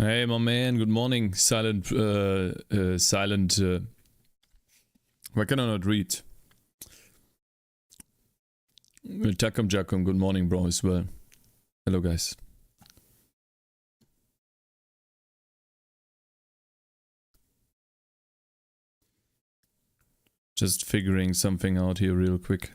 Hey, my man. Good morning. Silent. Why can I not read? Takum Jakum. Good morning, bro, as well. Hello, guys. Just figuring something out here real quick.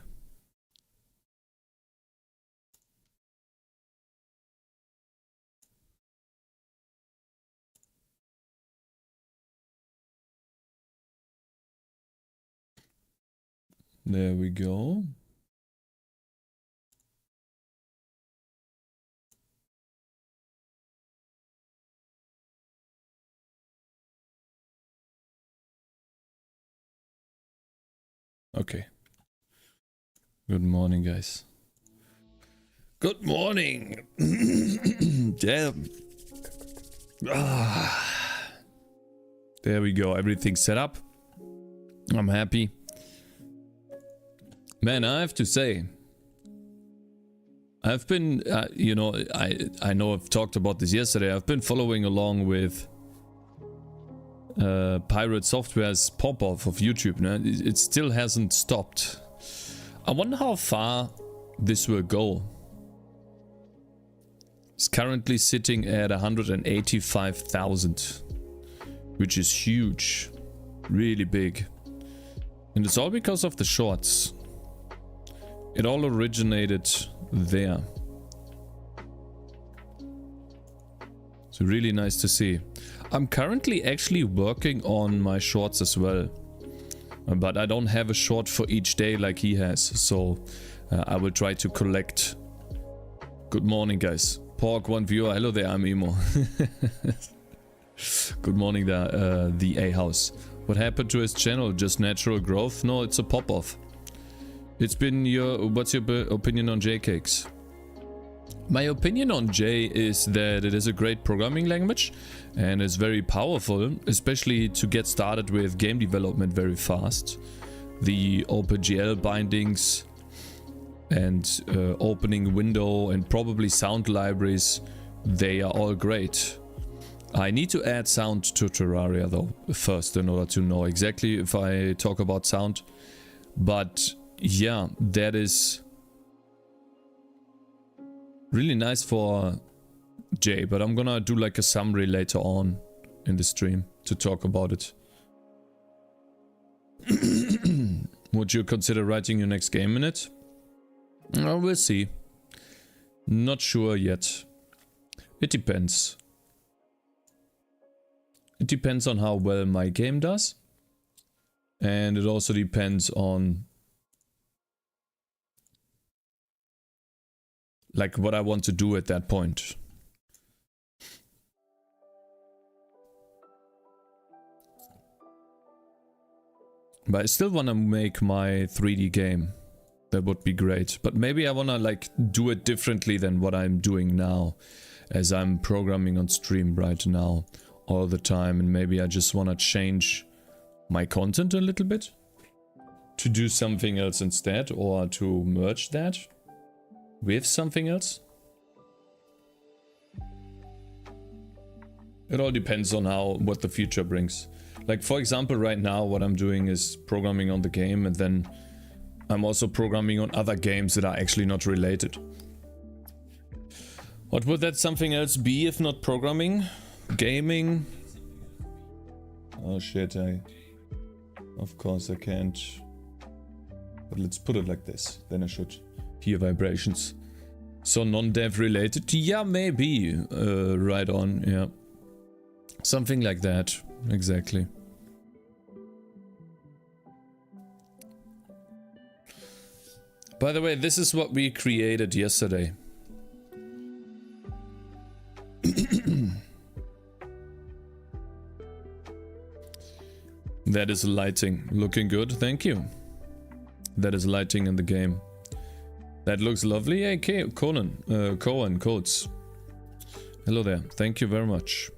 There we go. Okay. Good morning, guys. Good morning. Damn. There we go. Everything's set up. I'm happy. Man, I have to say, I've been, you know, I know I've talked about this yesterday. I've been following along with Pirate Software's pop-off of YouTube. No? It still hasn't stopped. I wonder how far this will go. It's currently sitting at 185,000, which is huge, really big. And it's all because of the shorts. It all originated there. So really nice to see. I'm currently actually working on my shorts as well. But I don't have a short for each day like he has. So I will try to collect. Good morning, guys. Pork, one viewer. Hello there, I'm Emo. Good morning there, the A-House. What happened to his channel? Just natural growth? No, it's a pop-off. It's been your... What's your opinion on Cakez? My opinion on J is that it is a great programming language and is very powerful, especially to get started with game development very fast. The OpenGL bindings and opening window and probably sound libraries, they are all great. I need to add sound to Terraria though first in order to know exactly if I talk about sound. But yeah, that is really nice for J, but I'm gonna do like a summary later on in the stream to talk about it. Would you consider writing your next game in it? We'll see. Not sure yet. It depends. It depends on how well my game does. And it also depends on like what I want to do at that point. But I still want to make my 3D game. That would be great. But maybe I want to like do it differently than what I'm doing now. As I'm programming on stream right now all the time. And maybe I just want to change my content a little bit. To do something else instead. Or to merge that with something else. It all depends on what the future brings. Like for example, right now what I'm doing is programming on the game, and then I'm also programming on other games that are actually not related. What would that something else be if not programming? Gaming? Oh shit, of course I can't. But let's put it like this, then I should hear vibrations. So non-dev related? Yeah, maybe. Right on, yeah. Something like that, exactly. By the way, this is what we created yesterday. That is lighting. Looking good, thank you. That is lighting in the game. That looks lovely. Hey, Cohen, Codes. Hello there, thank you very much.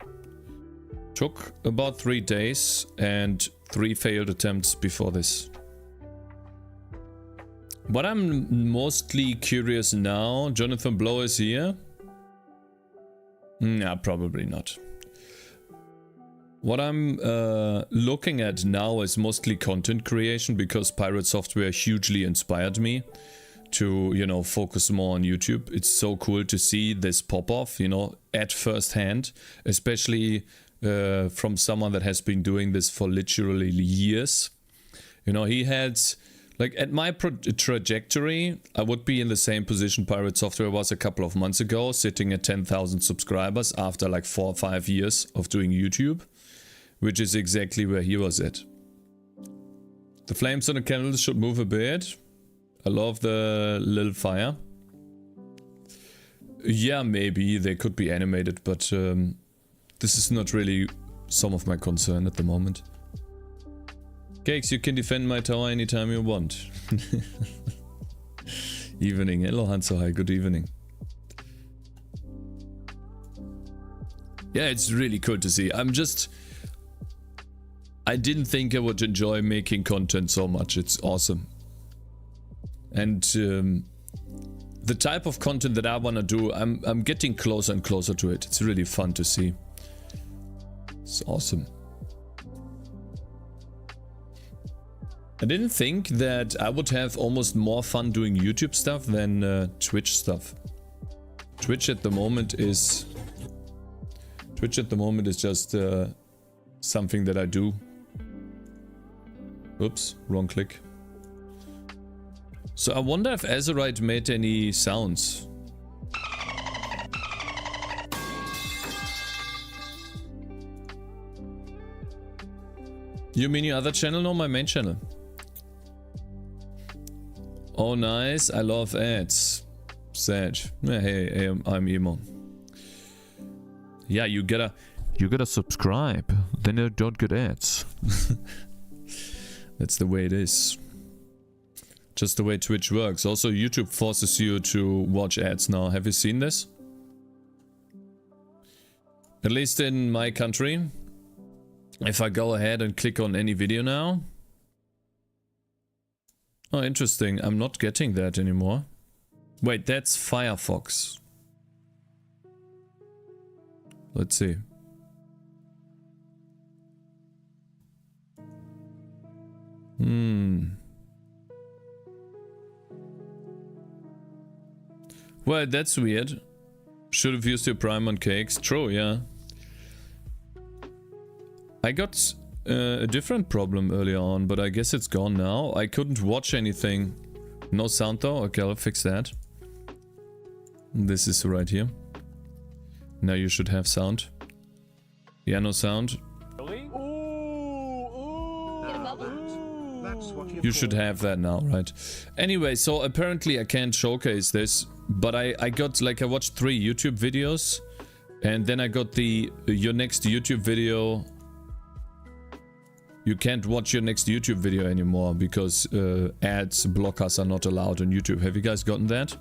Took about 3 days and 3 failed attempts before this. What I'm mostly curious now, Jonathan Blow is here? Nah, probably not. What I'm looking at now is mostly content creation, because Pirate Software hugely inspired me to, you know, focus more on YouTube. It's so cool to see this pop off, you know, at first hand, especially from someone that has been doing this for literally years. You know, he had, like, at my trajectory, I would be in the same position Pirate Software was a couple of months ago, sitting at 10,000 subscribers after like 4 or 5 years of doing YouTube, which is exactly where he was at. The flames on the candles should move a bit. I love the little fire. Yeah, maybe they could be animated, but this is not really some of my concern at the moment. Cakez, you can defend my tower anytime you want. Evening. Hello, Hanso. Hi, good evening. Yeah, it's really cool to see. I didn't think I would enjoy making content so much. It's awesome. And the type of content that I want to do, I'm getting closer and closer to it. It's really fun to see. It's awesome. I didn't think that I would have almost more fun doing YouTube stuff than Twitch stuff. Twitch at the moment is just something that I do. Oops, wrong click. So I wonder if Aseprite made any sounds. You mean your other channel? No, my main channel. Oh nice, I love ads. Sad. Yeah, hey, I'm emo. Yeah, you gotta subscribe, then you don't get ads. That's the way it is. Just the way Twitch works. Also, YouTube forces you to watch ads now. Have you seen this? At least in my country. If I go ahead and click on any video now. Oh, interesting. I'm not getting that anymore. Wait, that's Firefox. Let's see. Well, that's weird. Should have used your Prime on Cakez. True, yeah. I got a different problem earlier on, but I guess it's gone now. I couldn't watch anything. No sound though? Okay, I'll fix that. This is right here. Now you should have sound. Yeah, no sound. Really? You should have that now, right? Anyway, so apparently I can't showcase this, but I got, like, I watched 3 YouTube videos, and then I got your next YouTube video. You can't watch your next YouTube video anymore because ads, blockers are not allowed on YouTube. Have you guys gotten that?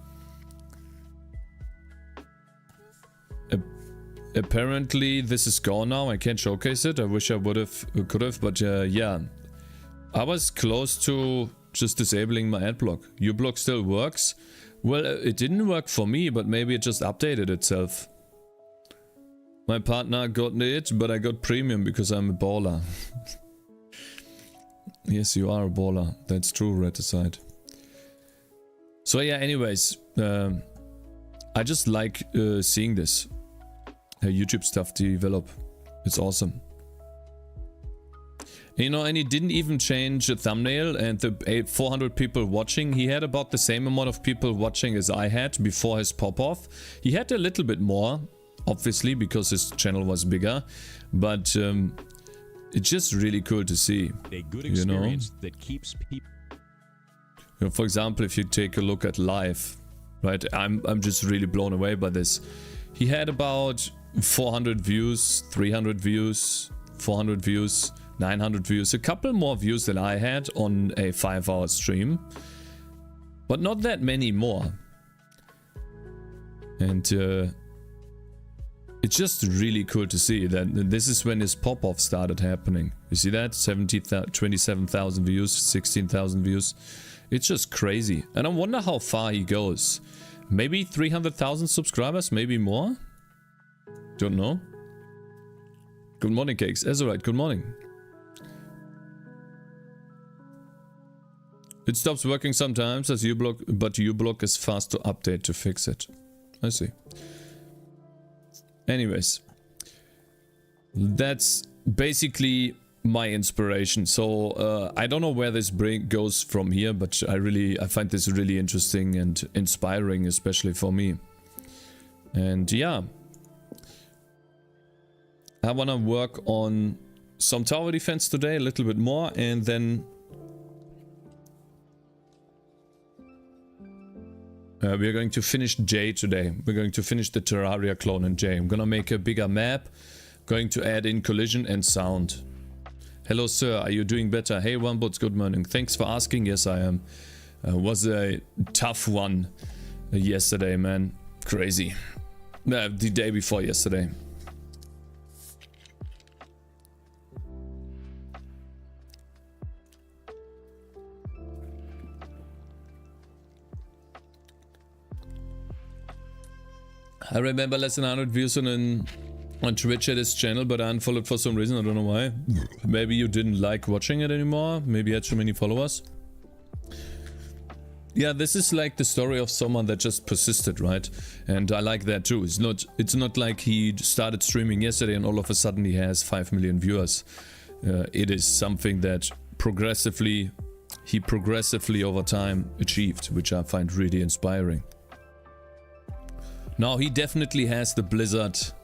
Apparently this is gone now. I can't showcase it. I wish I could have, but yeah. I was close to just disabling my ad block. uBlock still works. Well, it didn't work for me, but maybe it just updated itself. My partner got it, but I got premium because I'm a baller. Yes, you are a baller. That's true, Reticide. So yeah, anyways, I just like seeing this YouTube stuff develop. It's awesome. You know, and he didn't even change the thumbnail, and the 400 people watching, he had about the same amount of people watching as I had before his pop-off. He had a little bit more, obviously, because his channel was bigger, but it's just really cool to see, a good experience that keeps people. You know, for example, if you take a look at live, right, I'm just really blown away by this. He had about 400 views, 300 views, 400 views 900 views. A couple more views than I had on a 5-hour stream. But not that many more. And it's just really cool to see that this is when his pop-off started happening. You see that? 27,000 views, 16,000 views. It's just crazy. And I wonder how far he goes. Maybe 300,000 subscribers, maybe more? Don't know. Good morning, Cakez. Aseprite, good morning. It stops working sometimes as uBlock, but uBlock is fast to update to fix it. I see. Anyways, that's basically my inspiration. So I don't know where this goes from here, but I find this really interesting and inspiring, especially for me. And yeah, I want to work on some tower defense today a little bit more, and then we're going to finish J today. We're going to finish the Terraria clone in J. I'm gonna make a bigger map, going to add in collision and sound. Hello sir, are you doing better? Hey Wombots, good morning. Thanks for asking. Yes, I am. Was a tough one yesterday, man. Crazy. The day before yesterday. I remember less than 100 views on Twitch at his channel, but I unfollowed for some reason. I don't know why. Maybe you didn't like watching it anymore. Maybe you had too many followers. Yeah, this is like the story of someone that just persisted, right? And I like that too. It's not like he started streaming yesterday and all of a sudden he has 5 million viewers. It is something that he progressively over time achieved, which I find really inspiring. Now he definitely has the Blizzard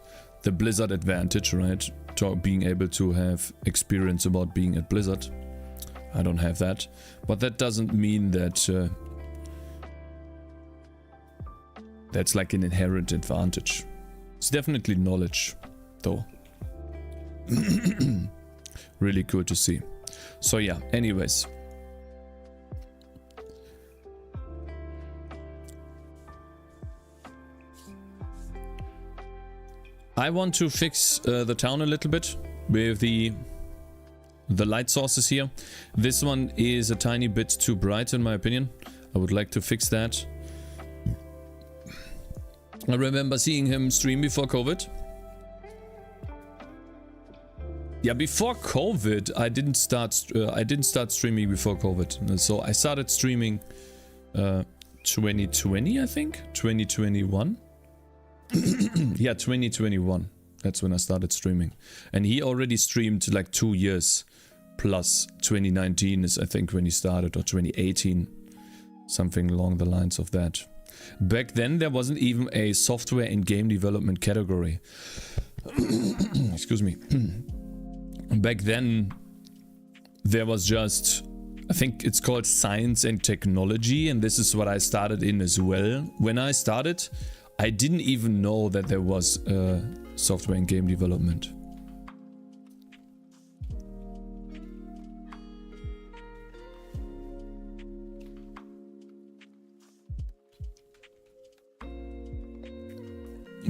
advantage, right? Being able to have experience about being at Blizzard. I don't have that, but that doesn't mean that that's like an inherent advantage. It's definitely knowledge, though. Really cool to see. So yeah, anyways. I want to fix the town a little bit with the light sources here. This one is a tiny bit too bright in my opinion. I would like to fix that. I remember seeing him stream before COVID. Yeah, before COVID, I didn't start streaming before COVID. So I started streaming 2020, I think, 2021. Yeah, 2021. That's when I started streaming. And he already streamed like 2 years plus. 2019 is I think when he started, or 2018. Something along the lines of that. Back then there wasn't even a software and game development category. Excuse me. Back then there was just, I think it's called science and technology, and this is what I started in as well. When I started, I didn't even know that there was software and game development.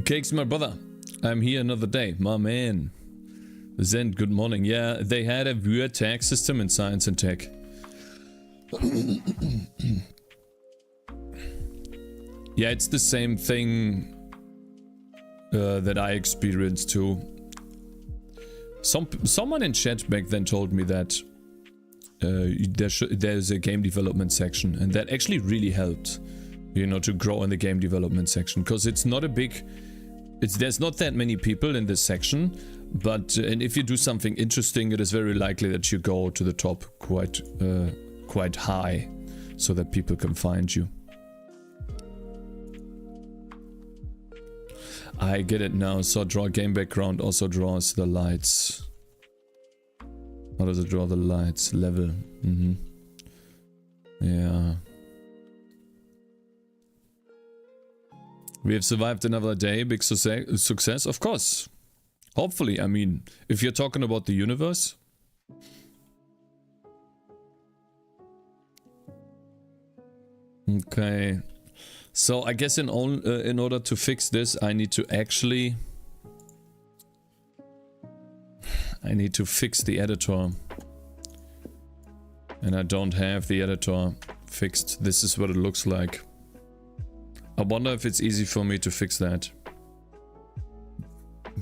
Cakez, my brother. I'm here another day. My man. Zen, good morning. Yeah, they had a weird tag system in science and tech. Yeah, it's the same thing that I experienced too. Someone in chat back then told me that there's a game development section, and that actually really helped, you know, to grow in the game development section, because it's not a big, there's not that many people in this section, but and if you do something interesting, it is very likely that you go to the top quite high, so that people can find you. I get it now. So draw game background also draws the lights. How does it draw the lights? Level. Yeah. We have survived another day. Big success. Of course. Hopefully. I mean, if you're talking about the universe, Okay. So I guess in order to fix this, I need to actually... I need to fix the editor. And I don't have the editor fixed. This is what it looks like. I wonder if it's easy for me to fix that.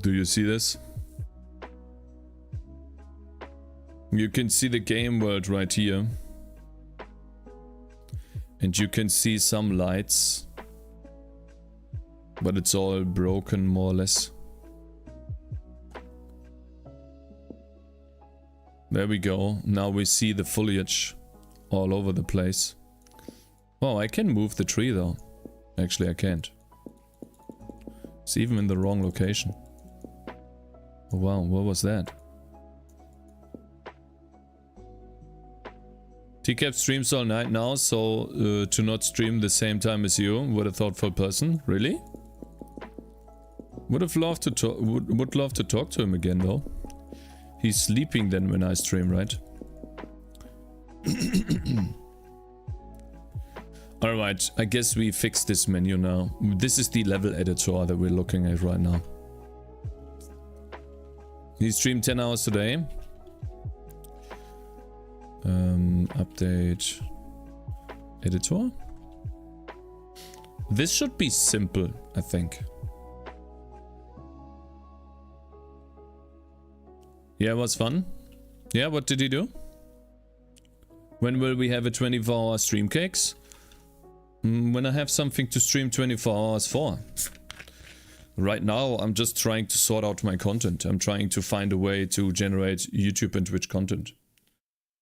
Do you see this? You can see the game world right here. And you can see some lights. But it's all broken more or less. There we go. Now we see the foliage all over the place. Oh, I can move the tree though. Actually, I can't. It's even in the wrong location. Oh wow, what was that? TCAP streams all night now, so to not stream the same time as you. What a thoughtful person. Really? Would have loved to talk. Would love to talk to him again though. He's sleeping then when I stream, right? Alright, I guess we fixed this menu now. This is the level editor that we're looking at right now. He streamed 10 hours today. Update editor. This should be simple, I think. Yeah, it was fun. Yeah, what did he do? When will we have a 24-hour stream, Cakez? When I have something to stream 24 hours for. Right now, I'm just trying to sort out my content. I'm trying to find a way to generate YouTube and Twitch content.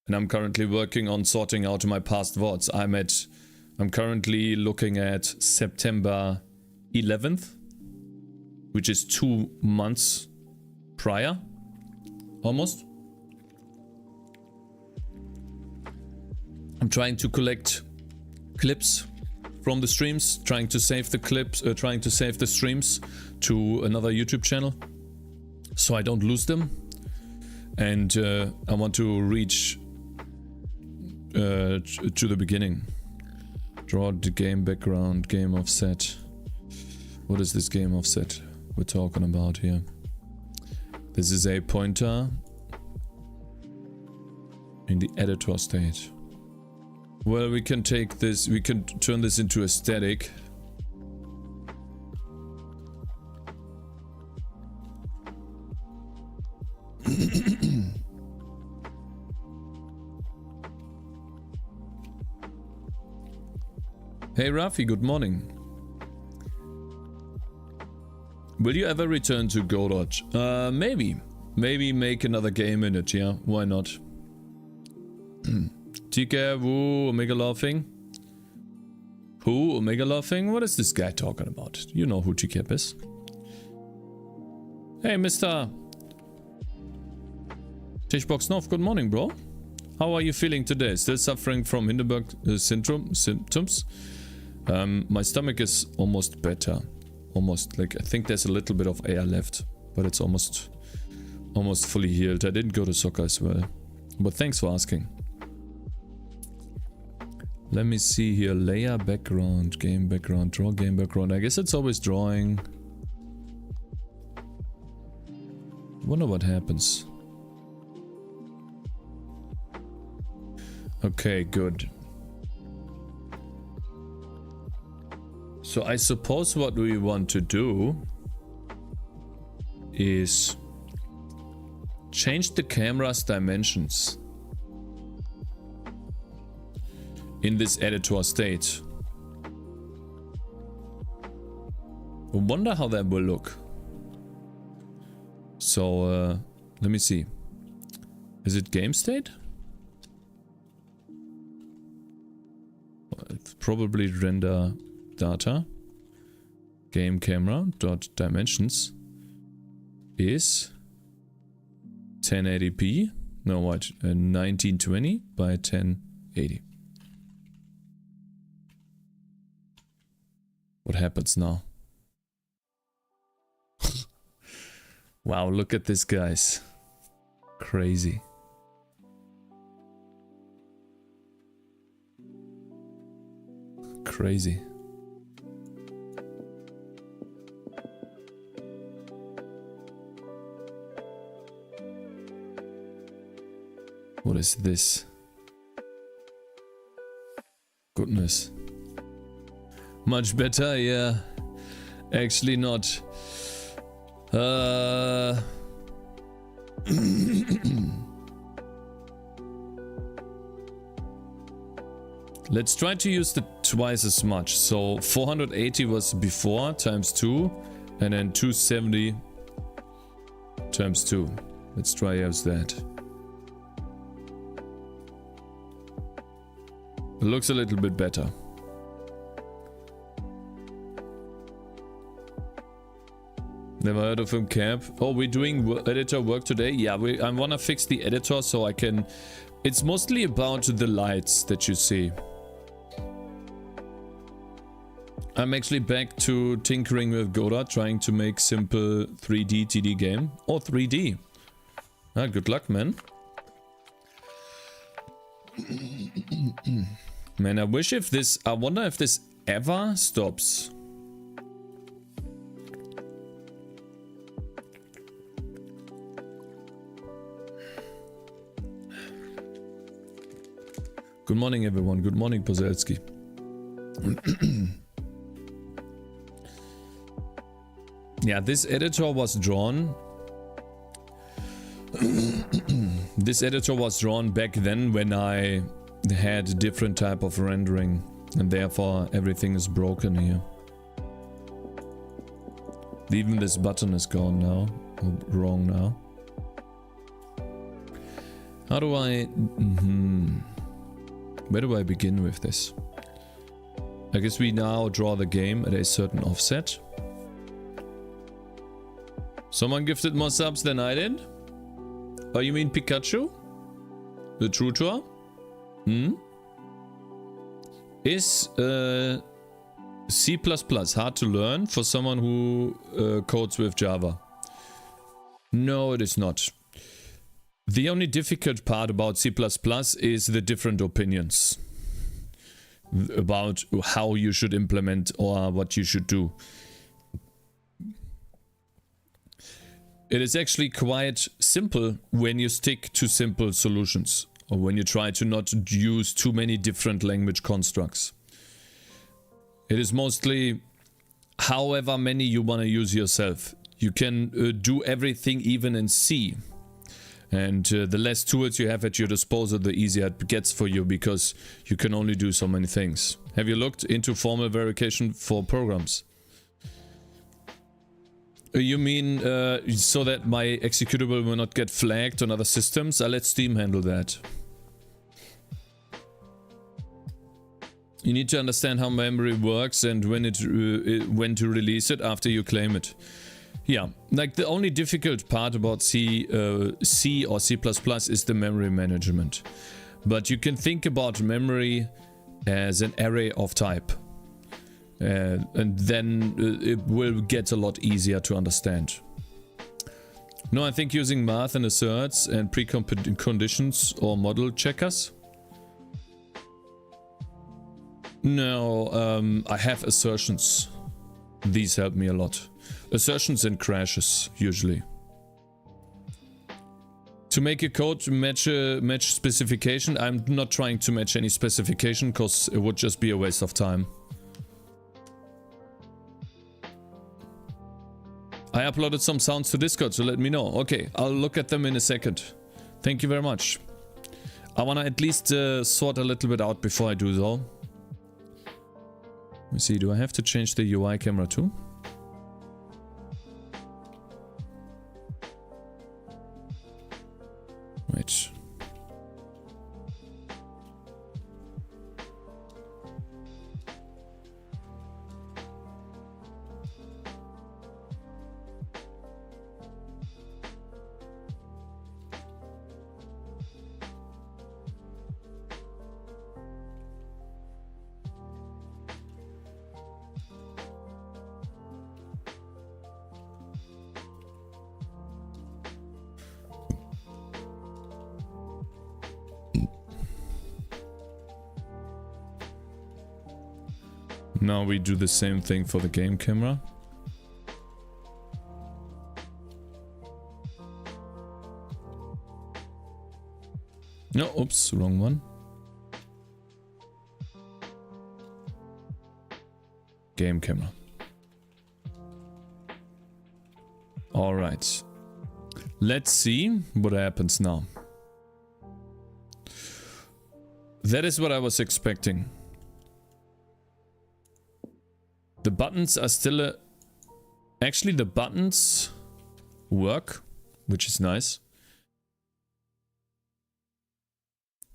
And I'm currently working on sorting out my past VODs. I'm currently looking at September 11th, which is 2 months prior. Almost. I'm trying to collect clips from the streams, trying to save the clips, trying to save the streams to another YouTube channel so I don't lose them. And I want to reach to the beginning. Draw the game background, game offset. What is this game offset we're talking about here? This is a pointer in the editor state. Well, we can take this, we can turn this into a static. Hey Rafi, good morning. Will you ever return to Godot? Maybe. Maybe make another game in it, yeah? Why not? TK, woo, Omega Laughing. Who? Omega Laughing? What is this guy talking about? You know who TK is. Hey, Mr. Tischbox North, good morning, bro. How are you feeling today? Still suffering from Hindenburg symptoms? My stomach is almost better. Almost, like, I think there's a little bit of air left, but it's almost fully healed. I didn't go to soccer as well, but thanks for asking. Let me see here. Layer background, game background, draw game background. I guess it's always drawing. Wonder what happens. Okay, good. So I suppose what we want to do is change the camera's dimensions in this editor state. I wonder how that will look. So let me see. Is it game state? It's probably render data. Game camera dot dimensions is 1080p. No, what? 1920 by 1080. What happens now? Wow, look at this, guys. Crazy. crazy. What is this? Goodness. Much better, yeah. Actually not. Let's try to use the twice as much. So 480 was before times 2, and then 270 times 2. Let's try use that. It looks a little bit better. Never heard of him, Cap. Oh, we're doing editor work today? Yeah, I want to fix the editor so I can... It's mostly about the lights that you see. I'm actually back to tinkering with Godot, trying to make simple 3D TD game. Oh, 3D. Ah, good luck, man. Man, I wish if this... I wonder if this ever stops. Good morning, everyone. Good morning, Pozelski. Yeah, this editor was drawn. This editor was drawn back then when I had a different type of rendering, and therefore everything is broken here. Even this button is gone now, or wrong now. How do I... Where do I begin with this? I guess we now draw the game at a certain offset. Someone gifted more subs than I did? Oh, you mean Pikachu? The Trutor? Is C++ hard to learn for someone who codes with Java? No, it is not. The only difficult part about C++ is the different opinions about how you should implement or what you should do. It is actually quite simple when you stick to simple solutions, or when you try to not use too many different language constructs. It is mostly however many you want to use yourself. You can do everything even in C. And the less tools you have at your disposal, the easier it gets for you, because you can only do so many things. Have you looked into formal verification for programs? You mean so that my executable will not get flagged on other systems? I'll let Steam handle that. You need to understand how memory works and when to release it after you claim it. Yeah, like the only difficult part about C or C++ is the memory management. But you can think about memory as an array of type. And then it will get a lot easier to understand. No, I think using math and asserts and preconditions or model checkers. No, I have assertions. These help me a lot. Assertions and crashes, usually. To make a code match specification, I'm not trying to match any specification, because it would just be a waste of time. I uploaded some sounds to Discord, so let me know. Okay, I'll look at them in a second. Thank you very much. I wanna at least sort a little bit out before I do so. Let me see, do I have to change the UI camera too? Wait. Now we do the same thing for the game camera. No, oops, wrong one. Game camera. All right. Let's see what happens now. That is what I was expecting. The buttons are still actually, the buttons work, which is nice.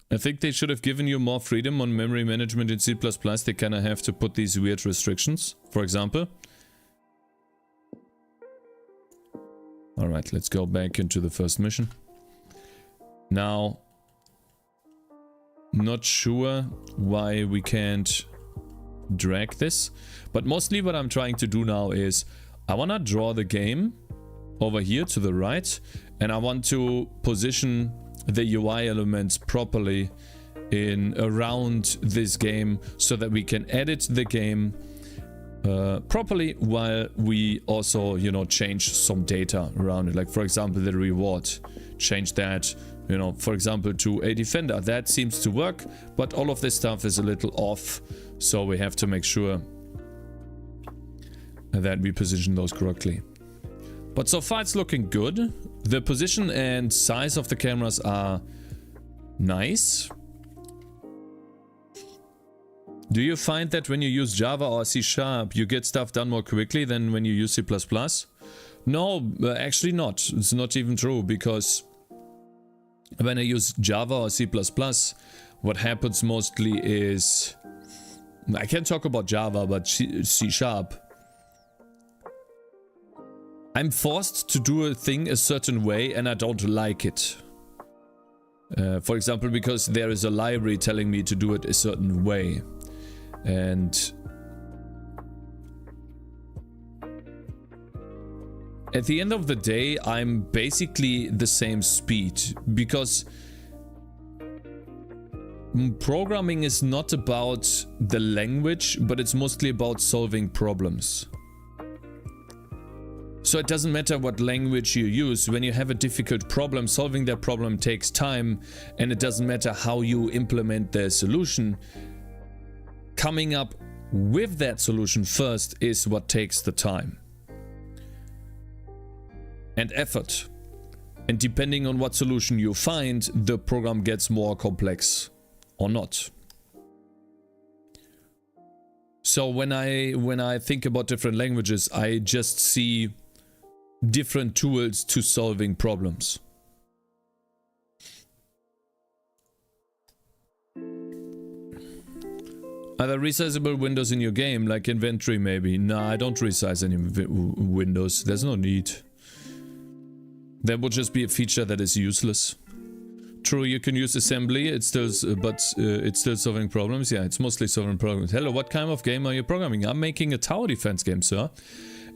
I think they should have given you more freedom on memory management in C++. They kind of have to put these weird restrictions, for example. Alright, let's go back into the first mission. Now, not sure why we can't drag this, but mostly what I'm trying to do now is I want to draw the game over here to the right, and I want to position the UI elements properly in around this game so that we can edit the game properly while we also, you know, change some data around it. Like, for example, the reward, change that, you know, for example, to a defender. That seems to work, but all of this stuff is a little off, so we have to make sure that we position those correctly. But so far it's looking good. The position and size of the cameras are nice. Do you find that when you use Java or C# you get stuff done more quickly than when you use C++? No, actually not. It's not even true, because when I use Java or C++, what happens mostly is, I can't talk about Java, but C#, I'm forced to do a thing a certain way and I don't like it. For example, because there is a library telling me to do it a certain way. And at the end of the day, I'm basically the same speed, because programming is not about the language, but it's mostly about solving problems. So it doesn't matter what language you use. When you have a difficult problem, solving that problem takes time, and it doesn't matter how you implement the solution. Coming up with that solution first is what takes the time and effort. And depending on what solution you find, the program gets more complex or not. So when I think about different languages, I just see different tools to solving problems. Are there resizable windows in your game, like inventory maybe? Nah, I don't resize any windows. There's no need. That would just be a feature that is useless. True, you can use assembly, it's still solving problems. Yeah, it's mostly solving problems. Hello, what kind of game are you programming? I'm making a tower defense game, sir.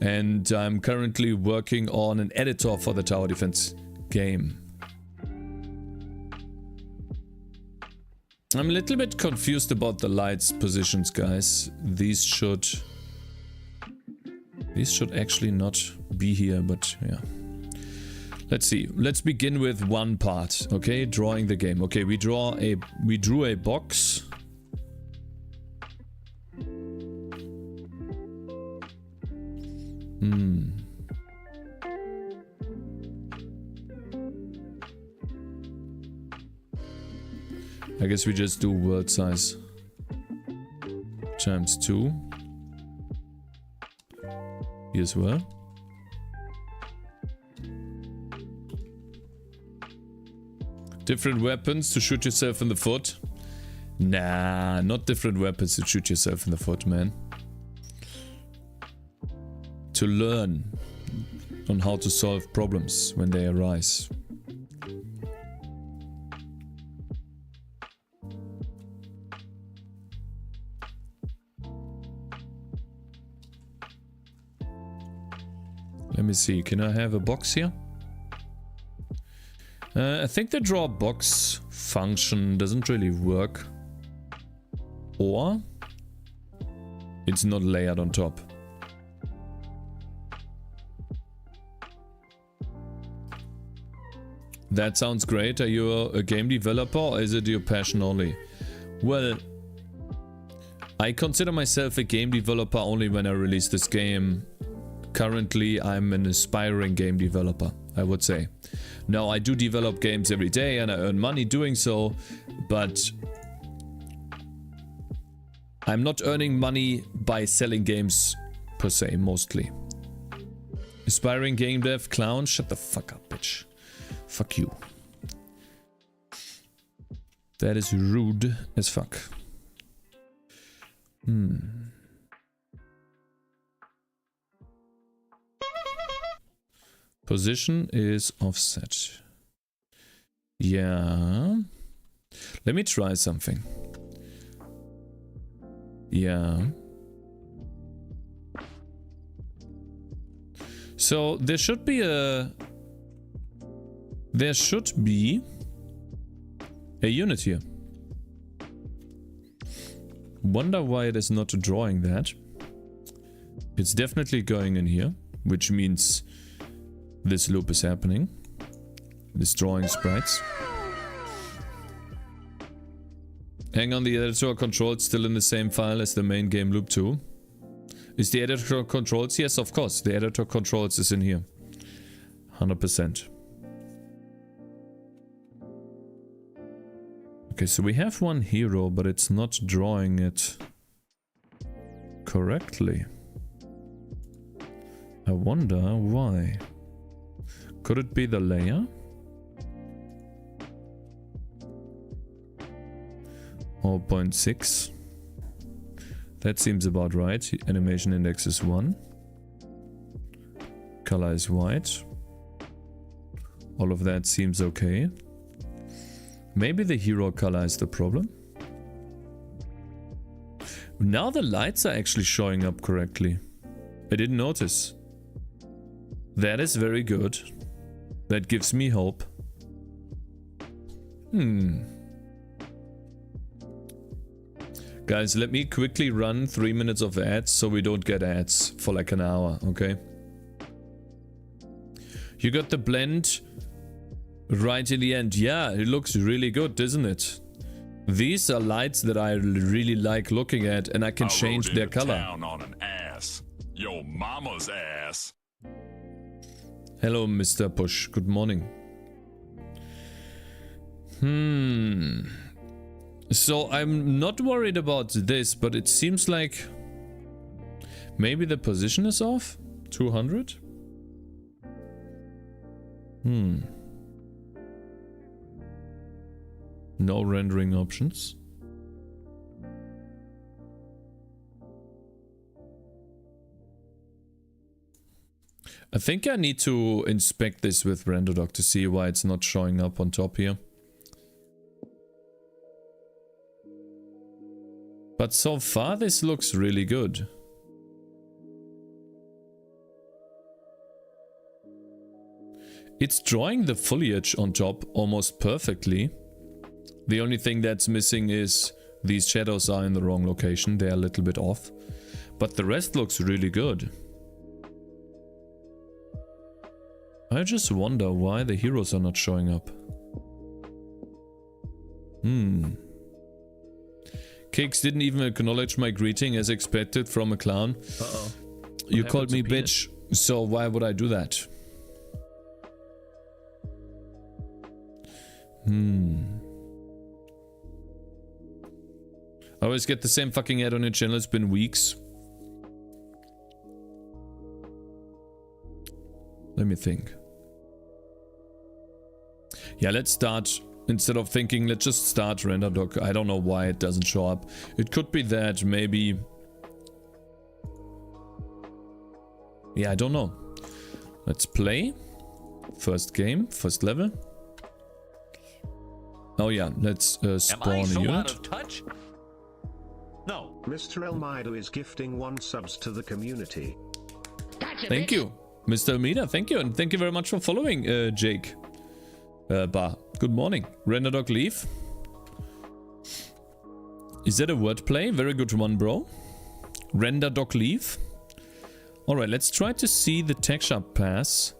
And I'm currently working on an editor for the tower defense game. I'm a little bit confused about the lights positions, guys. These should actually not be here, but yeah. Let's see. Let's begin with one part. Okay, drawing the game. Okay, we drew a box. I guess we just do world size times 2 here as well. Different weapons to shoot yourself in the foot? Nah, not different weapons to shoot yourself in the foot, man. To learn on how to solve problems when they arise. Let me see, can I have a box here? I think the draw box function doesn't really work. Or It's not layered on top. That sounds great. Are you a game developer or is it your passion only? Well, I consider myself a game developer only when I release this game. Currently, I'm an aspiring game developer, I would say. Now, I do develop games every day and I earn money doing so, but I'm not earning money by selling games per se, mostly. Aspiring game dev clown, shut the fuck up, bitch. Fuck you. That is rude as fuck. Position is offset. Yeah. Let me try something. Yeah. So there should be a unit here. Wonder why it is not drawing that. It's definitely going in here, which means this loop is happening. This drawing sprites. Hang on, the editor controls still in the same file as the main game loop too. Is the editor controls? Yes, of course. The editor controls is in here. 100%. Okay, so we have one hero, but it's not drawing it correctly. I wonder why. Could it be the layer? Or 0.6. That seems about right. Animation index is 1. Color is white. All of that seems okay. Maybe the hero color is the problem. Now the lights are actually showing up correctly. I didn't notice. That is very good. That gives me hope. Guys, let me quickly run 3 minutes of ads so we don't get ads for like an hour, okay? You got the blend right in the end. Yeah, it looks really good, doesn't it? These are lights that I really like looking at, and I can change their color. Town on an ass. Yo mama's ass. Hello, Mr. Push. Good morning. So I'm not worried about this, but it seems like maybe the position is off. 200. No rendering options. I think I need to inspect this with RenderDoc to see why it's not showing up on top here. But so far this looks really good. It's drawing the foliage on top almost perfectly. The only thing that's missing is these shadows are in the wrong location. They're a little bit off. But the rest looks really good. I just wonder why the heroes are not showing up. Cakez didn't even acknowledge my greeting as expected from a clown. Uh-oh. You called me bitch, so why would I do that? I always get the same fucking ad on your channel. It's been weeks. Let me think. Yeah, let's start. Instead of thinking, let's just start RenderDoc. I don't know why it doesn't show up. It could be that maybe... Yeah, I don't know. Let's play. First game, first level. Oh yeah, let's spawn a unit. Out of touch? No. Mr. Elmido is gifting 1 subs to the community. Gotcha, Thank you, Mr. Almeida. Thank you, and thank you very much for following, Jake. Good morning. RenderDoc leave. Is that a wordplay? Very good one, bro. Render doc leave. Alright, let's try to see the texture pass.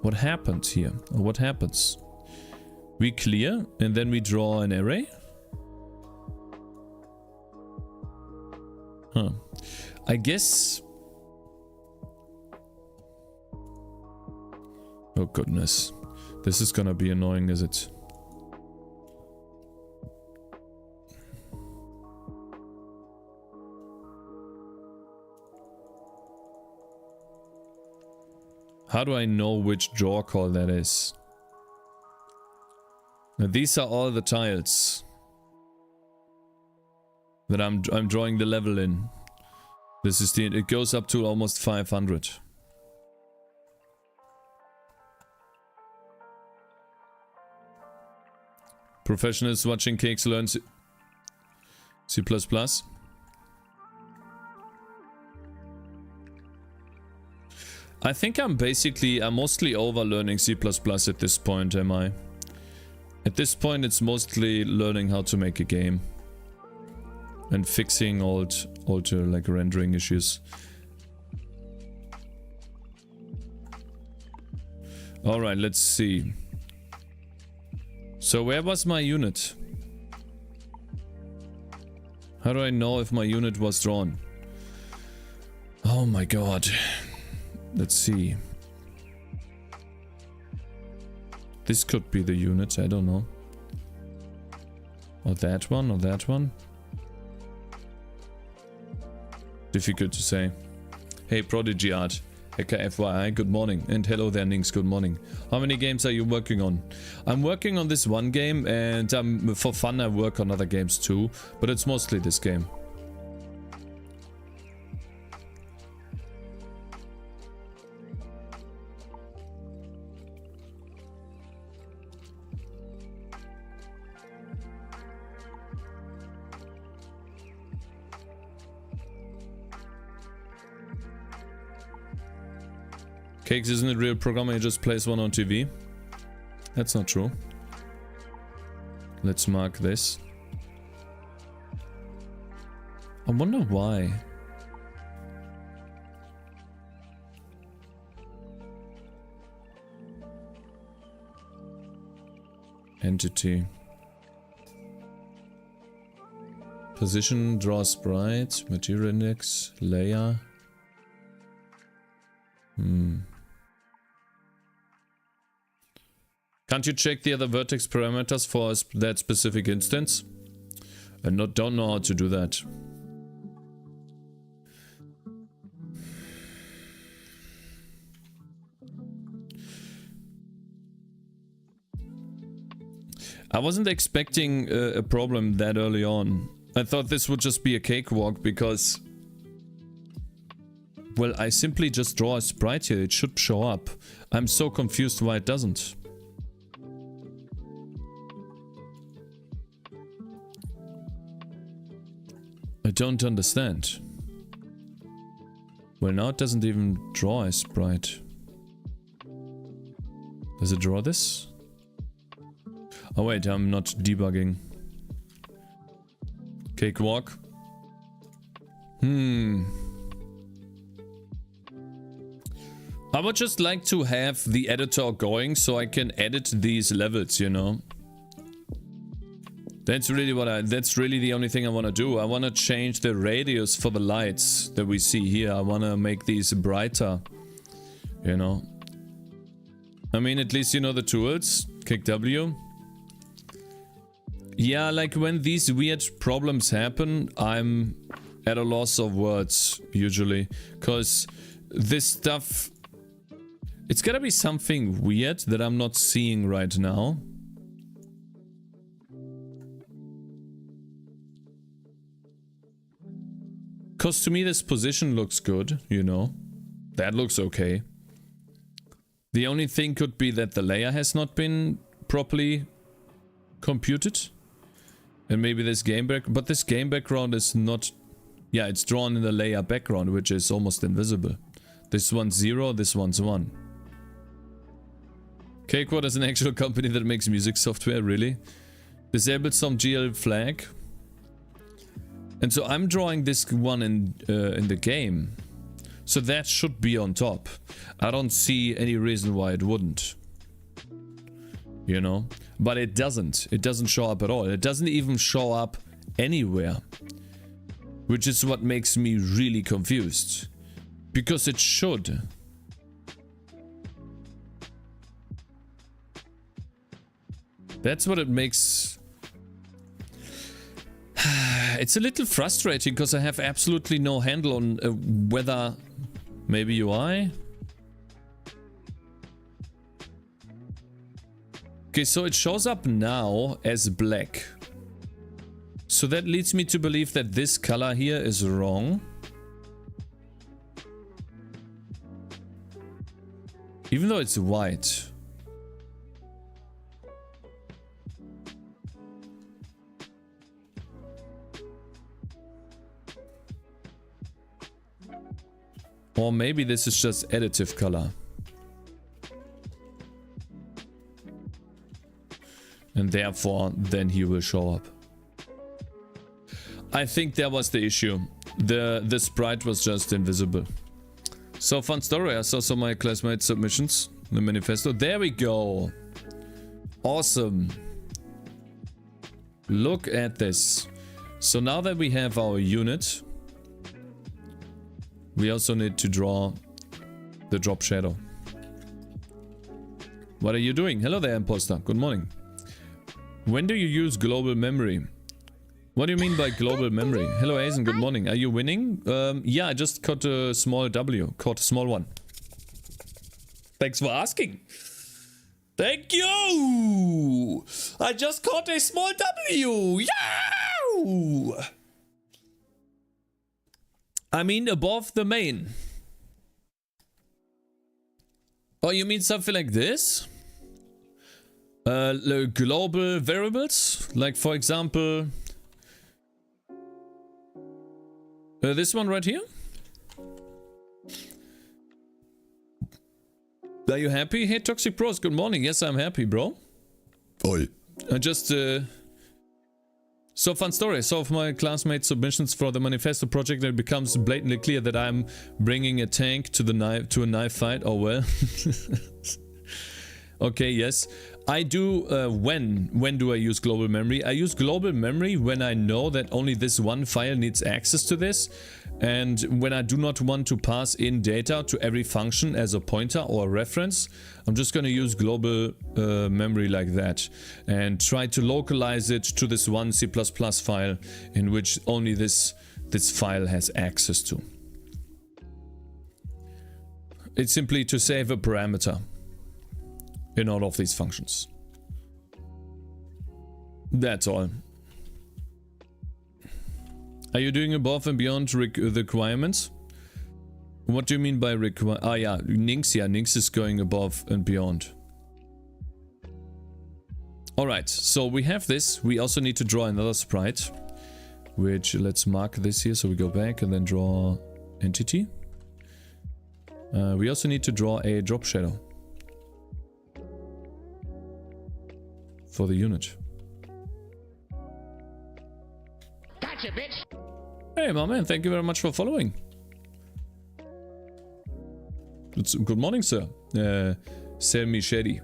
What happened here? Or what happens? We clear and then we draw an array. Huh. I guess... Oh goodness. This is gonna be annoying, is it? How do I know which draw call that is? Now these are all the tiles that I'm drawing the level in. This is it goes up to almost 500. Professionals watching Cakez learn C++. I think I'm mostly over learning C++ at this point, am I? At this point it's mostly learning how to make a game. And fixing old like rendering issues. Alright, let's see. So where was my unit? How do I know if my unit was drawn? Oh my god. Let's see. This could be the unit, I don't know. Or that one, or that one. Difficult to say. Hey Prodigy Art, Hacker FYI, good morning. And hello there Ninx, good morning. How many games are you working on? I'm working on this one game and for fun I work on other games too. But it's mostly this game. Cakez isn't a real programmer, he just plays one on TV. That's not true. Let's mark this. I wonder why. Entity. Position, draw sprite, material index, layer. Can't you check the other vertex parameters for that specific instance? I don't know how to do that. I wasn't expecting a problem that early on. I thought this would just be a cakewalk because... Well, I simply just draw a sprite here. It should show up. I'm so confused why it doesn't. I don't understand. Well, now it doesn't even draw a sprite. Does it draw this? Oh wait, I'm not debugging. Cakewalk. I would just like to have the editor going so I can edit these levels, you know. That's really the only thing I want to do. I want to change the radius for the lights that we see here. I want to make these brighter, you know. I mean, at least you know the tools. Kick W. Yeah, like when these weird problems happen, I'm at a loss of words, usually. Because this stuff... It's gotta be something weird that I'm not seeing right now. Because to me this position looks good, you know. That looks okay. The only thing could be that the layer has not been properly computed. And maybe this game but this game background is not... Yeah, it's drawn in the layer background, which is almost invisible. This one's 0, this one's 1. Cakewalk is an actual company that makes music software, really? Disabled some GL flag. And so I'm drawing this one in the game. So that should be on top. I don't see any reason why it wouldn't. You know? But it doesn't. It doesn't show up at all. It doesn't even show up anywhere. Which is what makes me really confused. Because it should. That's what it makes... It's a little frustrating because I have absolutely no handle on whether... Maybe UI? Okay, so it shows up now as black. So that leads me to believe that this color here is wrong. Even though it's white. Or maybe this is just additive color. And therefore, then he will show up. I think that was the issue. The sprite was just invisible. So, fun story. I saw some of my classmates' submissions. The manifesto. There we go. Awesome. Look at this. So now that we have our unit, we also need to draw the drop shadow. What are you doing? Hello there, imposter. Good morning. When do you use global memory? What do you mean by global memory? Hello, Aizen. Good morning. Are you winning? Yeah, I just caught a small W. Caught a small one. Thanks for asking. Thank you. I just caught a small W. Yeah. I mean above the main. Oh, you mean something like this? Global variables? Like for example... this one right here? Are you happy? Hey, Toxic Pros, good morning. Yes, I'm happy, bro. Oi. I just... So fun story. So of my classmates' submissions for the manifesto project, it becomes blatantly clear that I'm bringing a tank to a knife fight. Oh well. Okay, yes. I do, when do I use global memory? I use global memory when I know that only this one file needs access to this, and when I do not want to pass in data to every function as a pointer or a reference. I'm just going to use global memory like that and try to localize it to this one C++ file in which only this file has access to. It's simply to save a parameter in all of these functions. That's all. Are you doing above and beyond the requirements? What do you mean by require? Ah, yeah, Nynx. Yeah, Nynx is going above and beyond. Alright, so we have this. We also need to draw another sprite, which let's mark this here. So we go back and then draw entity. We also need to draw a drop shadow for the unit. Gotcha, bitch. Hey, my man, thank you very much for following. Good morning, sir. Selmi Shady.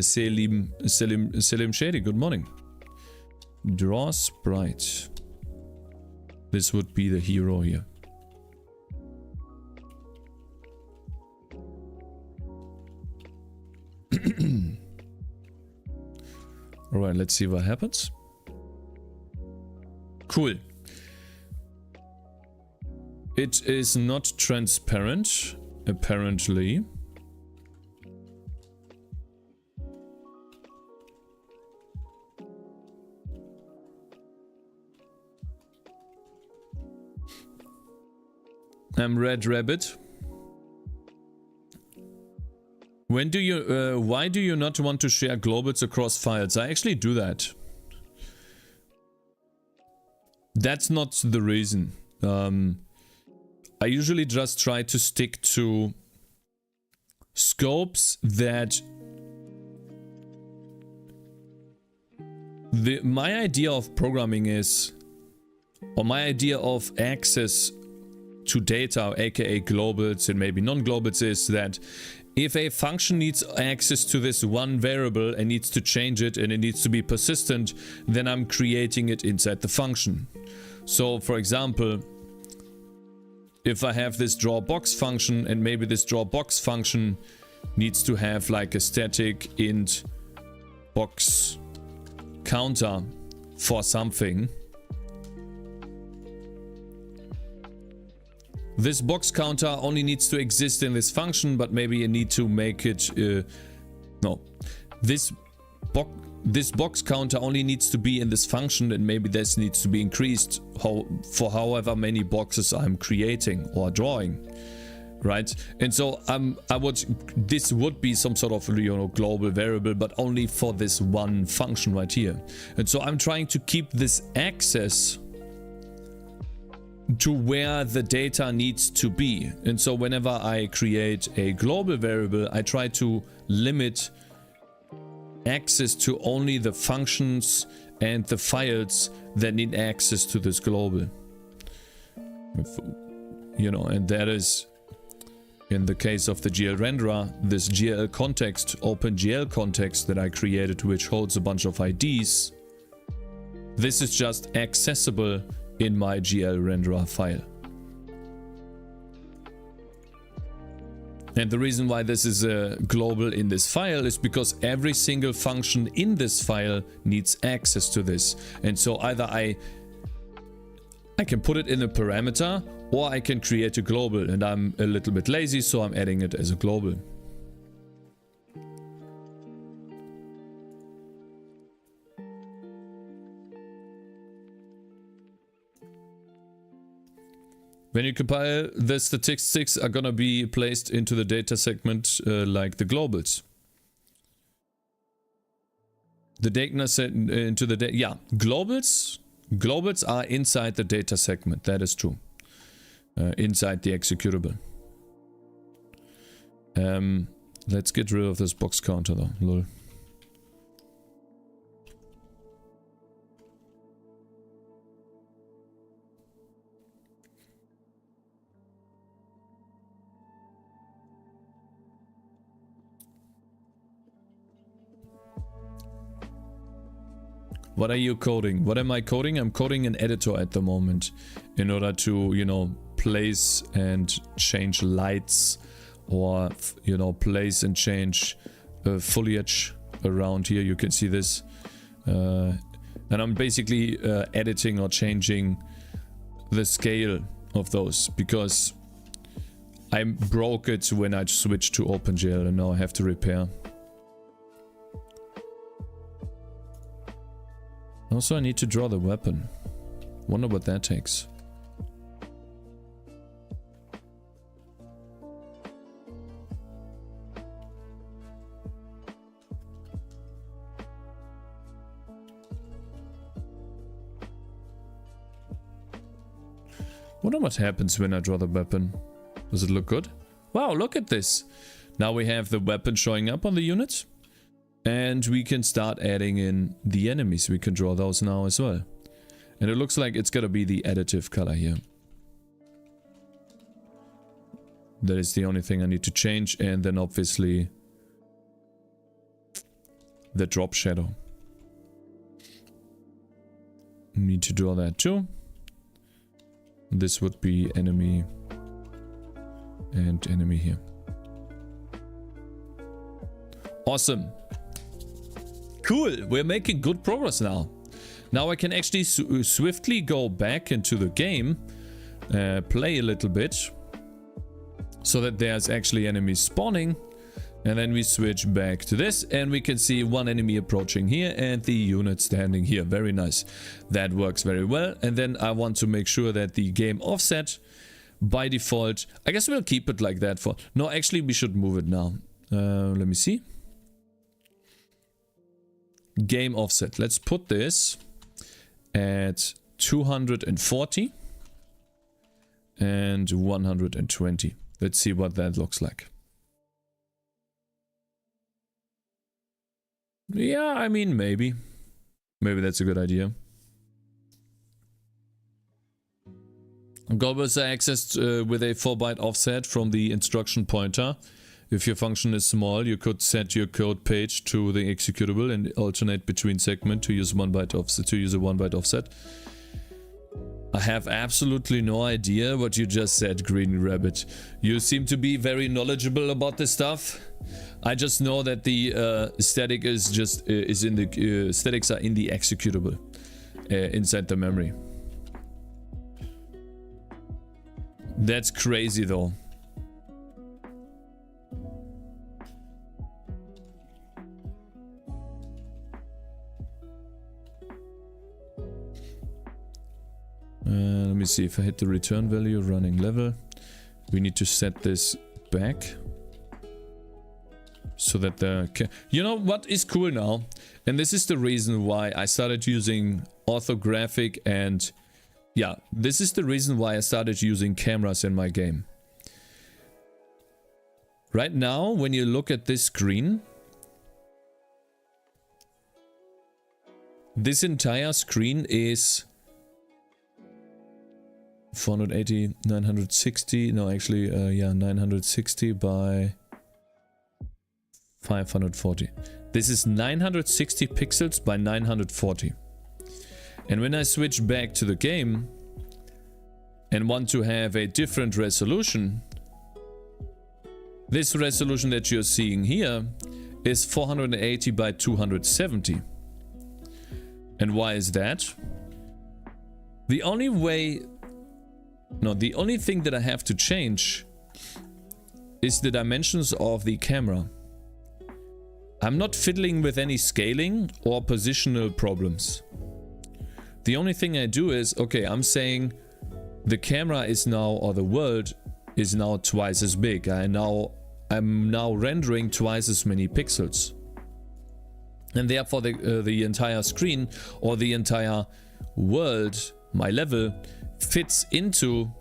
Selim Shady, good morning. Draw sprite. This would be the hero here. Alright, let's see what happens. Cool. It is not transparent, apparently. I'm Red Rabbit. When do you, why do you not want to share globals across files? I actually do that. That's not the reason. I usually just try to stick to scopes that... My idea of programming is or my idea of access to data, aka globals and maybe non-globals, is that if a function needs access to this one variable and needs to change it and it needs to be persistent, then I'm creating it inside the function. So for example, if I have this drawBox function and maybe this drawBox function needs to have like a static int box counter for something, this box counter only needs to exist in this function, but maybe you need to make it this box counter only needs to be in this function, and maybe this needs to be increased for however many boxes I'm creating or drawing, right? And so this would be some sort of, you know, global variable, but only for this one function right here. And so I'm trying to keep this access to where the data needs to be. And so whenever I create a global variable, I try to limit access to only the functions and the files that need access to this global. You know, and that is, in the case of the GL renderer, this GL context, OpenGL context that I created, which holds a bunch of IDs. This is just accessible in my GL renderer file. And the reason why this is global in this file is because every single function in this file needs access to this. And so either I can put it in a parameter, or I can create a global, and I'm a little bit lazy, so I'm adding it as a global. When you compile, the statistics are gonna be placed into the data segment like the globals. The data set into the data. Yeah, globals are inside the data segment. That is true. Inside the executable. Let's get rid of this box counter though. Lol. What are you coding? What am I coding? I'm coding an editor at the moment in order to, you know, place and change lights, or, you know, place and change foliage around here. You can see this. And I'm basically editing or changing the scale of those because I broke it when I switched to OpenGL, and now I have to repair. Also, I need to draw the weapon. Wonder what that takes. Wonder what happens when I draw the weapon. Does it look good? Wow, look at this. Now we have the weapon showing up on the unit. And we can start adding in the enemies. We can draw those now as well. And it looks like it's gonna be the additive color here. That is the only thing I need to change. And then obviously the drop shadow. Need to draw that too. This would be enemy and enemy here. Awesome. Cool, we're making good progress now. Now I can actually swiftly go back into the game, play a little bit, so that there's actually enemies spawning, and then we switch back to this, and we can see one enemy approaching here and the unit standing here. Very nice. That works very well. And then I want to make sure that the game offset, by default, I guess we'll keep it like that for... No, actually we should move it now. Let me see. Game offset. Let's put this at 240 and 120. Let's see what that looks like. Yeah, I mean, maybe. Maybe that's a good idea. Globals are accessed with a 4-byte offset from the instruction pointer. If your function is small, you could set your code page to the executable and alternate between segment to use 1-byte offset. I have absolutely no idea what you just said, Green Rabbit. You seem to be very knowledgeable about this stuff. I just know that the static is just statics are in the executable inside the memory. That's crazy though. Let me see if I hit the return value running level. We need to set this back so that you know what is cool now, and this is the reason why I started using orthographic, and yeah, this is the reason why I started using cameras in my game. Right now, when you look at this screen, this entire screen is 480, 960, no actually, yeah, 960 by 540. This is 960 pixels by 940. And when I switch back to the game and want to have a different resolution, this resolution that you're seeing here is 480 by 270. And why is that? The only thing that I have to change is the dimensions of the camera. I'm not fiddling with any scaling or positional problems. The only thing I do is, okay, I'm saying the camera is now, or the world is now twice as big. I'm now rendering twice as many pixels. And therefore the entire screen or the entire world, my level, fits into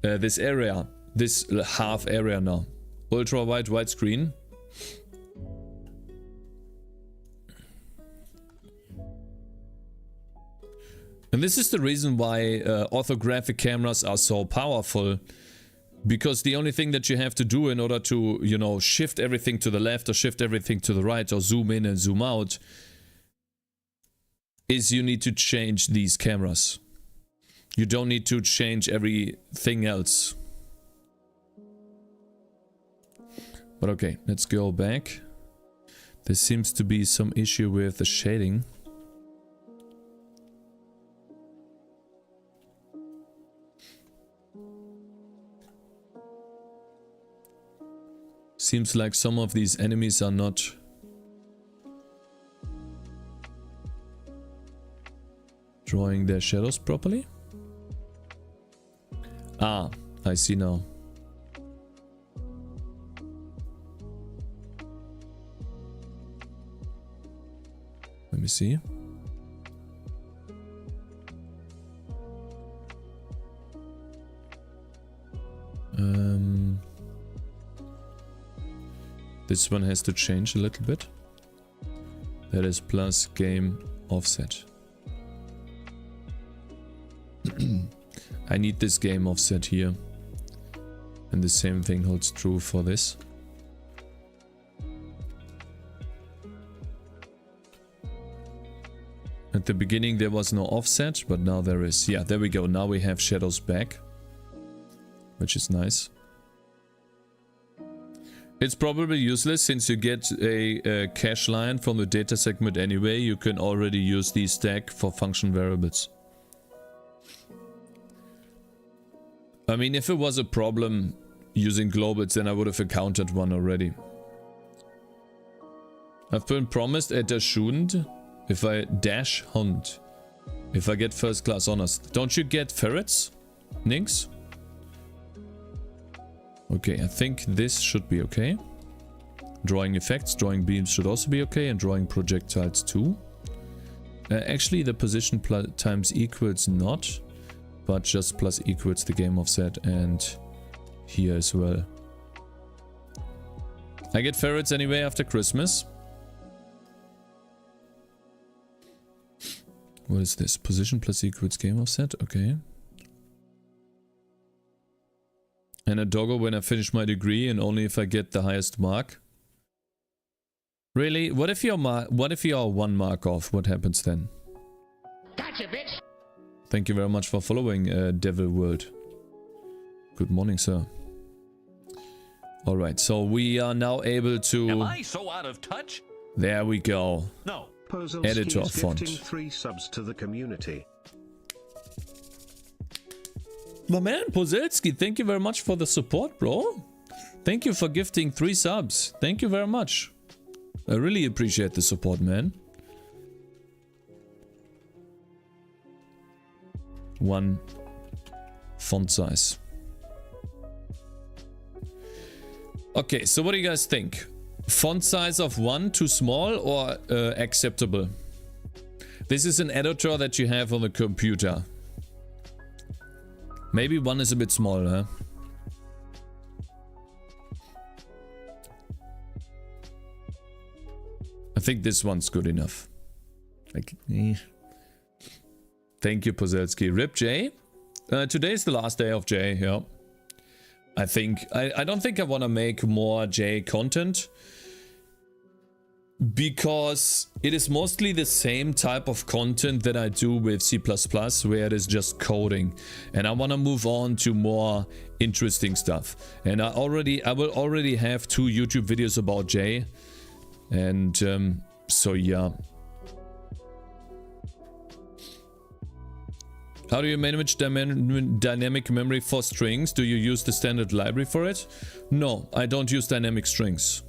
this area, this half area now. Ultra wide widescreen. And this is the reason why orthographic cameras are so powerful. Because the only thing that you have to do in order to, you know, shift everything to the left or shift everything to the right or zoom in and zoom out is you need to change these cameras. You don't need to change everything else. But okay, let's go back. There seems to be some issue with the shading. Seems like some of these enemies are not drawing their shadows properly. Ah, I see now. Let me see. This one has to change a little bit. That is plus game offset. I need this game offset here. And the same thing holds true for this. At the beginning there was no offset, but now there is. Yeah, there we go. Now we have shadows back, which is nice. It's probably useless since you get a cache line from the data segment anyway. You can already use the stack for function variables. I mean, if it was a problem using globals, then I would have encountered one already. I've been promised a Dashund if I dash hunt. If I get first class honors. Don't you get ferrets, Nix? Okay, I think this should be okay. Drawing effects, drawing beams should also be okay, and drawing projectiles too. Actually, the position times equals not, but just plus equals the game offset, and here as well. I get ferrets anyway after Christmas. What is this? Position plus equals game offset. Okay. And a doggo when I finish my degree and only if I get the highest mark. Really? What if you're one mark off? What happens then? Gotcha, bitch. Thank you very much for following, Devil World. Good morning, sir. Alright, so we are now able to... Am I so out of touch? There we go. No. Editor is font. gifting 3 subs to the community. My man, Pozelski, thank you very much for the support, bro. Thank you for gifting 3 subs. Thank you very much. I really appreciate the support, man. 1 font size. Okay, so what do you guys think? Font size of 1 too small or acceptable? This is an editor that you have on the computer. Maybe 1 is a bit small, huh? I think this one's good enough. Like, Thank you, Pozelski. Rip J. Today's the last day of J, yeah. I don't think I want to make more J content. Because it is mostly the same type of content that I do with C++, where it is just coding. And I want to move on to more interesting stuff. And I will already have 2 YouTube videos about J. And so yeah. How do you manage dynamic memory for strings? Do you use the standard library for it? No, I don't use dynamic strings.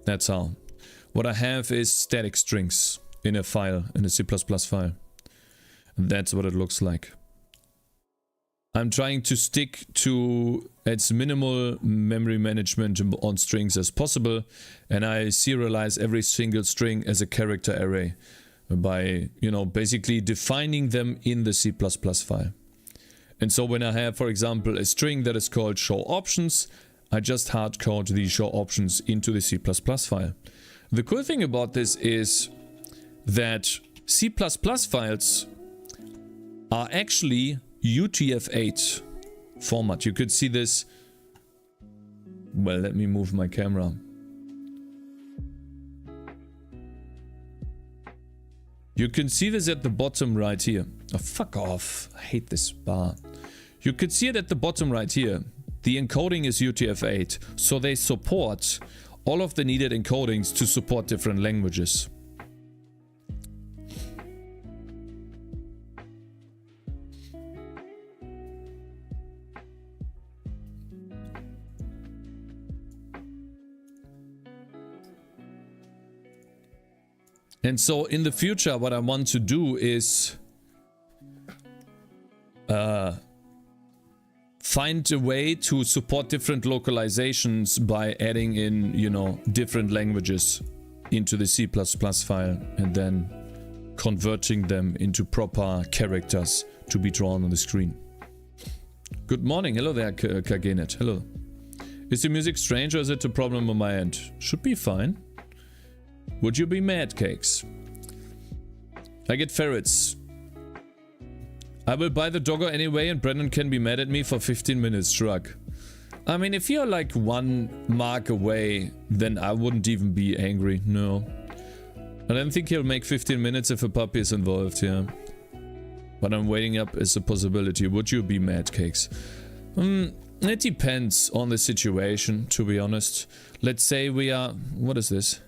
That's how. What I have is static strings in a file, in a C++ file. And that's what it looks like. I'm trying to stick to as minimal memory management on strings as possible, and I serialize every single string as a character array by, you know, basically defining them in the C++ file. And so when I have, for example, a string that is called show options, I just hardcode the show options into the C++ file. The cool thing about this is that C++ files are actually UTF-8 format. You could see this. Well, let me move my camera. You can see this at the bottom right here. Oh, fuck off. I hate this bar. You could see it at the bottom right here. The encoding is UTF-8, so they support all of the needed encodings to support different languages. And so in the future, what I want to do is find a way to support different localizations by adding in, you know, different languages into the C++ file and then converting them into proper characters to be drawn on the screen. Good morning. Hello there, Kagenet. Hello. Is the music strange or is it a problem on my end? Should be fine. Would you be mad, Cakez? I get ferrets. I will buy the doggo anyway and Brendan can be mad at me for 15 minutes, shrug. I mean, if you're like 1 mark away, then I wouldn't even be angry, no. I don't think he'll make 15 minutes if a puppy is involved, yeah. But I'm waiting up as a possibility. Would you be mad, Cakez? It depends on the situation, to be honest. Let's say we are... What is this?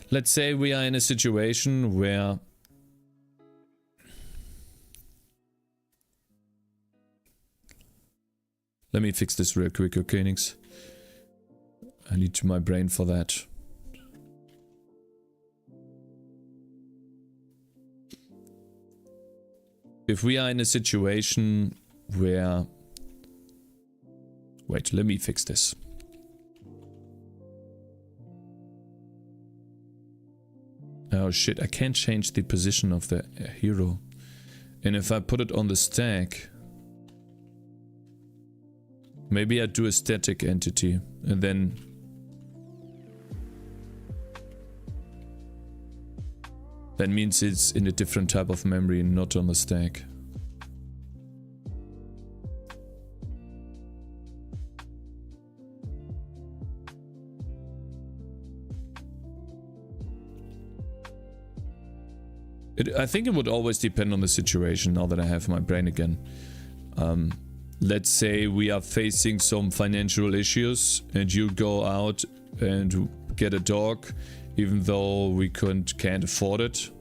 Let's say we are in a situation where... Let me fix this real quick, okay, Nix? I need my brain for that. If we are in a situation where... Wait, let me fix this. Oh shit, I can't change the position of the hero. And if I put it on the stack... Maybe I do a static entity and then that means it's in a different type of memory, not on the stack. I think it would always depend on the situation now that I have my brain again. Let's say we are facing some financial issues and you go out and get a dog even though we can't afford it.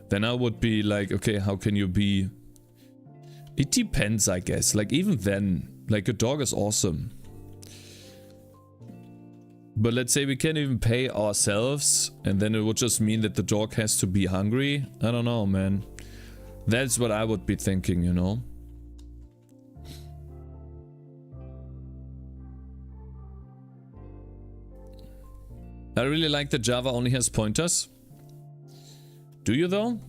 Then I would be like, okay, how can you be... It depends, I guess. Like even then, like a dog is awesome. But let's say we can't even pay ourselves, and then it would just mean that the dog has to be hungry. I don't know, man. That's what I would be thinking, you know? I really like that Java only has pointers. Do you though?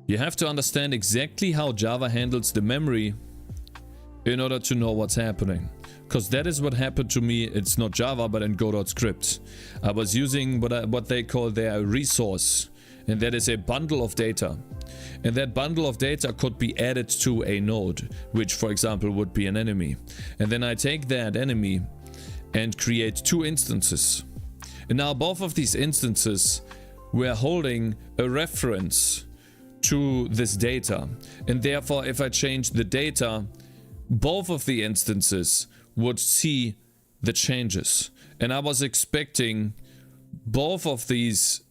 You have to understand exactly how Java handles the memory in order to know what's happening. Because that is what happened to me. It's not Java, but in Go.script. I was using what they call their resource. And that is a bundle of data. And that bundle of data could be added to a node, which for example would be an enemy. And then I take that enemy and create two instances. And now both of these instances were holding a reference to this data. And therefore, if I change the data, both of the instances would see the changes. And I was expecting both of these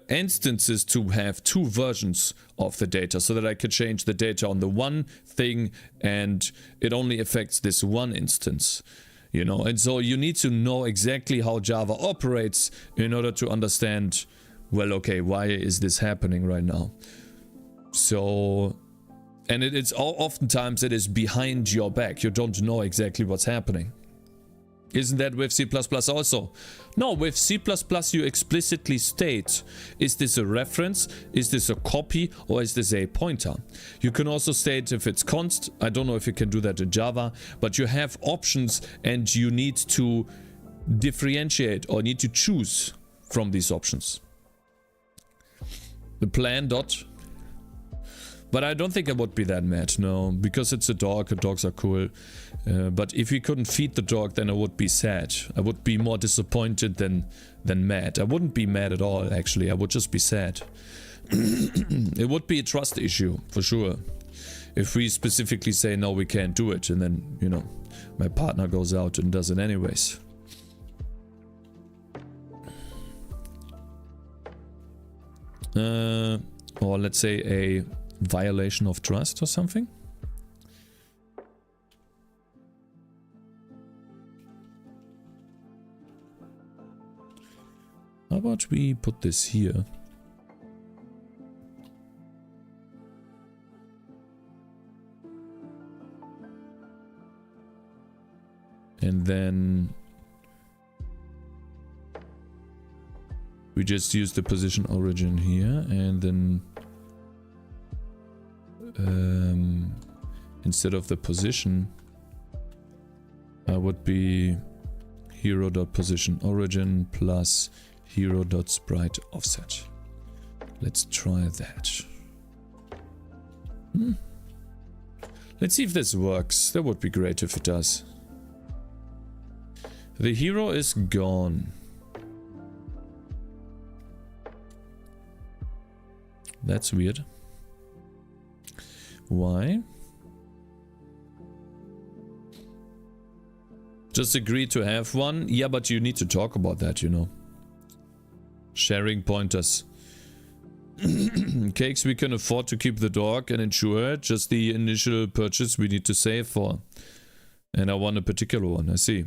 instances to have two versions of the data so that I could change the data on the one thing and it only affects this one instance, you know. And so you need to know exactly how Java operates in order to understand, well, okay, why is this happening right now? So, and it's oftentimes it is behind your back. You don't know exactly what's happening. Isn't that with C++ also? No, with C++ you explicitly state, is this a reference, is this a copy, or is this a pointer? You can also state if it's const. I don't know if you can do that in Java, but you have options and you need to differentiate or need to choose from these options. The plan dot. But I don't think I would be that mad, no, because it's a dog, and dogs are cool. But if we couldn't feed the dog, then I would be sad. I would be more disappointed than mad. I wouldn't be mad at all, actually. I would just be sad. It would be a trust issue, for sure. If we specifically say, no, we can't do it, and then, you know, my partner goes out and does it anyways. Or let's say a violation of trust or something. How about we put this here? And then we just use the position origin here, and then instead of the position, I would be hero.position origin plus hero.sprite offset. Let's try that. Let's see if this works. That would be great if it does. The hero is gone. That's weird. Why? Just agree to have one? Yeah, but you need to talk about that, you know. Sharing pointers. Cakes, we can afford to keep the dog and insure it. Just the initial purchase we need to save for. And I want a particular one, I see.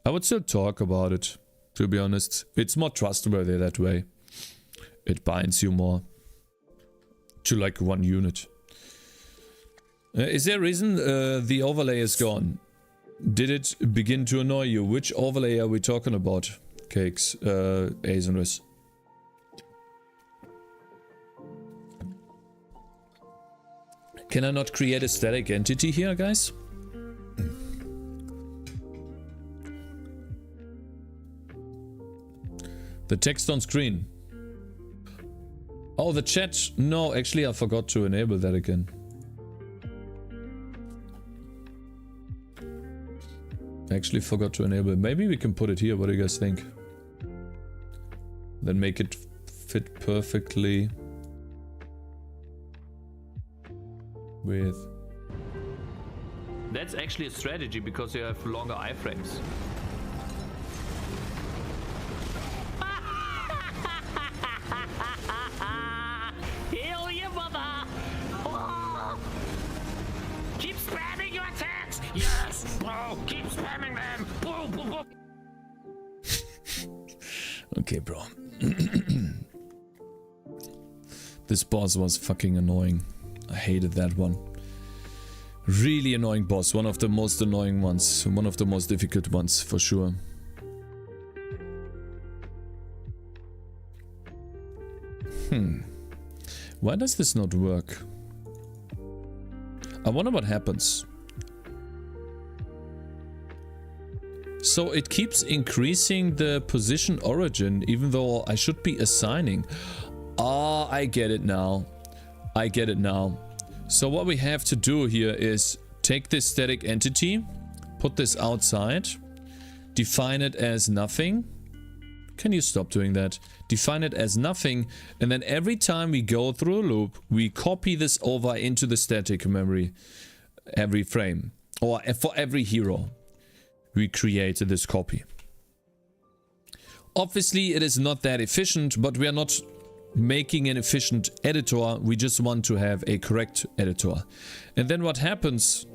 I would still talk about it, to be honest. It's more trustworthy that way. It binds you more to like one unit. Is there a reason the overlay is gone? Did it begin to annoy you? Which overlay are we talking about? Cakes, Ace and Riz. Can I not create a static entity here, guys? The text on screen. Oh, the chat. No, actually I forgot to enable that again. Actually forgot to enable it. Maybe we can put it here. What do you guys think? Then make it fit perfectly with... That's actually a strategy because you have longer iframes. Heal your mother! Oh. Keep spamming your attacks! Yes! Bro, keep spamming them! Boom, boom, boom! Okay, bro. This boss was fucking annoying. I hated that one. Really annoying boss. One of the most annoying ones. One of the most difficult ones, for sure. Why does this not work? I wonder what happens. So it keeps increasing the position origin even though I should be assigning. Ah, I get it now. I get it now. So what we have to do here is take this static entity, put this outside, define it as nothing. Can you stop doing that? Define it as nothing, and then every time we go through a loop, we copy this over into the static memory every frame. Or for every hero, we create this copy. Obviously, it is not that efficient, but we are not making an efficient editor. We just want to have a correct editor. And then what happens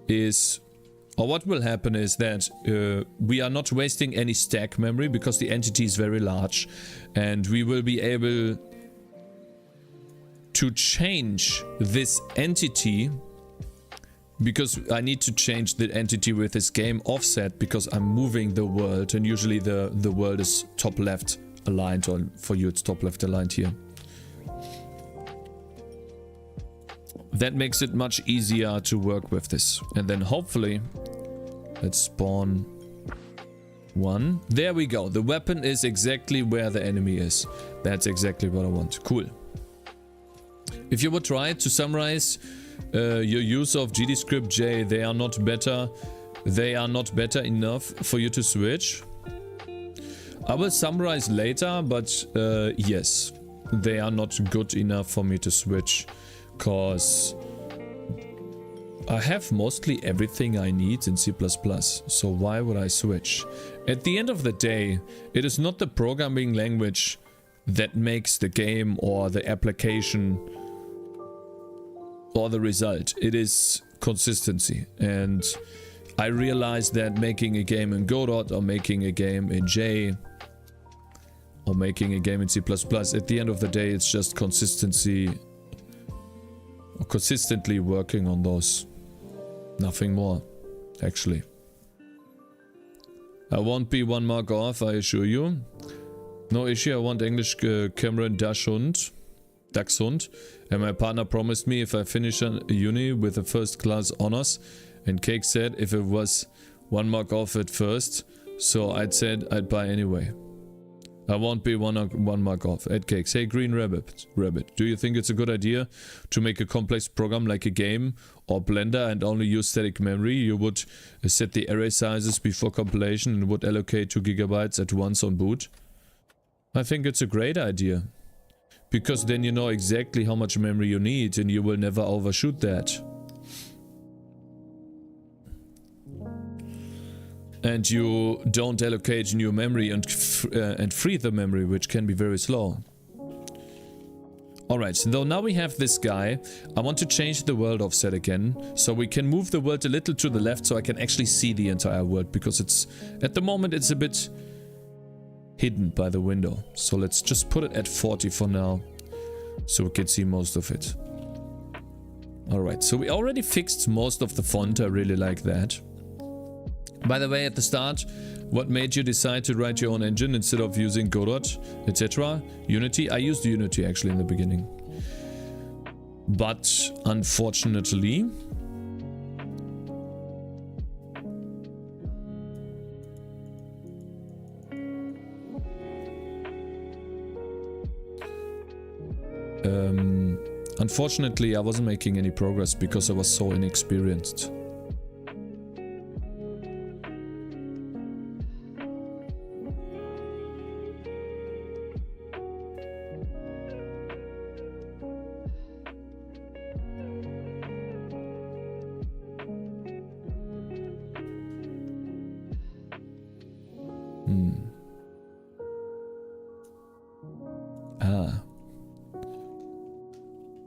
is... or what will happen is that we are not wasting any stack memory because the entity is very large, and we will be able to change this entity because I need to change the entity with this game offset because I'm moving the world, and usually the world is top left aligned, or for you it's top left aligned here. That makes it much easier to work with this. And then hopefully, let's spawn one. There we go. The weapon is exactly where the enemy is. That's exactly what I want. Cool. If you would try to summarize your use of GDScript J, they are not better. They are not better enough for you to switch. I will summarize later, but yes, they are not good enough for me to switch. Because I have mostly everything I need in C++, so why would I switch? At the end of the day, it is not the programming language that makes the game or the application or the result. It is consistency. And I realized that making a game in Godot or making a game in J or making a game in C++, at the end of the day, it's just consistency. Or consistently working on those. Nothing more, actually. I won't be 1 mark off, I assure you. No issue, I want English Cameron Dachshund. Dachshund. And my partner promised me if I finish a uni with a first class honors. And Cake said if it was 1 mark off at first. So I said I'd buy anyway. I won't be one mark off. At Cakes. Hey Green Rabbit, do you think it's a good idea to make a complex program like a game or Blender and only use static memory? You would set the array sizes before compilation and would allocate 2 GB at once on boot. I think it's a great idea. Because then you know exactly how much memory you need and you will never overshoot that. And you don't allocate new memory and free the memory, which can be very slow. Alright, so now we have this guy. I want to change the world offset again, so we can move the world a little to the left so I can actually see the entire world, because it's at the moment it's a bit hidden by the window. So let's just put it at 40 for now, so we can see most of it. Alright, so we already fixed most of the font. I really like that. By the way, at the start, what made you decide to write your own engine instead of using Godot, etc.? Unity? I used Unity actually in the beginning. But unfortunately, Unfortunately, I wasn't making any progress because I was so inexperienced.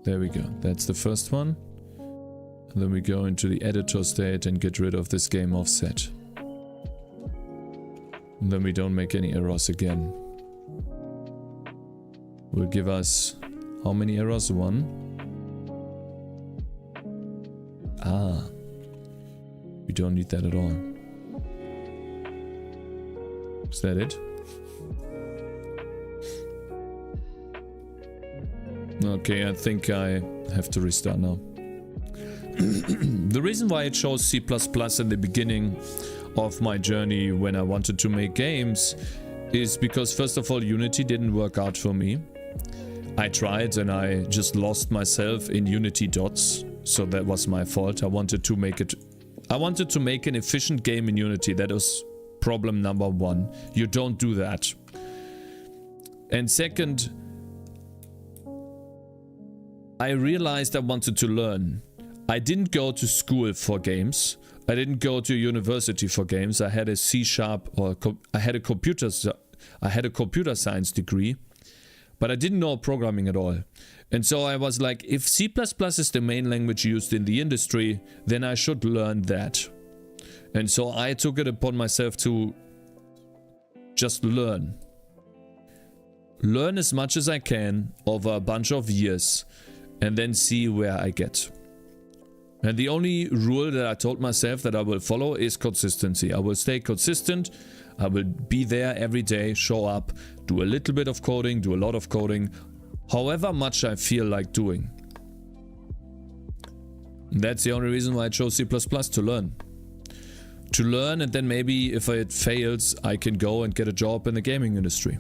There we go. That's the first one. And then we go into the editor state and get rid of this game offset. And then we don't make any errors again. Will give us how many errors? 1. Ah. We don't need that at all. Is that it? Okay, I think I have to restart now. The reason why it shows C++ in the beginning of my journey when I wanted to make games is because first of all Unity didn't work out for me. I tried and I just lost myself in Unity dots, so that was my fault. I wanted to make an efficient game in Unity. That was problem number 1. You don't do that. And second, I realized I wanted to learn. I didn't go to school for games. I didn't go to university for games. I had a C# or I had a computer science degree, but I didn't know programming at all. And so I was like, if C++ is the main language used in the industry, then I should learn that. And so I took it upon myself to just learn. Learn as much as I can over a bunch of years and then see where I get. And the only rule that I told myself that I will follow is consistency. I will stay consistent. I will be there every day, show up, do a little bit of coding, do a lot of coding, however much I feel like doing. And that's the only reason why I chose C++ to learn. To learn, and then maybe if it fails, I can go and get a job in the gaming industry.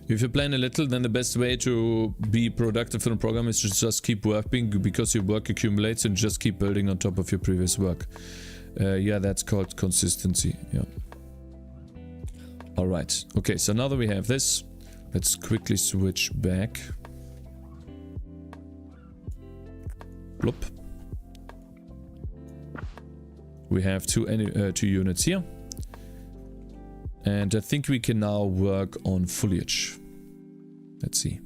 If you plan a little, then the best way to be productive in a program is to just keep working, because your work accumulates, and just keep building on top of your previous work. Yeah, that's called consistency. Yeah. Alright. Okay, so now that we have this, let's quickly switch back. Bloop. We have two units here. And I think we can now work on foliage. Let's see.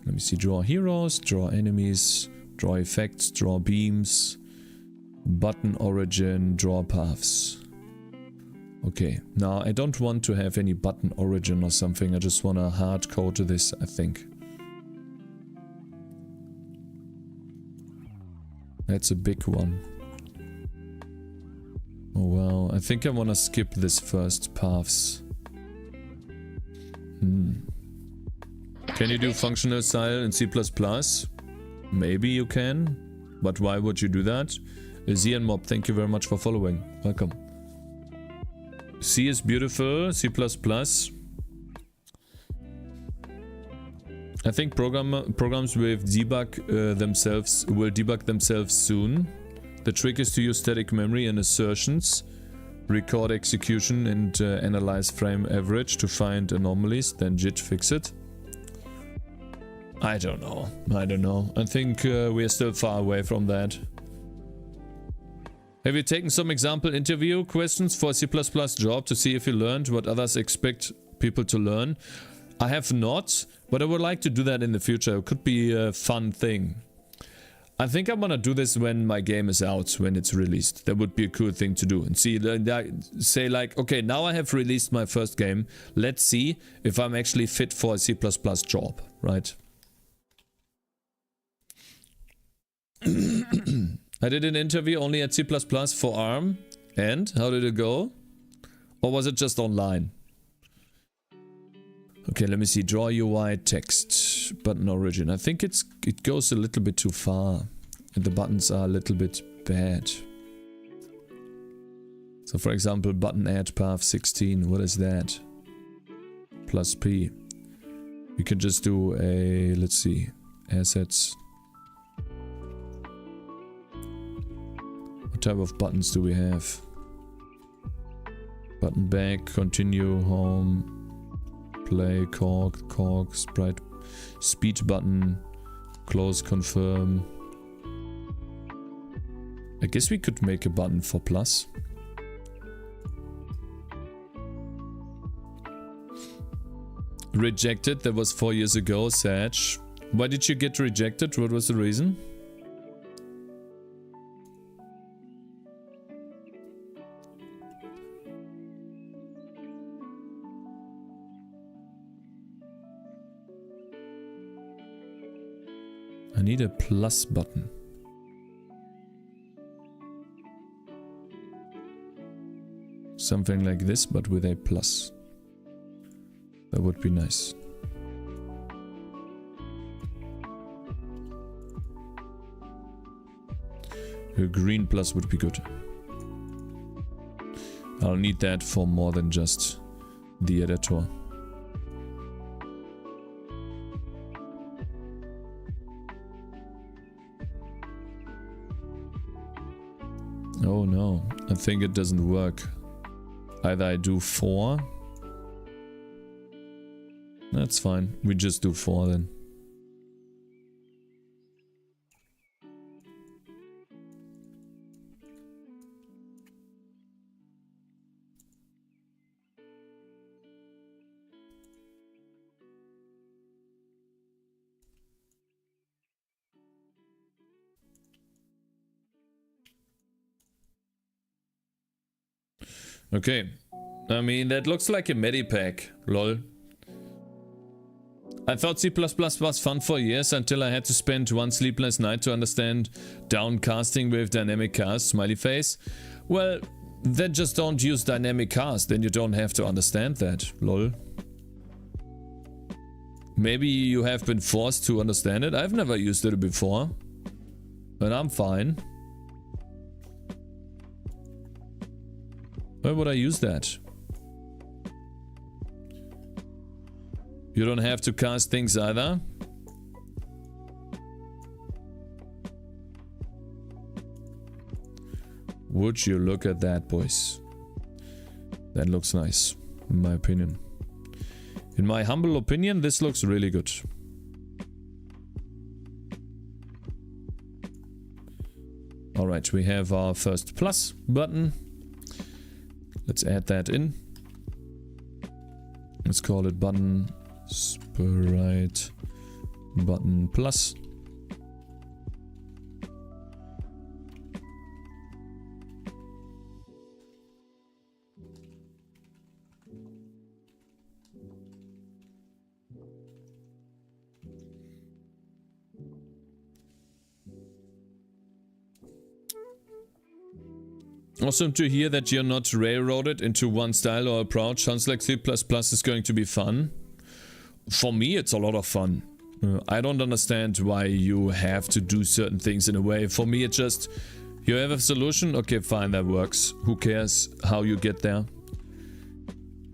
Let me see. Draw heroes, draw enemies, draw effects, draw beams, button origin, draw paths. Okay, now I don't want to have any button origin or something. I just want to hard code this, I think. That's a big one. Oh well, I think I want to skip this first, paths. Can you do functional style in C++? Maybe you can, but why would you do that? Zian Mob, thank you very much for following. Welcome. C is beautiful, C++. I think programs with debug themselves will debug themselves soon. The trick is to use static memory and assertions, record execution and analyze frame average to find anomalies, then JIT fix it. I don't know. I think we are still far away from that. Have you taken some example interview questions for a C++ job to see if you learned what others expect people to learn? I have not, but I would like to do that in the future. It could be a fun thing. I think I'm gonna do this when my game is out, when it's released. That would be a cool thing to do. And see, say like, okay, now I have released my first game. Let's see if I'm actually fit for a C++ job, right? I did an interview only at C++ for ARM. And how did it go? Or was it just online? Okay, let me see. Draw UI text. Button origin. I think it goes a little bit too far. And the buttons are a little bit bad. So for example, button add path 16. What is that? plus P. We can just do a, let's see, assets. What type of buttons do we have? Button back, continue, home, play, cork, sprite, speech button, close, confirm. I guess we could make a button for plus. Rejected, that was 4 years ago, Sag. Why did you get rejected? What was the reason? I need a plus button. Something like this, but with a plus. That would be nice. A green plus would be good. I'll need that for more than just the editor. Oh no, I think it doesn't work. Either I do 4. That's fine, we just do 4 then. Okay, I mean that looks like a medipack, lol. I thought C++ was fun for years until I had to spend one sleepless night to understand downcasting with dynamic cast, smiley face. Well, then just don't use dynamic cast, then you don't have to understand that, lol. Maybe you have been forced to understand it, I've never used it before. And I'm fine. Why would I use that? You don't have to cast things either. Would you look at that, boys? That looks nice, in my opinion. In my humble opinion, this looks really good. Alright, we have our first plus button. Let's add that in. Let's call it button sprite button plus. Awesome to hear that you're not railroaded into one style or approach. Sounds like C++ is going to be fun. For me, it's a lot of fun. I don't understand why you have to do certain things in a way. For me, it's just, you have a solution, okay, fine, that works. Who cares how you get there?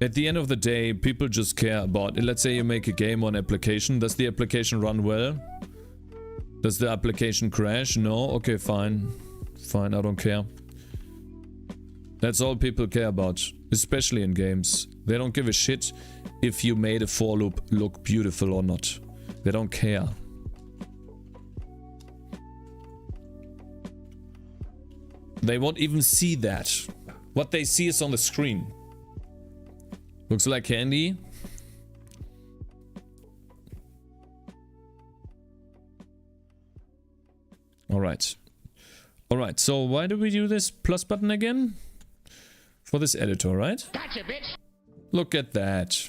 At the end of the day, people just care about, let's say you make a game or an application. Does the application run well? Does the application crash? No? Okay, fine. Fine, I don't care. That's all people care about, especially in games. They don't give a shit if you made a for loop look beautiful or not. They don't care. They won't even see that. What they see is on the screen. Looks like candy. Alright. Alright, so why do we do this plus button again? For this editor, right? Gotcha, bitch. Look at that.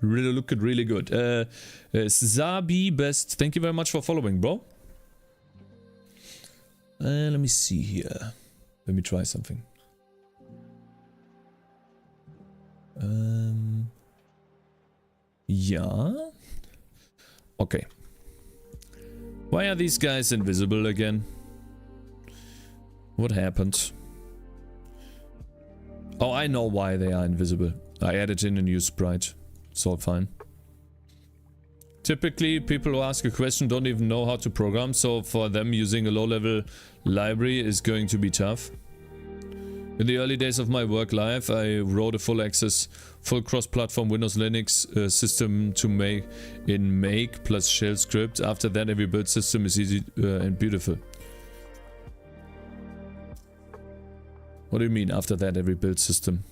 Really looking really good. Zabi Best, thank you very much for following, bro. Let me see here. Let me try something. Yeah. Okay. Why are these guys invisible again? What happened? Oh, I know why they are invisible. I added in a new sprite. It's all fine. Typically, people who ask a question don't even know how to program, so for them using a low-level library is going to be tough. In the early days of my work life, I wrote a full access, full cross-platform Windows Linux system to make in Make plus shell script. After that, every build system is easy and beautiful. What do you mean, after that, every build system?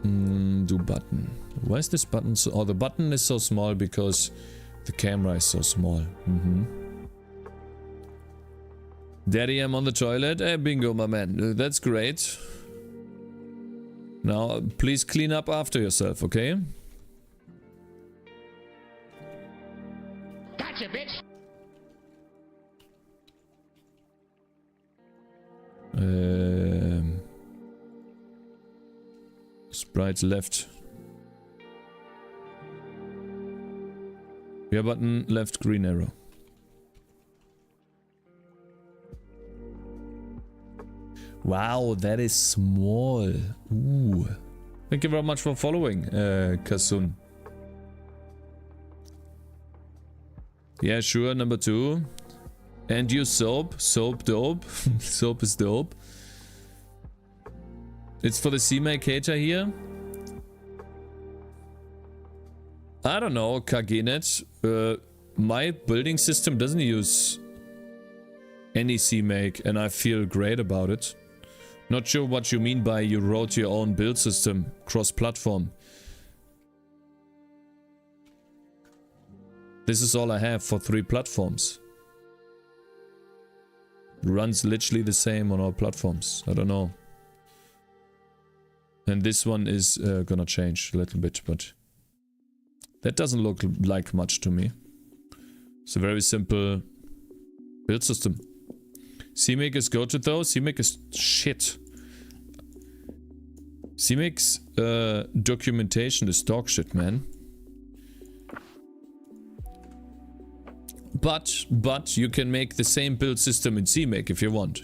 Do button. Why is this button so... Oh, the button is so small because the camera is so small. Daddy, I'm on the toilet. Hey, bingo, my man. That's great. Now, please clean up after yourself, okay? Gotcha, bitch. Sprite left. Yeah, button left, green arrow. Wow, that is small. Ooh. Thank you very much for following, Kasun. Yeah, sure, number 2. And you soap. Soap dope. Soap is dope. It's for the CMake hater here. I don't know, Kagenet. My building system doesn't use any CMake and I feel great about it. Not sure what you mean by you wrote your own build system cross-platform. This is all I have for 3 platforms. Runs literally the same on all platforms. I don't know. And this one is gonna change a little bit, but that doesn't look like much to me. It's a very simple build system. CMake is goated though. CMake is shit. CMake's documentation is dog shit, man. But you can make the same build system in CMake if you want.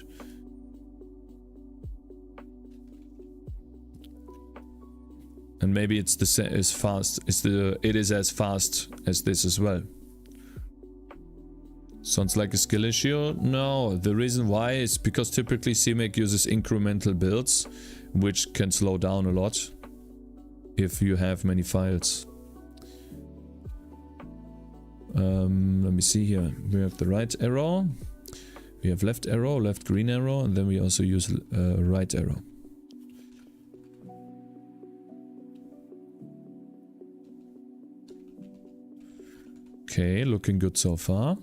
And maybe it's as fast. It is as fast as this as well. Sounds like a skill issue? No, the reason why is because typically CMake uses incremental builds, which can slow down a lot if you have many files. Let me see here. We have the right arrow, we have left arrow, left green arrow, and then we also use right arrow. Okay, looking good so far.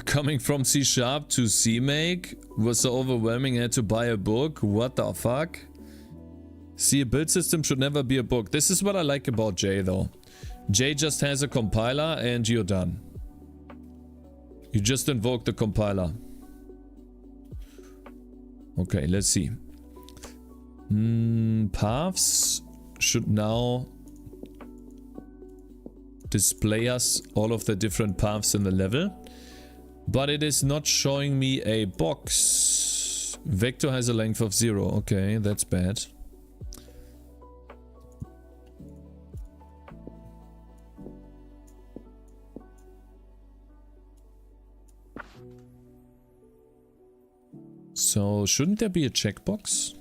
Coming from C# to CMake was so overwhelming I had to buy a book. What the fuck? See, a build system should never be a book. This is what I like about Jay though. Jay just has a compiler and you're done. You just invoke the compiler. Okay, let's see. Paths should now display us all of the different paths in the level. But it is not showing me a box. Vector has a length of 0. Okay, that's bad. So, shouldn't there be a checkbox?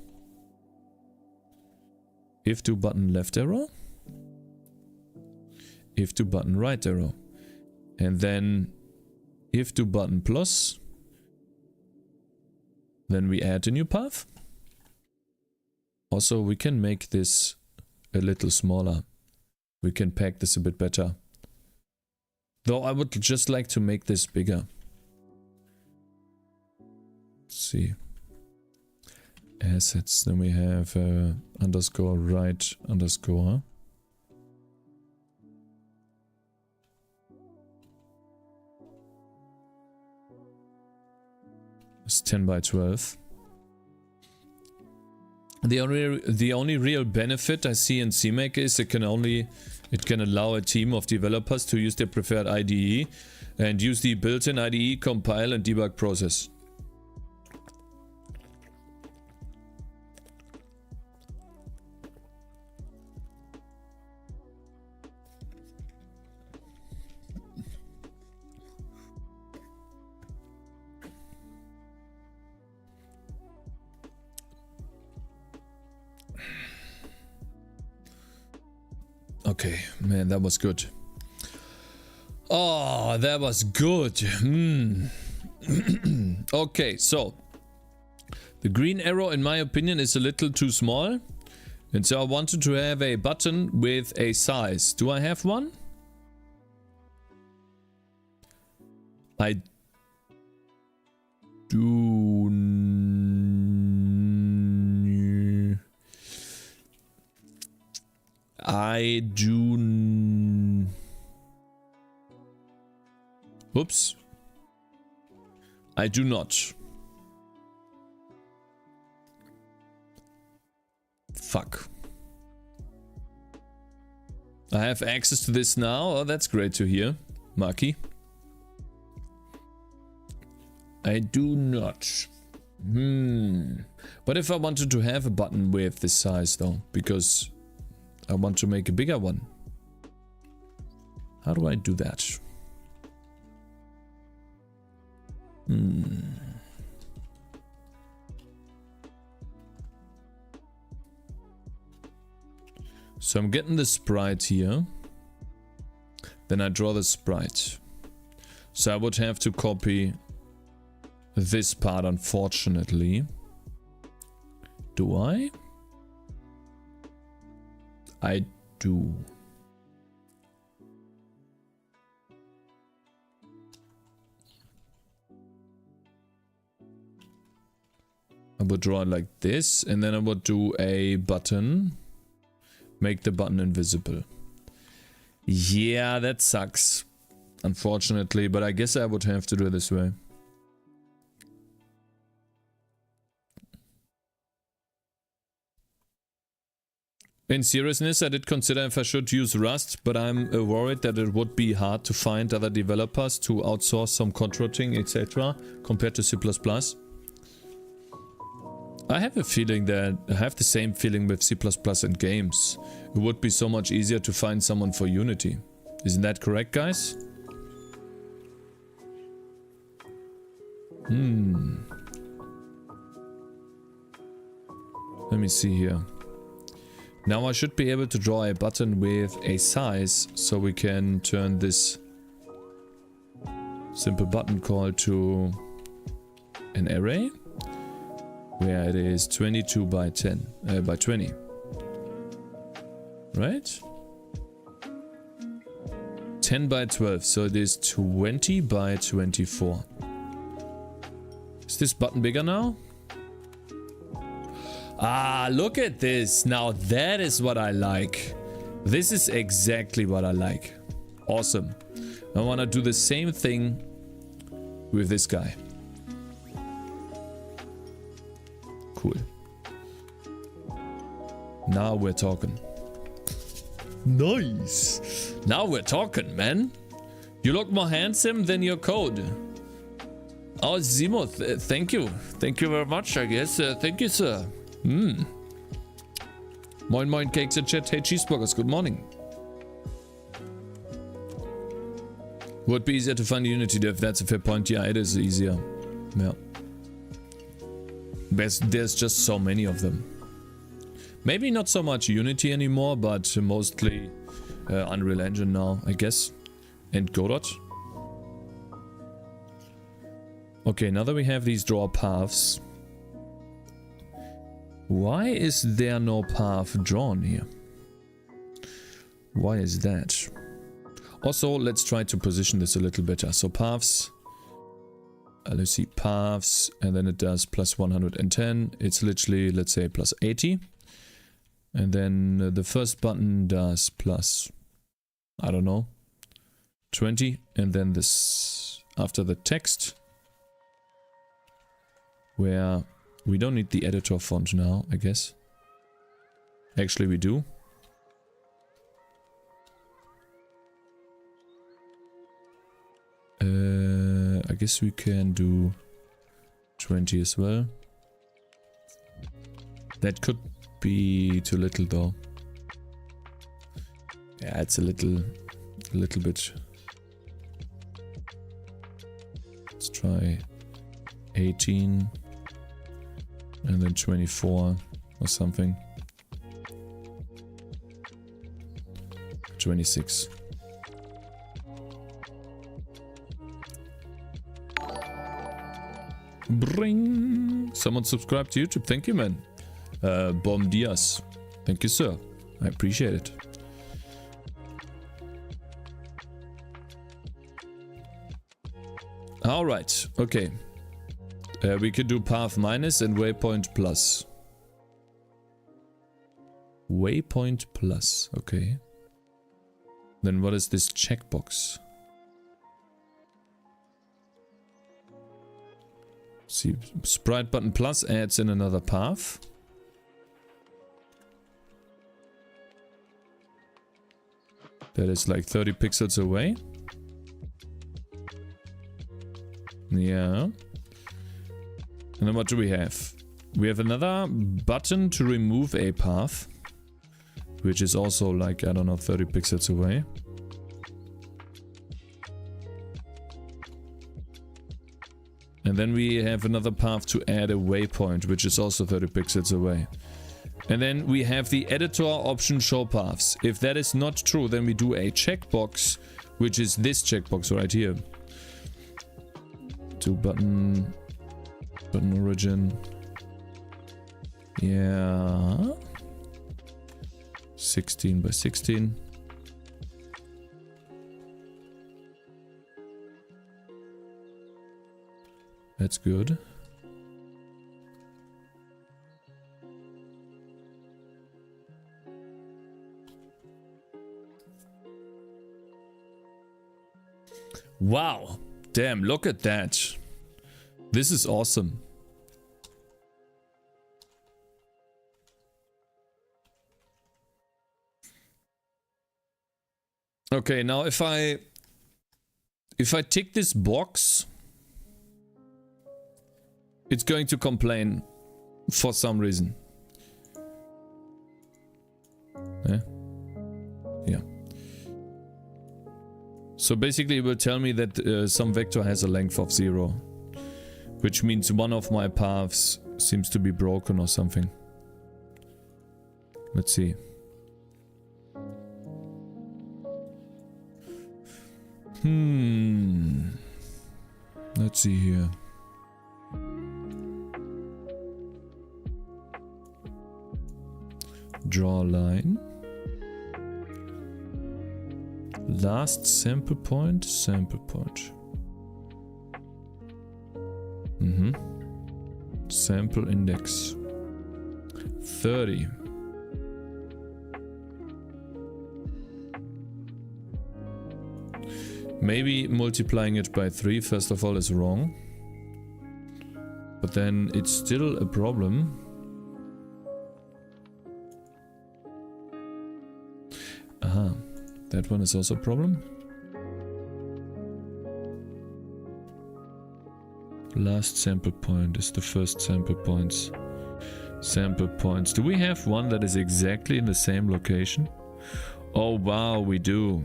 If to button left arrow. If to button right arrow. And then if to button plus. Then we add a new path. Also, we can make this a little smaller. We can pack this a bit better. Though I would just like to make this bigger. Let's see. Assets. Then we have underscore right underscore. It's 10 by 12. The only real benefit I see in CMake is it can allow a team of developers to use their preferred IDE and use the built-in IDE compile and debug process. Okay, man, that was good. Oh, that was good. Okay, so the green arrow, in my opinion, is a little too small. And so I wanted to have a button with a size. Do I have one? I do. Oops. I do not. Fuck. I have access to this now. Oh, that's great to hear, Maki. I do not. What if I wanted to have a button with this size though? Because I want to make a bigger one. How do I do that? So I'm getting the sprite here. Then I draw the sprite. So I would have to copy this part, unfortunately. Do I? I do. I would draw it like this, and then I would do a button. Make the button invisible. Yeah, that sucks. Unfortunately, but I guess I would have to do it this way. In seriousness, I did consider if I should use Rust, but I'm worried that it would be hard to find other developers to outsource some code routing, etc. compared to C++. I have a feeling that I have the same feeling with C++ and games. It would be so much easier to find someone for Unity. Isn't that correct, guys? Let me see here. Now I should be able to draw a button with a size, so we can turn this simple button call to an array, where it is 22 by 10, by 20. Right? 10 by 12, so it is 20 by 24. Is this button bigger now? Ah, look at this. Now that is what I like. This is exactly what I like. Awesome. I want to do the same thing with this guy. Cool. Now we're talking. Nice. Now we're talking, man. You look more handsome than your code. Oh, Zimo, thank you. Thank you very much, I guess. Thank you, sir. Moin moin, Cakez in chat. Hey, Cheeseburgers, good morning. Would be easier to find Unity dev. That's a fair point. Yeah, it is easier. Yeah. There's just so many of them. Maybe not so much Unity anymore, but mostly Unreal Engine now, I guess. And Godot. Okay, now that we have these draw paths. Why is there no path drawn here? Why is that? Also, let's try to position this a little better. So paths. Let's see, paths, and then it does plus 110. It's literally, let's say, plus 80. And then the first button does plus, I don't know, 20. And then this, after the text, where we don't need the editor font now, I guess. Actually, we do. I guess we can do 20 as well. That could be too little though. Yeah, it's a little bit. Let's try 18 and then 24 or something. 26. Bring. Someone subscribed to YouTube. Thank you, man. Bom Dias. Thank you, sir. I appreciate it. All right. Okay. We could do path minus and waypoint plus. Waypoint plus. Okay. Then what is this checkbox? See, sprite button plus adds in another path. That is like 30 pixels away. Yeah. And then what do we have? We have another button to remove a path, which is also like, I don't know, 30 pixels away. And then we have another path to add a waypoint, which is also 30 pixels away. And then we have the editor option show paths. If that is not true, then we do a checkbox, which is this checkbox right here. To button origin. Yeah. 16 by 16. That's good. Wow. Damn, look at that. This is awesome. Okay, now if I tick this box, it's going to complain for some reason. Yeah. So basically it will tell me that some vector has a length of 0. Which means one of my paths seems to be broken or something. Let's see. Let's see here. Draw a line. Last sample point, Sample index 30. Maybe multiplying it by 3 first of all is wrong. But then it's still a problem. Aha, that one is also a problem. Last sample point is the first sample points. Sample points. Do we have one that is exactly in the same location? Oh wow, we do.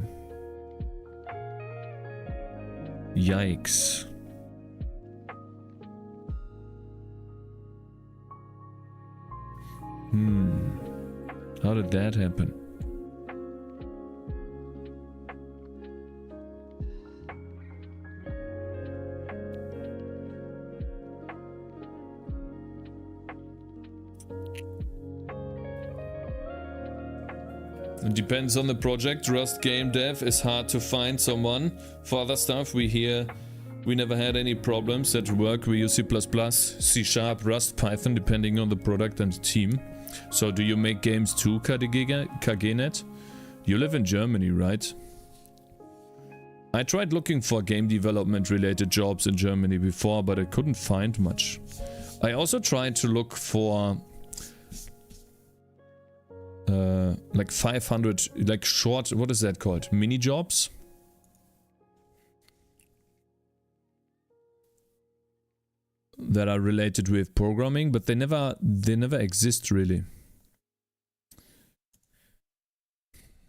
Yikes. How did that happen? It depends on the project. Rust game dev is hard to find someone. For other stuff we hear we never had any problems. At work we use C++, C#, Rust, Python depending on the product and the team. So do you make games too, Kagenet? You live in Germany, right? I tried looking for game development related jobs in Germany before, but I couldn't find much. I also tried to look for like 500, like short, what is that called? Mini jobs? That are related with programming, but they never exist really.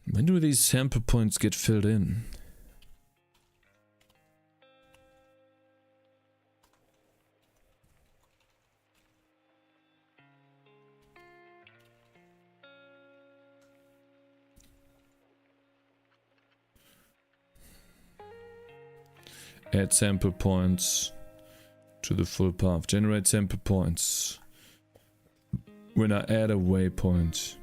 When do these sample points get filled in? Add sample points to the full path. Generate sample points when I add a waypoint.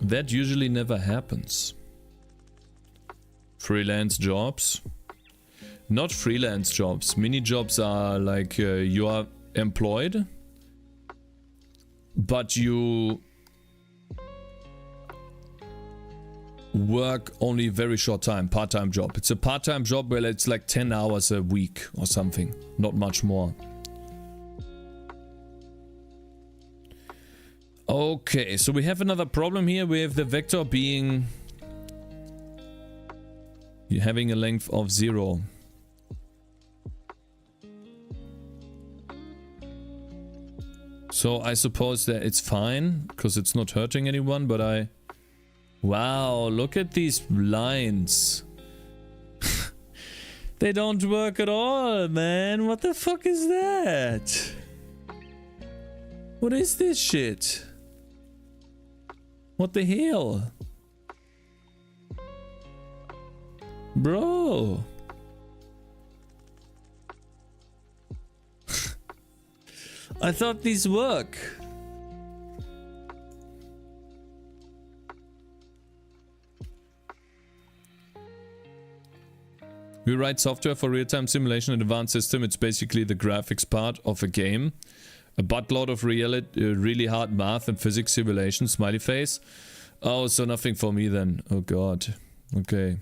That usually never happens. Freelance jobs. Not freelance jobs. Mini jobs are like you are employed, but you work only a very short time. Part-time job. It's a part-time job where it's like 10 hours a week or something. Not much more. Okay, so we have another problem here with the vector being having a length of 0. So I suppose that it's fine because it's not hurting anyone, but wow, look at these lines. They don't work at all, man. What the fuck is that? What is this shit? What the hell? Bro. I thought these work. We write software for real-time simulation and advanced system. It's basically the graphics part of a game. A buttload of really hard math and physics simulation. Smiley face. Oh, so nothing for me then. Oh god. Okay.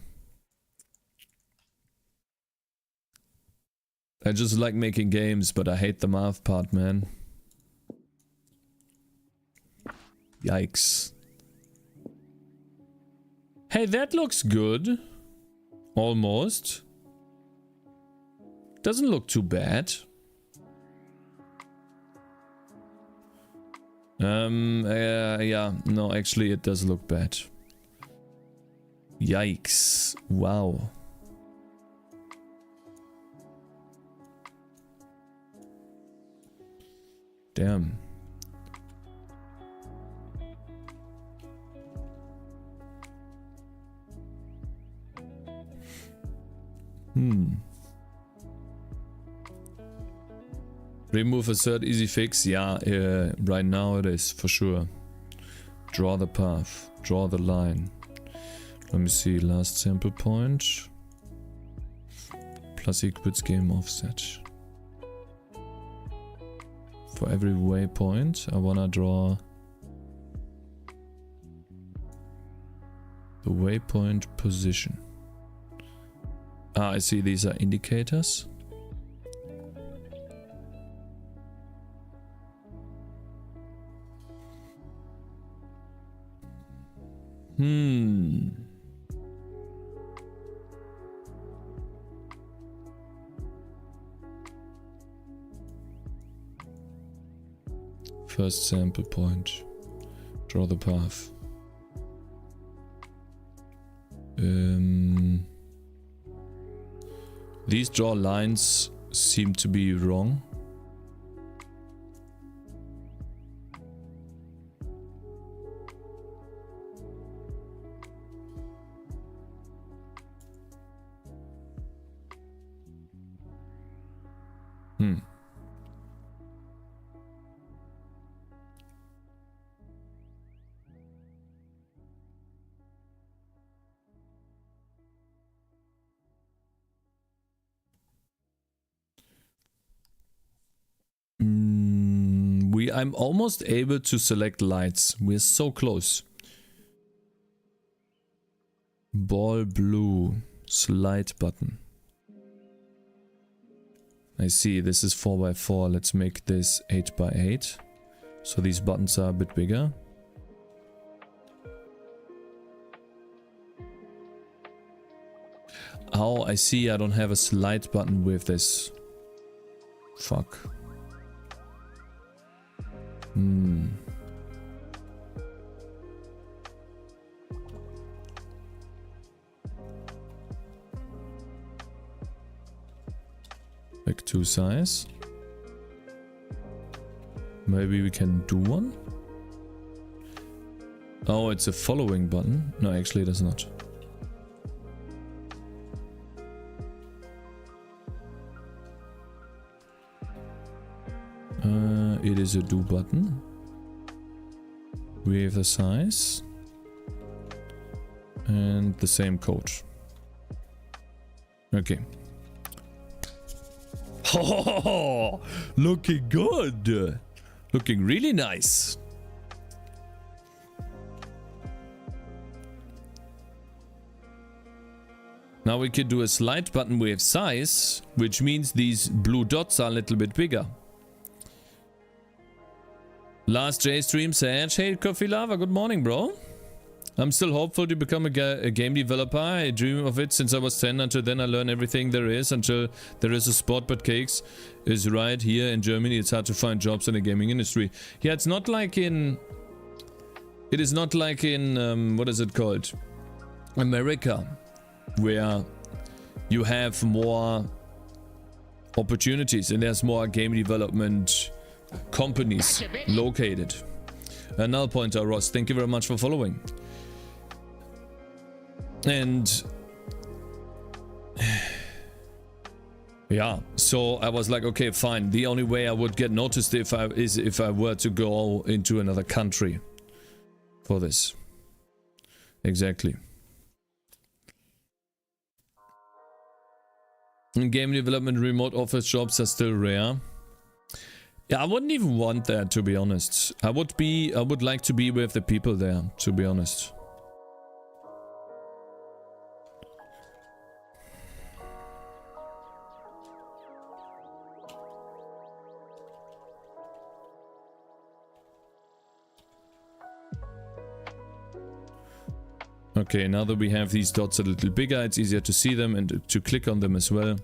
I just like making games, but I hate the math part, man. Yikes. Hey, that looks good. Almost. Doesn't look too bad. Yeah, no, actually it does look bad. Yikes. Wow. Damn. Remove a third easy fix. Yeah, right now it is for sure. Draw the path. Draw the line. Let me see. Last sample point. Plus equals game offset. For every waypoint, I wanna draw the waypoint position. Ah, I see. These are indicators. First sample point. Draw the path. These draw lines seem to be wrong. I'm almost able to select lights. We're so close. Ball blue. Slide button. I see. This is 4x4. Let's make this 8x8. So these buttons are a bit bigger. Oh, I see. I don't have a slide button with this. Fuck. Back to size. Maybe we can do one? Oh, it's a following button. No, actually it is not. It is a do button. With a size. And the same code. Okay. Oh, looking good. Looking really nice. Now we can do a slide button with size, which means these blue dots are a little bit bigger. Last J stream said, "Hey Coffee Lava, good morning, bro. I'm still hopeful to become a game developer. I dream of it since I was 10. Until then I learn everything there is until there is a spot, but Cakez is right here in Germany. It's hard to find jobs in the gaming industry." Yeah, it's not like in... It is not like in, what is it called? America, where you have more opportunities and there's more game development companies located. Null pointer Ross, thank you very much for following. And yeah, so I was like, okay, fine. The only way I would get noticed if I were to go into another country for this. Exactly. In game development, remote office jobs are still rare. Yeah, I wouldn't even want that, to be honest. I would like to be with the people there, to be honest. Okay, now that we have these dots a little bigger, it's easier to see them and to click on them as well.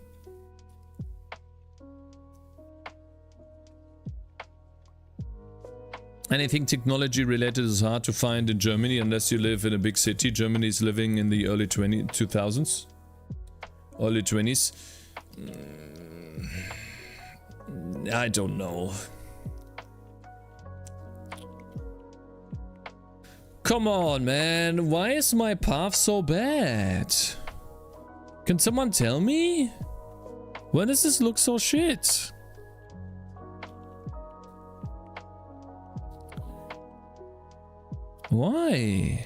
Anything technology related is hard to find in Germany unless you live in a big city. Germany is living in the early 2000s. Early 20s. I don't know. Come on, man. Why is my path so bad? Can someone tell me? Why does this look so shit? Why?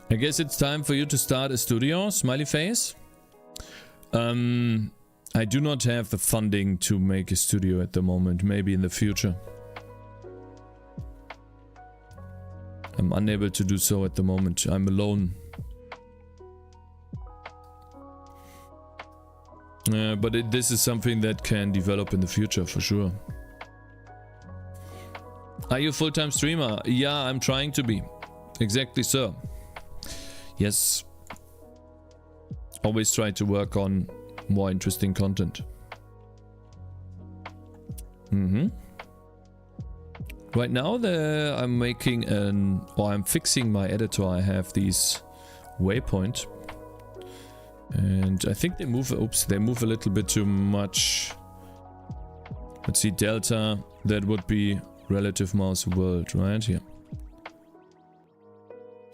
I guess it's time for you to start a studio, smiley face. I do not have the funding to make a studio at the moment, maybe in the future. I'm unable to do so at the moment. I'm alone. But this is something that can develop in the future for sure. Are you a full-time streamer? Yeah, I'm trying to be. Exactly so. Yes. Always try to work on more interesting content. Right now I'm making I'm fixing my editor. I have these waypoint. And I think they move, they move a little bit too much. Let's see, delta, that would be relative mouse world, right here.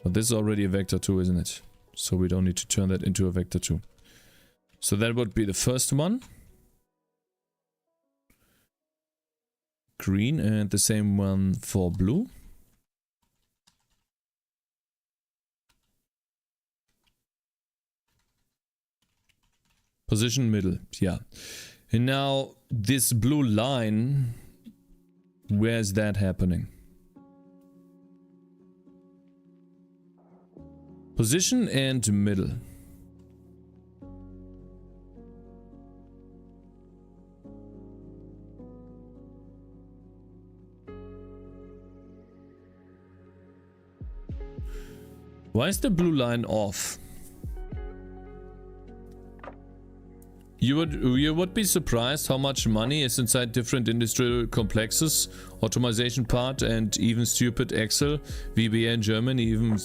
But this is already a vector 2, isn't it? So we don't need to turn that into a vector 2. So that would be the first one. Green, and the same one for blue. Position middle, yeah. And now this blue line, where's that happening? Position and middle. Why is the blue line off? You would be surprised how much money is inside different industrial complexes, automation part, and even stupid Excel, VBA in Germany, even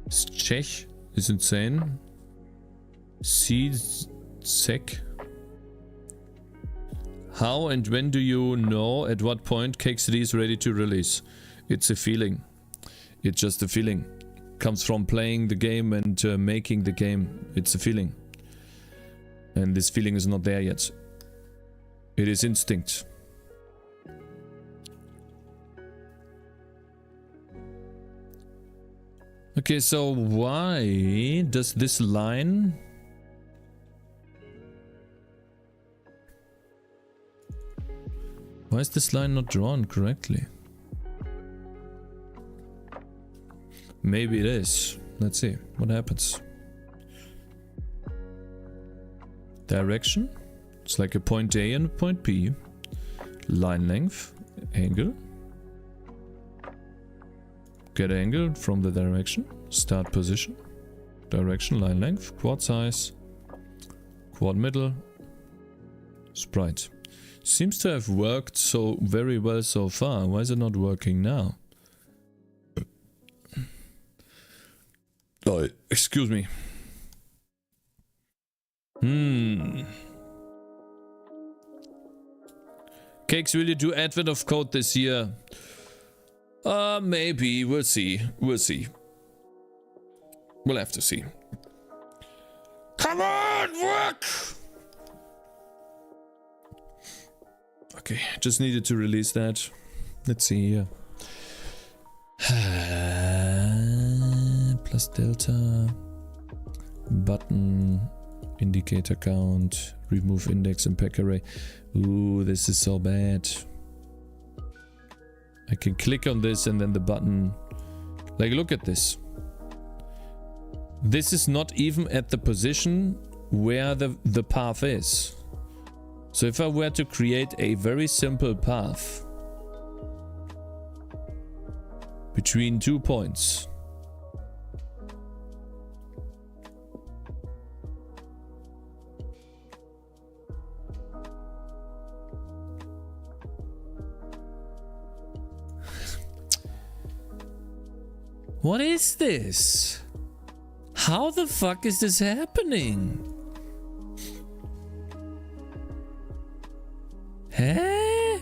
Czech is insane. Sec. How and when do you know at what point Cakez is ready to release? It's a feeling. It's just a feeling. Comes from playing the game and making the game. It's a feeling. And this feeling is not there yet. It is instinct. Okay, so why does this line... Why is this line not drawn correctly? Maybe it is. Let's see what happens. Direction. It's like a point A and a point B. Line length. Angle. Get angle from the direction. Start position. Direction, line length. Quad size. Quad middle. Sprite. Seems to have worked so very well so far. Why is it not working now? Oh, excuse me. Cakez, will you do Advent of Code this year? Maybe. We'll see. We'll see. We'll have to see. Come on, work! Okay, just needed to release that. Let's see here. Plus delta. Button. Indicator count. Remove index and pack array. Ooh, this is so bad. I can click on this and then the button... Like, look at this. This is not even at the position where the path is. So if I were to create a very simple path between 2 points, what is this? How the fuck is this happening? Huh?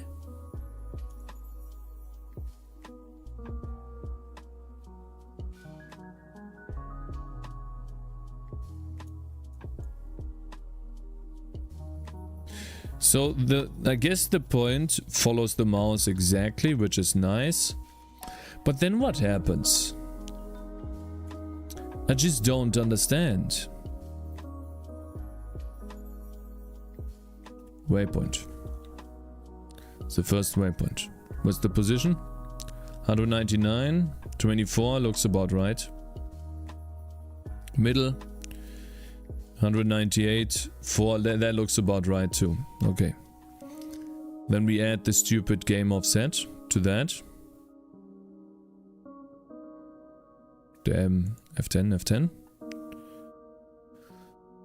So I guess the point follows the mouse exactly, which is nice. But then what happens? I just don't understand. Waypoint. It's the first waypoint. What's the position? 199. 24 looks about right. Middle. 198. 4. That looks about right too. Okay. Then we add the stupid game offset to that. Damn. F10, F10.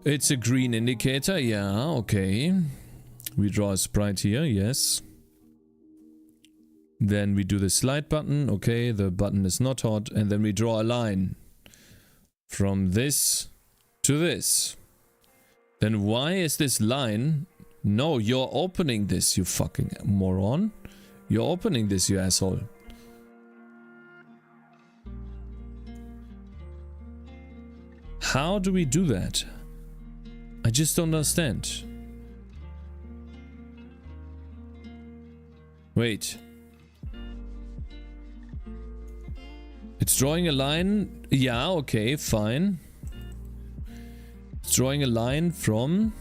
It's a green indicator, yeah, okay. We draw a sprite here, yes. Then we do the slide button, okay, the button is not hot. And then we draw a line from this to this. Then why is this line... No, you're opening this, you fucking moron. You're opening this, you asshole. How do we do that? I just don't understand. Wait. It's drawing a line. Yeah, okay, fine. It's drawing a line from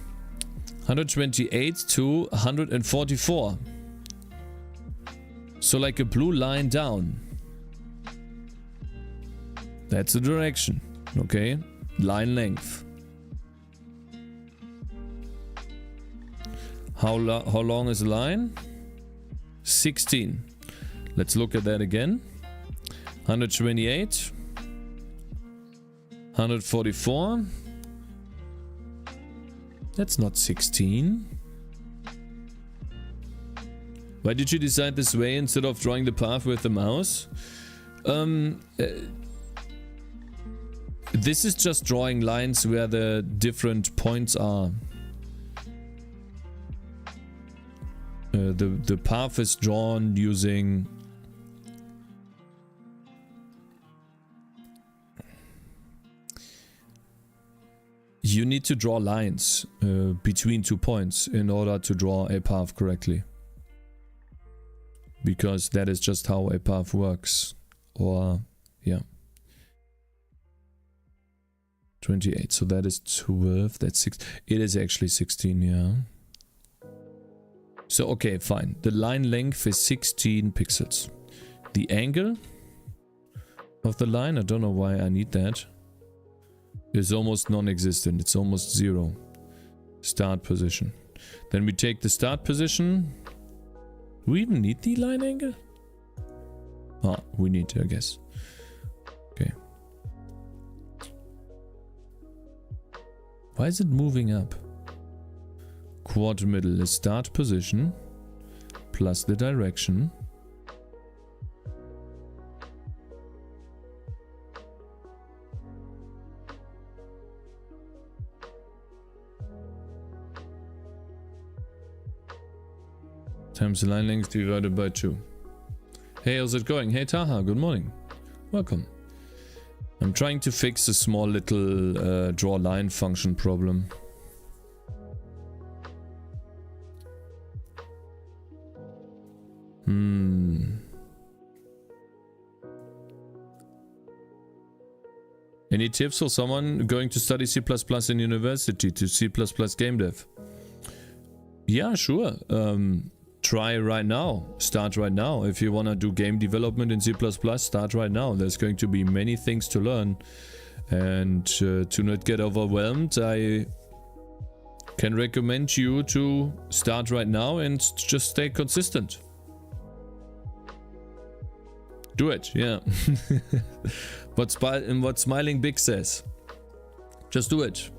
128 to 144. So like a blue line down. That's the direction. Okay. Line length. How long is the line? 16. Let's look at that again. 128. 144. That's not 16. Why did you decide this way instead of drawing the path with the mouse? This is just drawing lines where the different points are. The path is drawn using... You need to draw lines between 2 points in order to draw a path correctly. Because that is just how a path works. Or, yeah. 28, so that is 12, that's 6. It is actually 16, yeah. So, okay, fine. The line length is 16 pixels. The angle of the line, I don't know why I need that, is almost non-existent. It's almost 0. Start position. Then we take the start position. Do we even need the line angle? Ah, we need to, I guess. Okay. Why is it moving up? Quad middle is start position plus the direction. Times the line length divided by 2. Hey, how's it going? Hey Taha, good morning. Welcome. I'm trying to fix a small little draw line function problem. Any tips for someone going to study C++ in university to C++ game dev? Yeah, sure. Try right now. Start right now. If you want to do game development in C++, start right now. There's going to be many things to learn. And to not get overwhelmed, I can recommend you to start right now and just stay consistent. Do it, yeah. What Smiling Big says. Just do it.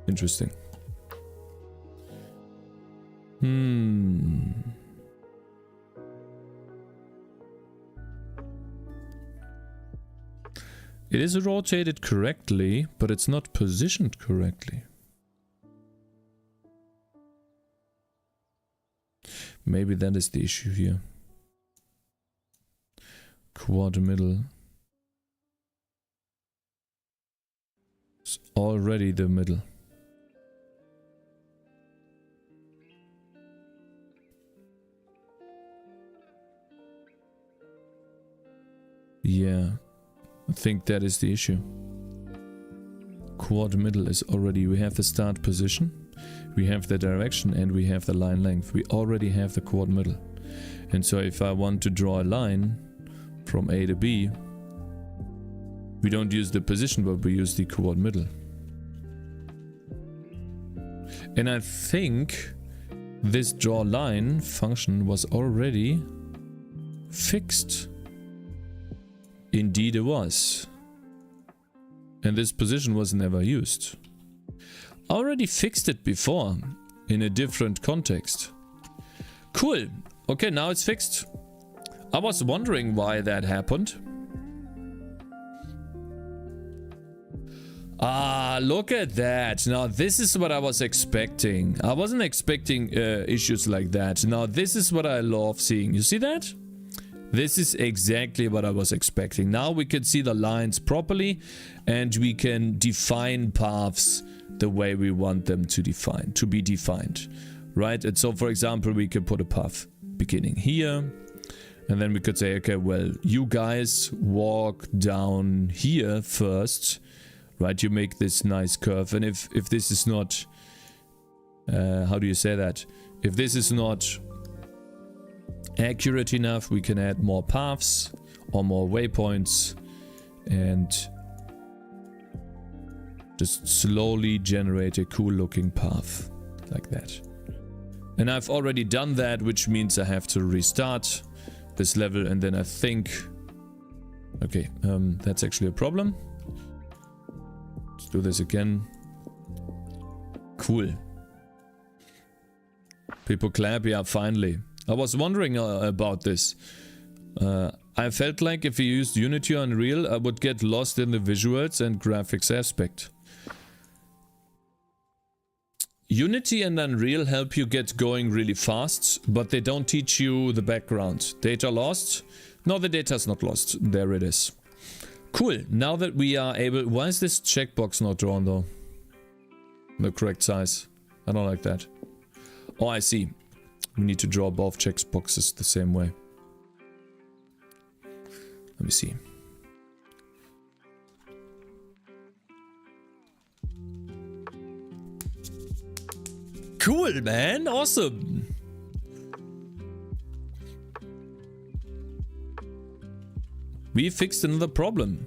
Interesting. It is rotated correctly, but it's not positioned correctly. Maybe that is the issue here. Quad middle. It's already the middle. Yeah, I think that is the issue. Quad middle is already, we have the start position, we have the direction, and we have the line length. We already have the quad middle. And so if I want to draw a line from A to B, we don't use the position, but we use the quad middle. And I think this draw line function was already fixed. Indeed it was. And this position was never used. I already fixed it before in a different context. Cool. Okay, now it's fixed. I was wondering why that happened. Ah, look at that. Now this is what I was expecting. I wasn't expecting issues like that. Now this is what I love seeing. You see that? This is exactly what I was expecting. Now we can see the lines properly and we can define paths the way we want them to be defined, right? And so for example, we can put a path beginning here, And then we could say, okay, well, you guys walk down here first, right? You make this nice curve. And if this is not, how do you say that? If this is not accurate enough, we can add more paths or more waypoints and just slowly generate a cool looking path like that. And I've already done that, which means I have to restart this level, and then I think, okay, that's actually a problem. Let's do this again. Cool. People clap, yeah, finally. I was wondering about this. I felt like if we used Unity or Unreal, I would get lost in the visuals and graphics aspect. Unity and Unreal help you get going really fast, but they don't teach you the background. Data lost? No, the data's not lost. There it is. Cool. Now that we are able... Why is this checkbox not drawn though? The correct size. I don't like that. Oh, I see. We need to draw both checkboxes the same way. Let me see. Cool, man. Awesome. We fixed another problem.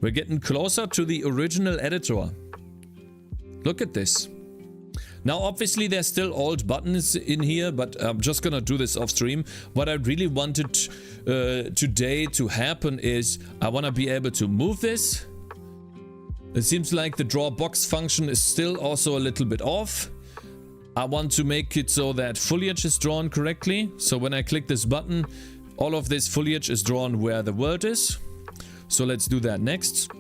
We're getting closer to the original editor. Look at this. Now, obviously, there's still old buttons in here, but I'm just gonna do this off stream. What I really wanted today to happen is I want to be able to move this. It seems like the draw box function is still also a little bit off. I want to make it so that foliage is drawn correctly. So when I click this button, all of this foliage is drawn where the world is. So let's do that next.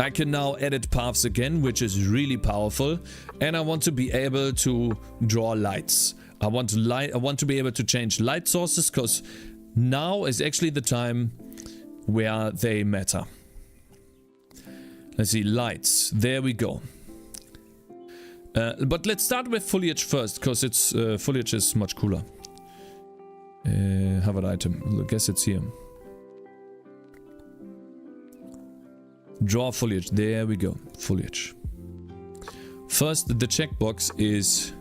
I can now edit paths again, which is really powerful. And I want to be able to draw lights. I want to be able to change light sources, because now is actually the time where they matter. Let's see, lights. There we go. But let's start with foliage first, because it's foliage is much cooler. Have an item. I guess it's here. Draw foliage. There we go. Foliage. First, the checkbox is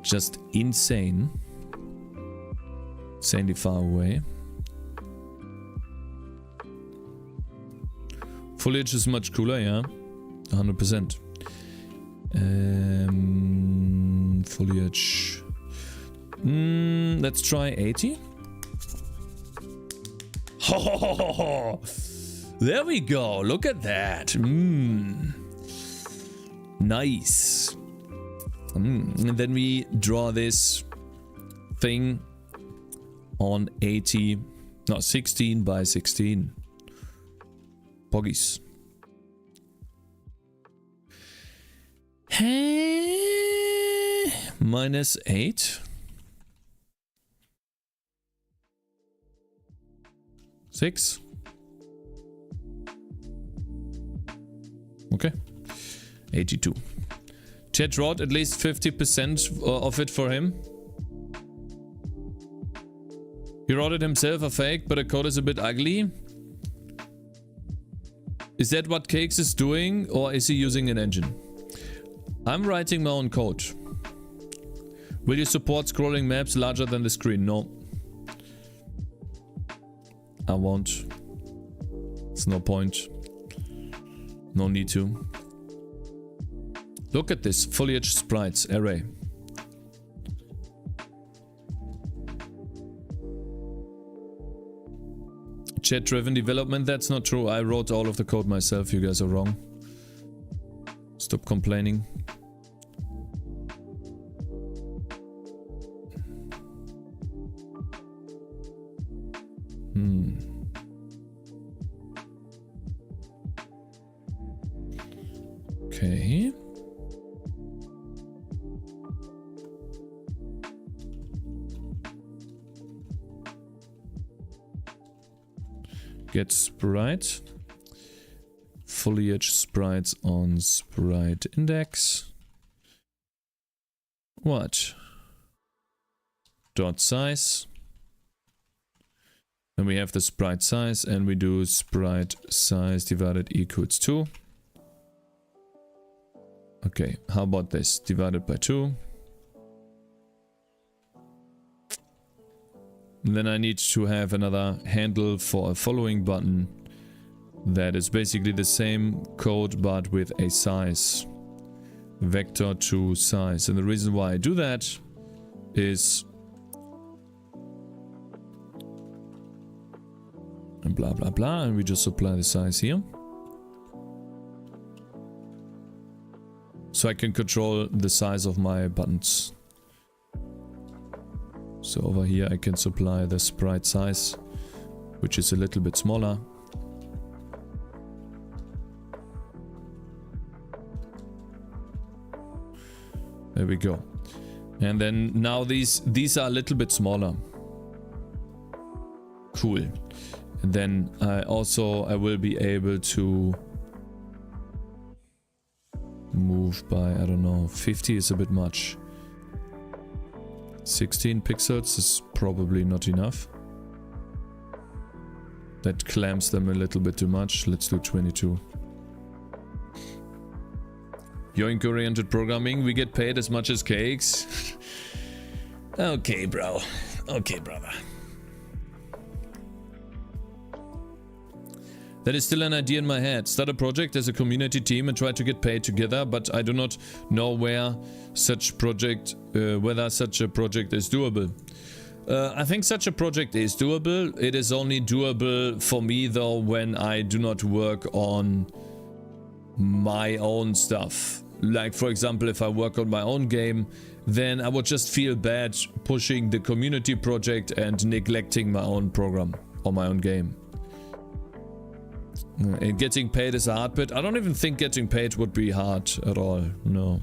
just insane. Insanely far away. Foliage is much cooler, yeah. 100%. Foliage. Let's try 80. There we go. Look at that. Nice. And then we draw this thing on 80. No, 16 by 16. Poggies. Minus 8. 6. Okay. 82. Chat wrote at least 50% of it for him. He wrote it himself, a fake, but the code is a bit ugly. Is that what Cakez is doing, or is he using an engine? I'm writing my own code. Will you support scrolling maps larger than the screen? No. I won't. It's no point. No need to. Look at this foliage sprites array. Chat driven development, that's not true. I wrote all of the code myself. You guys are wrong. Stop complaining. Okay. Get sprite. Foliage sprites on sprite index. What? dot size. And we have the sprite size, and we do sprite size divided equals 2. Okay, how about this? Divided by 2. And then I need to have another handle for a following button that is basically the same code but with a size. Vector to size. And the reason why I do that is and blah blah blah, and we just apply the size here. So I can control the size of my buttons. So over here I can supply the sprite size, which is a little bit smaller. There we go. And then now these are a little bit smaller. Cool. And then I will be able to move by, I don't know, 50 is a bit much. 16 pixels is probably not enough. That clamps them a little bit too much. Let's do 22. Yoink-oriented programming, we get paid as much as Cakez. Okay, bro. Okay, brother. That is still an idea in my head. Start a project as a community team and try to get paid together, but I do not know whether such a project is doable. I think such a project is doable. It is only doable for me though when I do not work on my own stuff. Like for example, if I work on my own game, then I would just feel bad pushing the community project and neglecting my own program or my own game. And getting paid is a hard bit. I don't even think getting paid would be hard at all. No.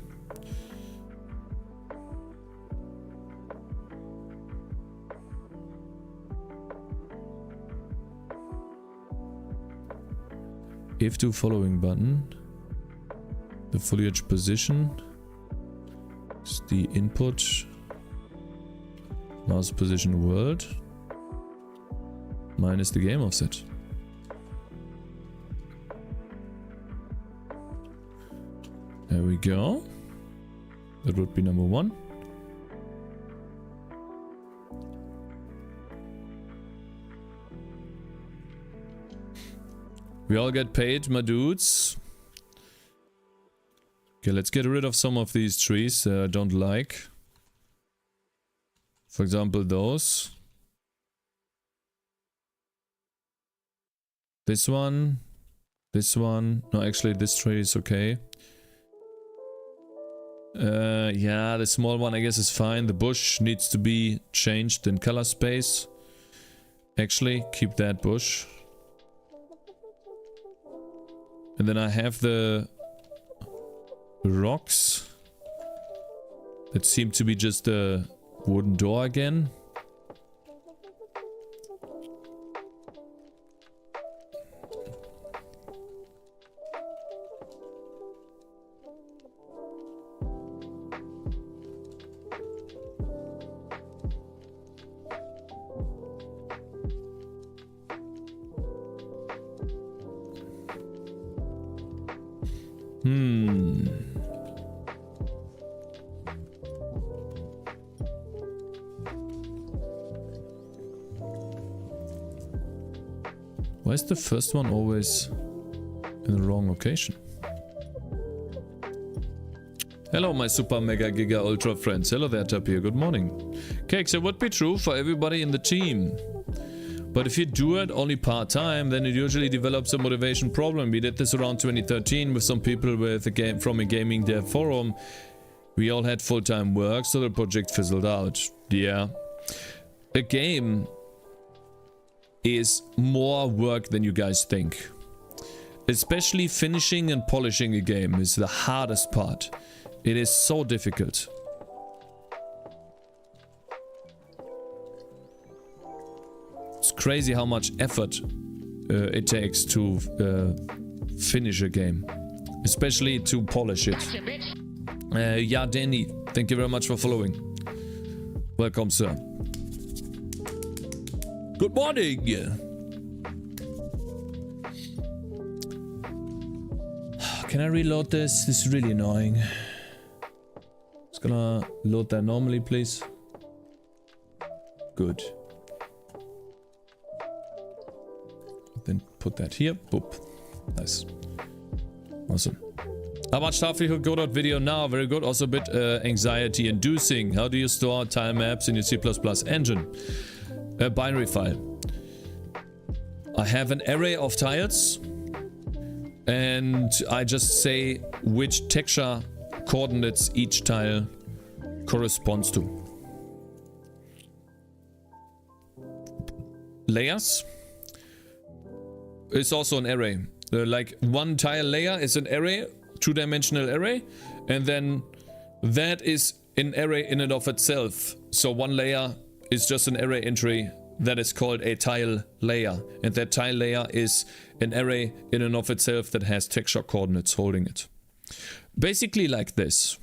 If to following button. The foliage position. Is the input. Mouse position world. Minus the game offset. There we go. That would be number 1. We all get paid, my dudes. Okay, let's get rid of some of these trees that I don't like. For example, those. This one. This one. No, actually, this tree is okay. Yeah, the small one I guess is fine. The bush needs to be changed in color space. Actually, keep that bush. And then I have the rocks that seem to be just a wooden door again. Why is the first one always in the wrong location? Hello my super mega giga ultra friends. Hello there Tapir, good morning. Cakez, it would be true for everybody in the team. But if you do it only part-time, then it usually develops a motivation problem. We did this around 2013 with some people with a game from a gaming dev forum. We all had full-time work, so the project fizzled out. Yeah. A game is more work than you guys think. Especially finishing and polishing a game is the hardest part. It is so difficult. It's crazy how much effort it takes to finish a game. Especially to polish it. Yeah, Danny, thank you very much for following. Welcome, sir. Good morning. Can I reload this? This is really annoying. Just gonna load that normally, please. Good. Then put that here. Boop. Nice. Awesome. How much stuff you go out video now? Very good. Also a bit anxiety inducing. How do you store tile maps in your C++ engine? A binary file. I have an array of tiles. And I just say which texture coordinates each tile corresponds to. Layers is also an array. Like one tile layer is an array, two-dimensional array, and then that is an array in and of itself. So one layer is just an array entry that is called a tile layer, and that tile layer is an array in and of itself that has texture coordinates holding it. Basically like this.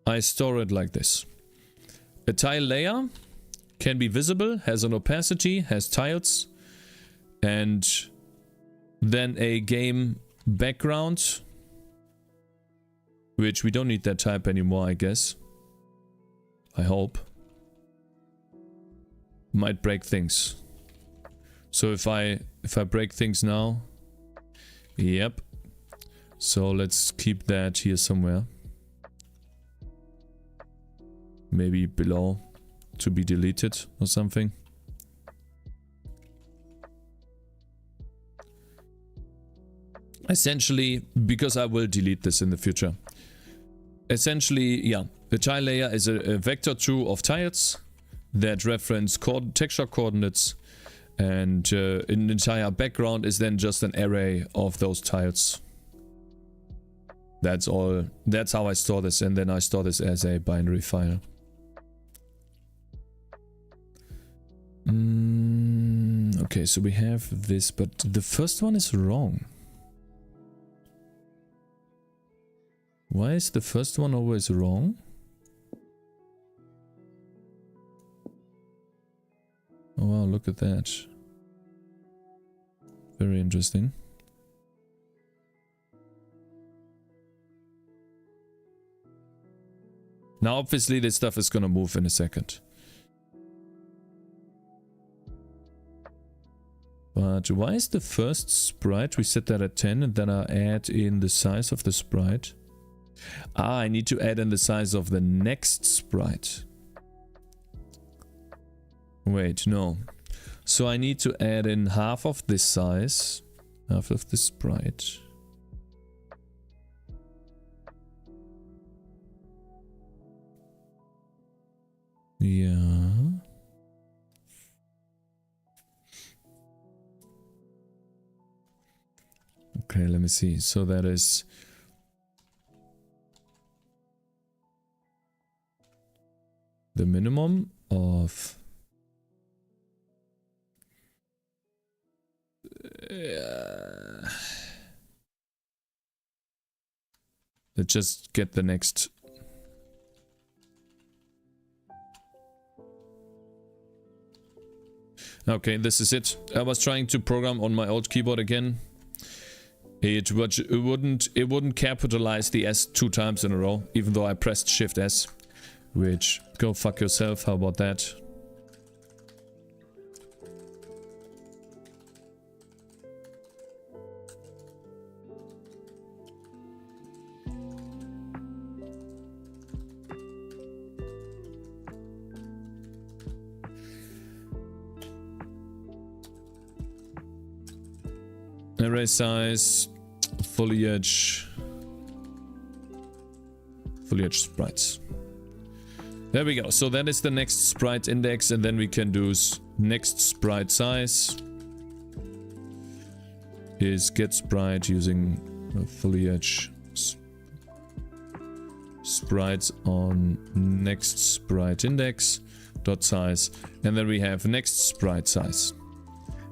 I store it like this. A tile layer can be visible, has an opacity, has tiles, and then a game background, which we don't need that type anymore, I guess. I hope. Might break things. So if I break things now, yep. So let's keep that here somewhere. Maybe below to be deleted or something. Essentially, because I will delete this in the future. Essentially, yeah, the tile layer is a vector true of tiles that reference texture coordinates, and an entire background is then just an array of those tiles. That's all. That's how I store this, and then I store this as a binary file. Okay, so we have this, but the first one is wrong. Why is the first one always wrong? Oh wow, look at that. Very interesting. Now obviously this stuff is gonna move in a second. But why is the first sprite, we set that at 10 and then I add in the size of the sprite. Ah, I need to add in the size of the next sprite. Wait, no. So I need to add in half of this size, half of the sprite. Yeah. Okay, let me see. So that is the minimum of let's just get the next. Okay, this is it. I was trying to program on my old keyboard again. It wouldn't capitalize the S 2 times in a row, even though I pressed Shift S. Which, go fuck yourself, how about that? Array size, foliage sprites. There we go. So that is the next sprite index, and then we can do next sprite size is get sprite using foliage sprites on next sprite index dot size, and then we have next sprite size.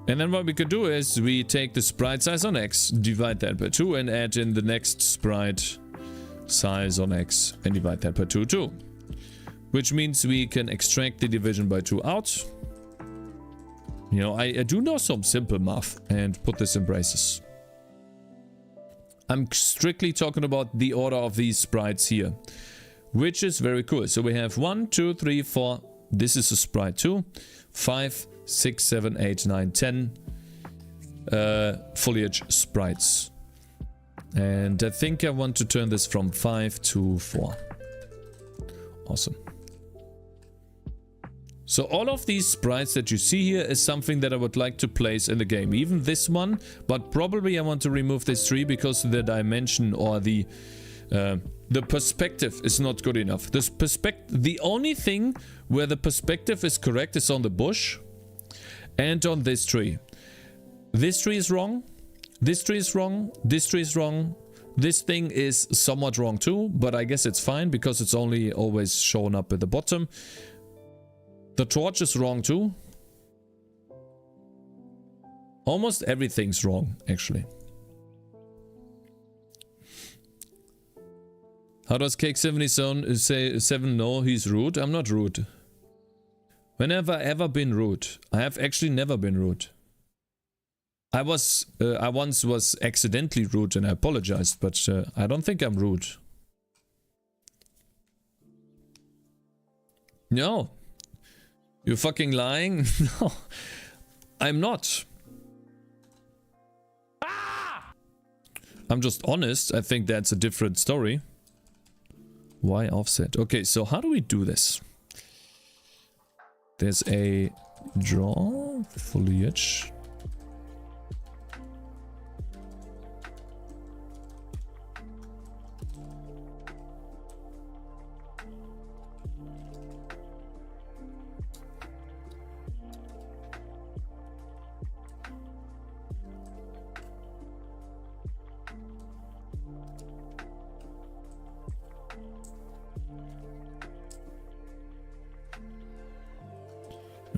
And then what we could do is we take the sprite size on X, divide that by 2 and add in the next sprite size on X and divide that by 2 too. Which means we can extract the division by 2 out. You know, I do know some simple math and put this in braces. I'm strictly talking about the order of these sprites here, which is very cool. So we have 1, 2, 3, 4. This is a sprite 2. 5, 6, 7, 8, 9, 10 foliage sprites. And I think I want to turn this from 5 to 4. Awesome. So all of these sprites that you see here is something that I would like to place in the game. Even this one, but probably I want to remove this tree because the dimension or the perspective is not good enough. The only thing where the perspective is correct is on the bush and on this tree. This tree is wrong. This tree is wrong. This tree is wrong. This thing is somewhat wrong too, but I guess it's fine because it's only always shown up at the bottom. The torch is wrong too. Almost everything's wrong, actually. How does Cake77 say 7 know he's rude? I'm not rude. When have I ever been rude? I have actually never been rude. I once was accidentally rude and I apologized, but I don't think I'm rude. No. You're fucking lying? No. I'm not. I'm just honest. I think that's a different story. Why offset? Okay, so how do we do this? There's a draw foliage.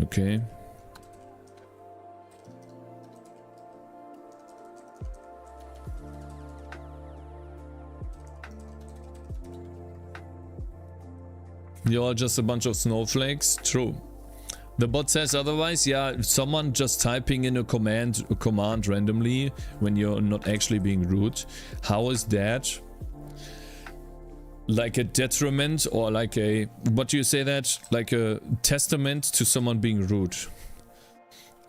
Okay. You're all just a bunch of snowflakes? True. The bot says otherwise. Yeah, someone just typing in a command randomly when you're not actually being rude. How is that? Like a detriment or like a, what do you say that? Like a testament to someone being rude.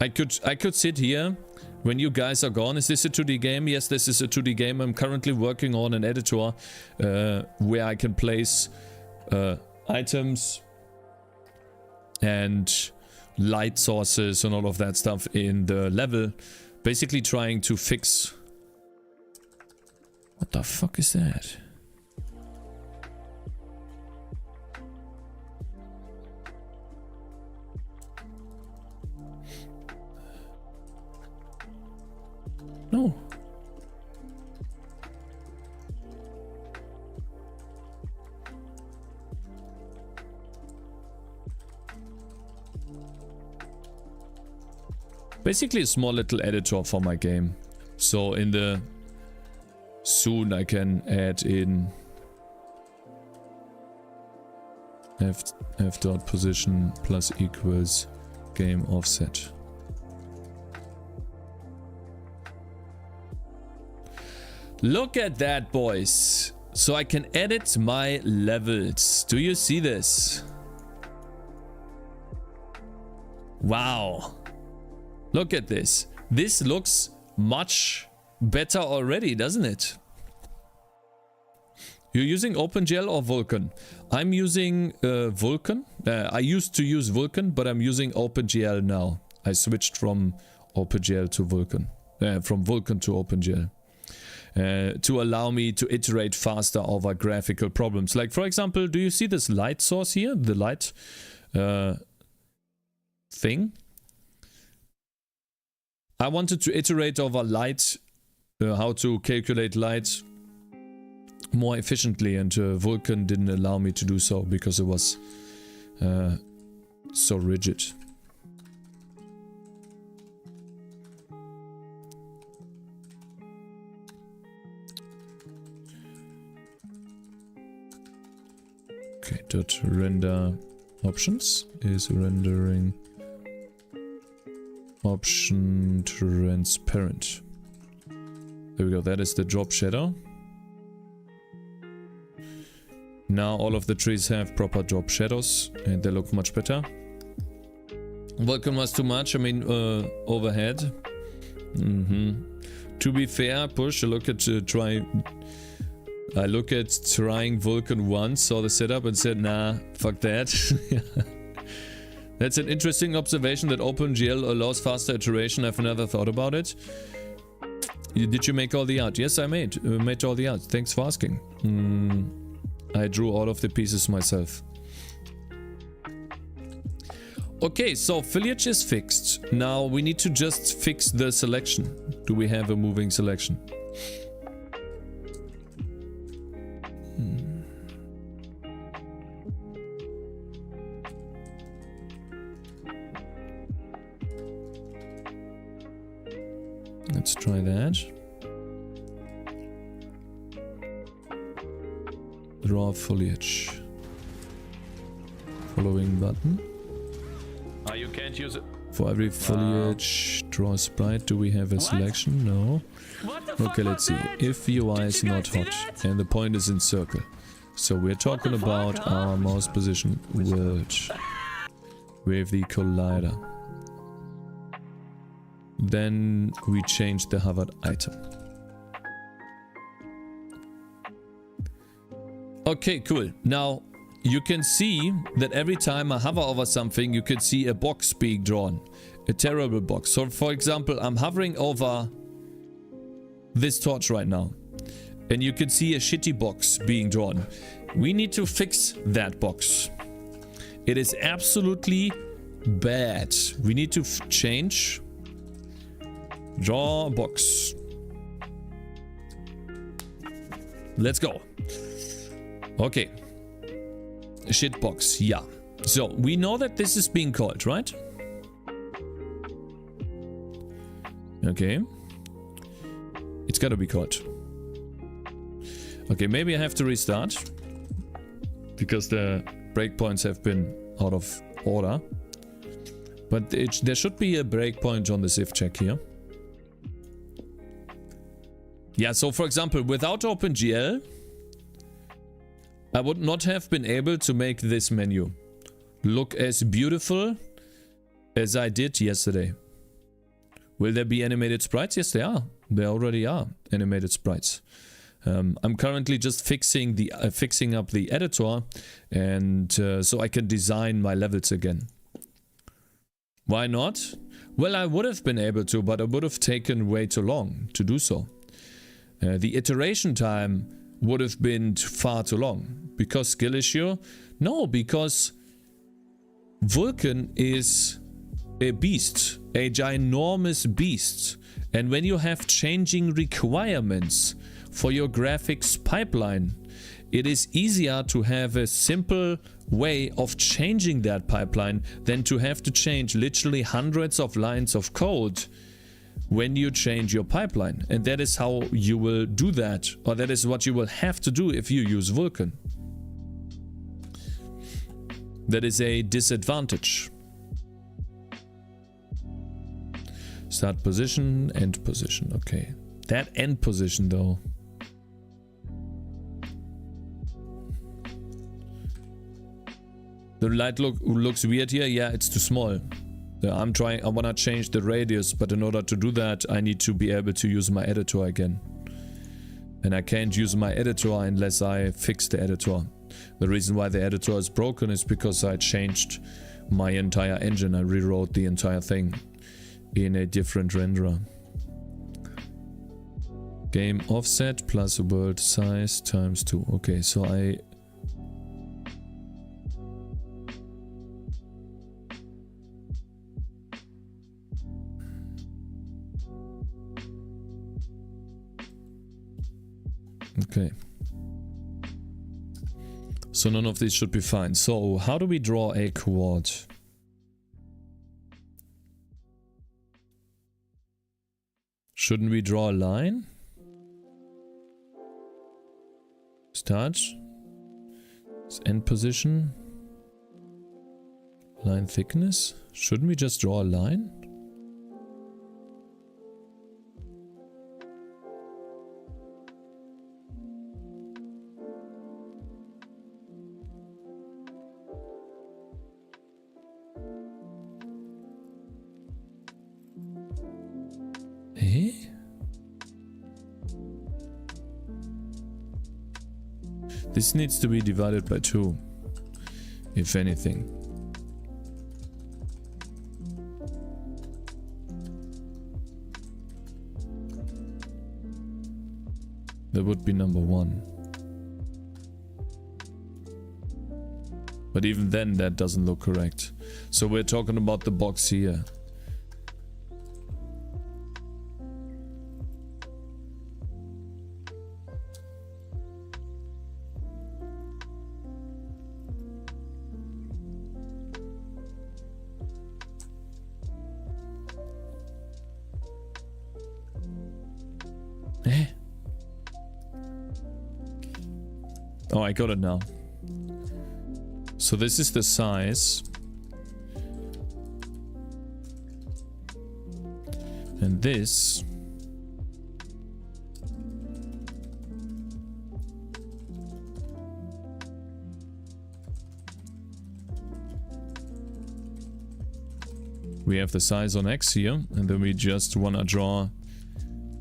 I could sit here when you guys are gone. Is this a 2D game? Yes, this is a 2D game. I'm currently working on an editor where I can place items and light sources and all of that stuff in the level. Basically trying to fix... What the fuck is that? No. Basically a small little editor for my game. So in the soon I can add in f dot position plus equals game offset. Look at that, boys. So I can edit my levels. Do you see this? Wow. Look at this. This looks much better already, doesn't it? You're using OpenGL or Vulkan? I'm using Vulkan. I used to use Vulkan, but I'm using OpenGL now. I switched from OpenGL to Vulkan. From Vulkan to OpenGL. To allow me to iterate faster over graphical problems. Like, for example, do you see this light source here? The light thing? I wanted to iterate over light, how to calculate light more efficiently, and Vulkan didn't allow me to do so because it was so rigid. dot render options is rendering option transparent. There we go. That is the drop shadow. Now all of the trees have proper drop shadows and they look much better. Vulkan was too much. I mean, overhead. To be fair, Push, I look at trying Vulkan once, saw the setup and said, nah, fuck that. That's an interesting observation that OpenGL allows faster iteration. I've never thought about it. Did you make all the art? Yes, I made all the art. Thanks for asking. I drew all of the pieces myself. Okay, so foliage is fixed. Now we need to just fix the selection. Do we have a moving selection? Let's try that. Draw foliage. Following button. You can't use it. For every foliage, draw a sprite. Do we have a selection? No. Okay, let's see. If UI is not hot and the point is in circle. So we're talking about our mouse position word with the collider. Then we change the hovered item. Okay, cool. Now you can see that every time I hover over something, you can see a box being drawn. A terrible box. So for example, I'm hovering over this torch right now. And you can see a shitty box being drawn. We need to fix that box. It is absolutely bad. We need to change. Draw box. Let's go. Okay. Shit box, yeah. So we know that this is being called, right? Okay. It's gotta be called. Okay, maybe I have to restart. Because the breakpoints have been out of order. But there should be a breakpoint on this if check here. Yeah, so for example, without OpenGL, I would not have been able to make this menu look as beautiful as I did yesterday. Will there be animated sprites? Yes, they are. There already are animated sprites. I'm currently just fixing up the editor, and so I can design my levels again. Why not? Well, I would have been able to, but it would have taken way too long to do so. The iteration time would have been far too long. Because skill issue? No, because Vulkan is a beast. A ginormous beast. And when you have changing requirements for your graphics pipeline, it is easier to have a simple way of changing that pipeline than to have to change literally hundreds of lines of code when you change your pipeline. And that is how you will do that, or that is what you will have to do if you use Vulkan. That is a disadvantage. Start position, end position. Okay. That end position though. The light looks weird here. Yeah, it's too small. I wanna change the radius, but in order to do that, I need to be able to use my editor again. And I can't use my editor unless I fix the editor. The reason why the editor is broken is because I changed my entire engine. I rewrote the entire thing in a different renderer. Game offset plus world size times 2. Okay, so I... Okay. So none of these should be fine. So how do we draw a quad? Shouldn't we draw a line? Start. End position. Line thickness. Shouldn't we just draw a line? Eh? This needs to be divided by 2, if anything. That would be number 1. But even then, that doesn't look correct. So we're talking about the box here. Oh, I got it now. So this is the size. And this we have the size on X here, and then we just want to draw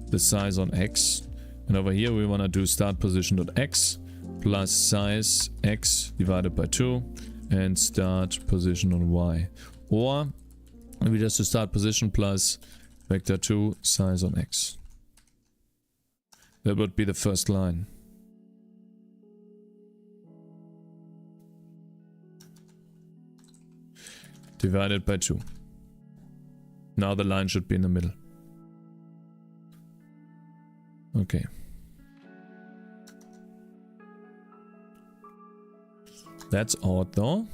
the size on X. And over here we want to do start position.x plus size X divided by 2 and start position on Y. Or we just do start position plus vector 2 size on X. That would be the first line. Divided by 2. Now the line should be in the middle. Okay. That's odd though.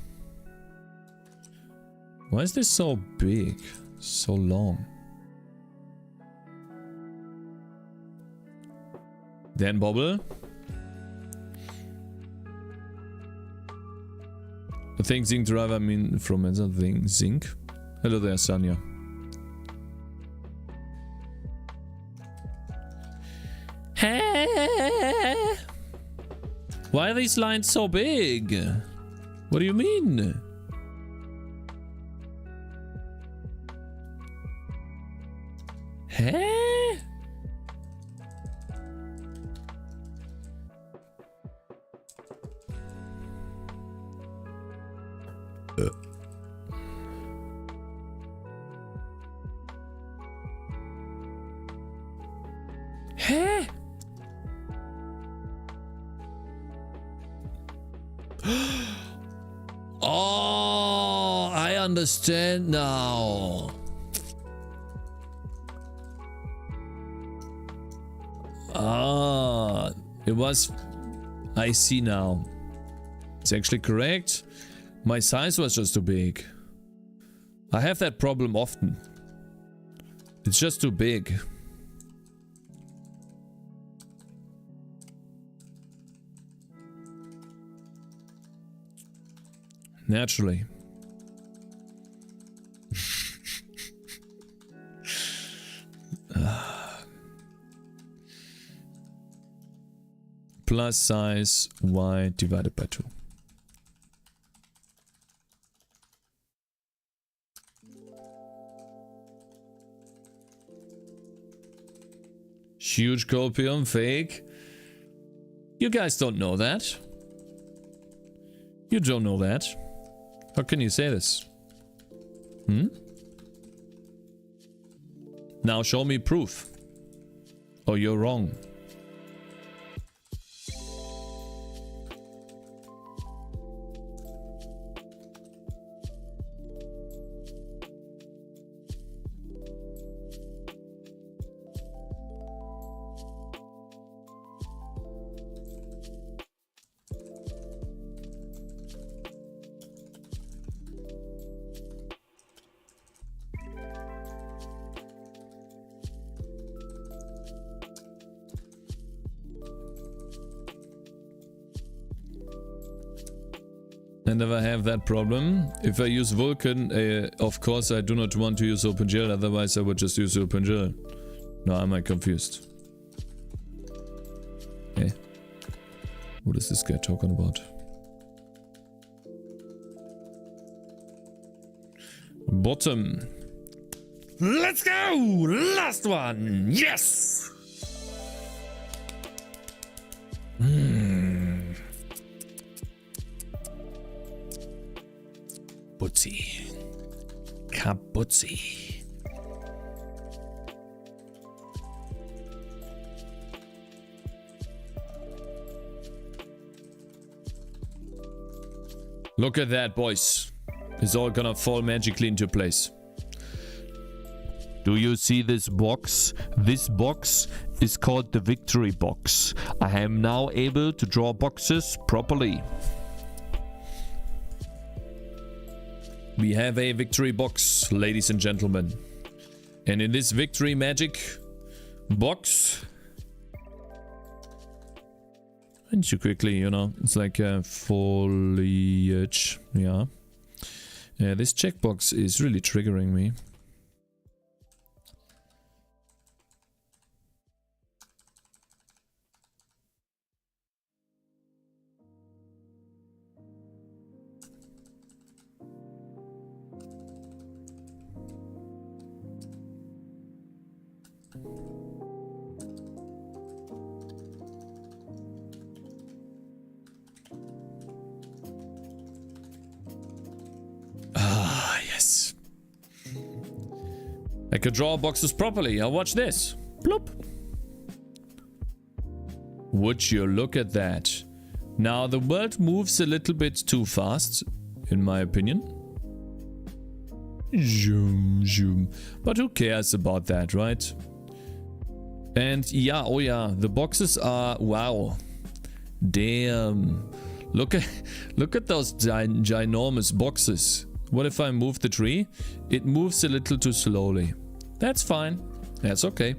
Why is this so big? So long? Dan Bobble. I think Zinc Driver, I mean from another thing. Zinc. Hello there, Sanya. Why are these lines so big? What do you mean? Huh? Huh? Oh, I understand now. Ah, it was... I see now. It's actually correct. My size was just too big. I have that problem often. It's just too big. Naturally. Plus size y divided by 2. Huge copium, fake. You guys don't know that. You don't know that. How can you say this? Hmm? Now show me proof. Or you're wrong. I never have that problem. If I use Vulkan, of course I do not want to use OpenGL, otherwise I would just use OpenGL. No, am I confused? Hey. What is this guy talking about? Bottom. Let's go! Last one! Yes! Butzi. Kabutzi. Look at that, boys. It's all gonna fall magically into place. Do you see this box? This box is called the victory box. I am now able to draw boxes properly. We have a victory box, ladies and gentlemen. And in this victory magic box, and you quickly, you know, it's like a foliage. Yeah. This checkbox is really triggering me. Ah, yes. I could draw boxes properly. Now watch this. Bloop. Would you look at that? Now the world moves a little bit too fast, in my opinion. Zoom, zoom. But who cares about that, right? And yeah, oh yeah, the boxes are, wow. Damn. Look at those ginormous boxes. What if I move the tree? It moves a little too slowly. That's fine. That's okay.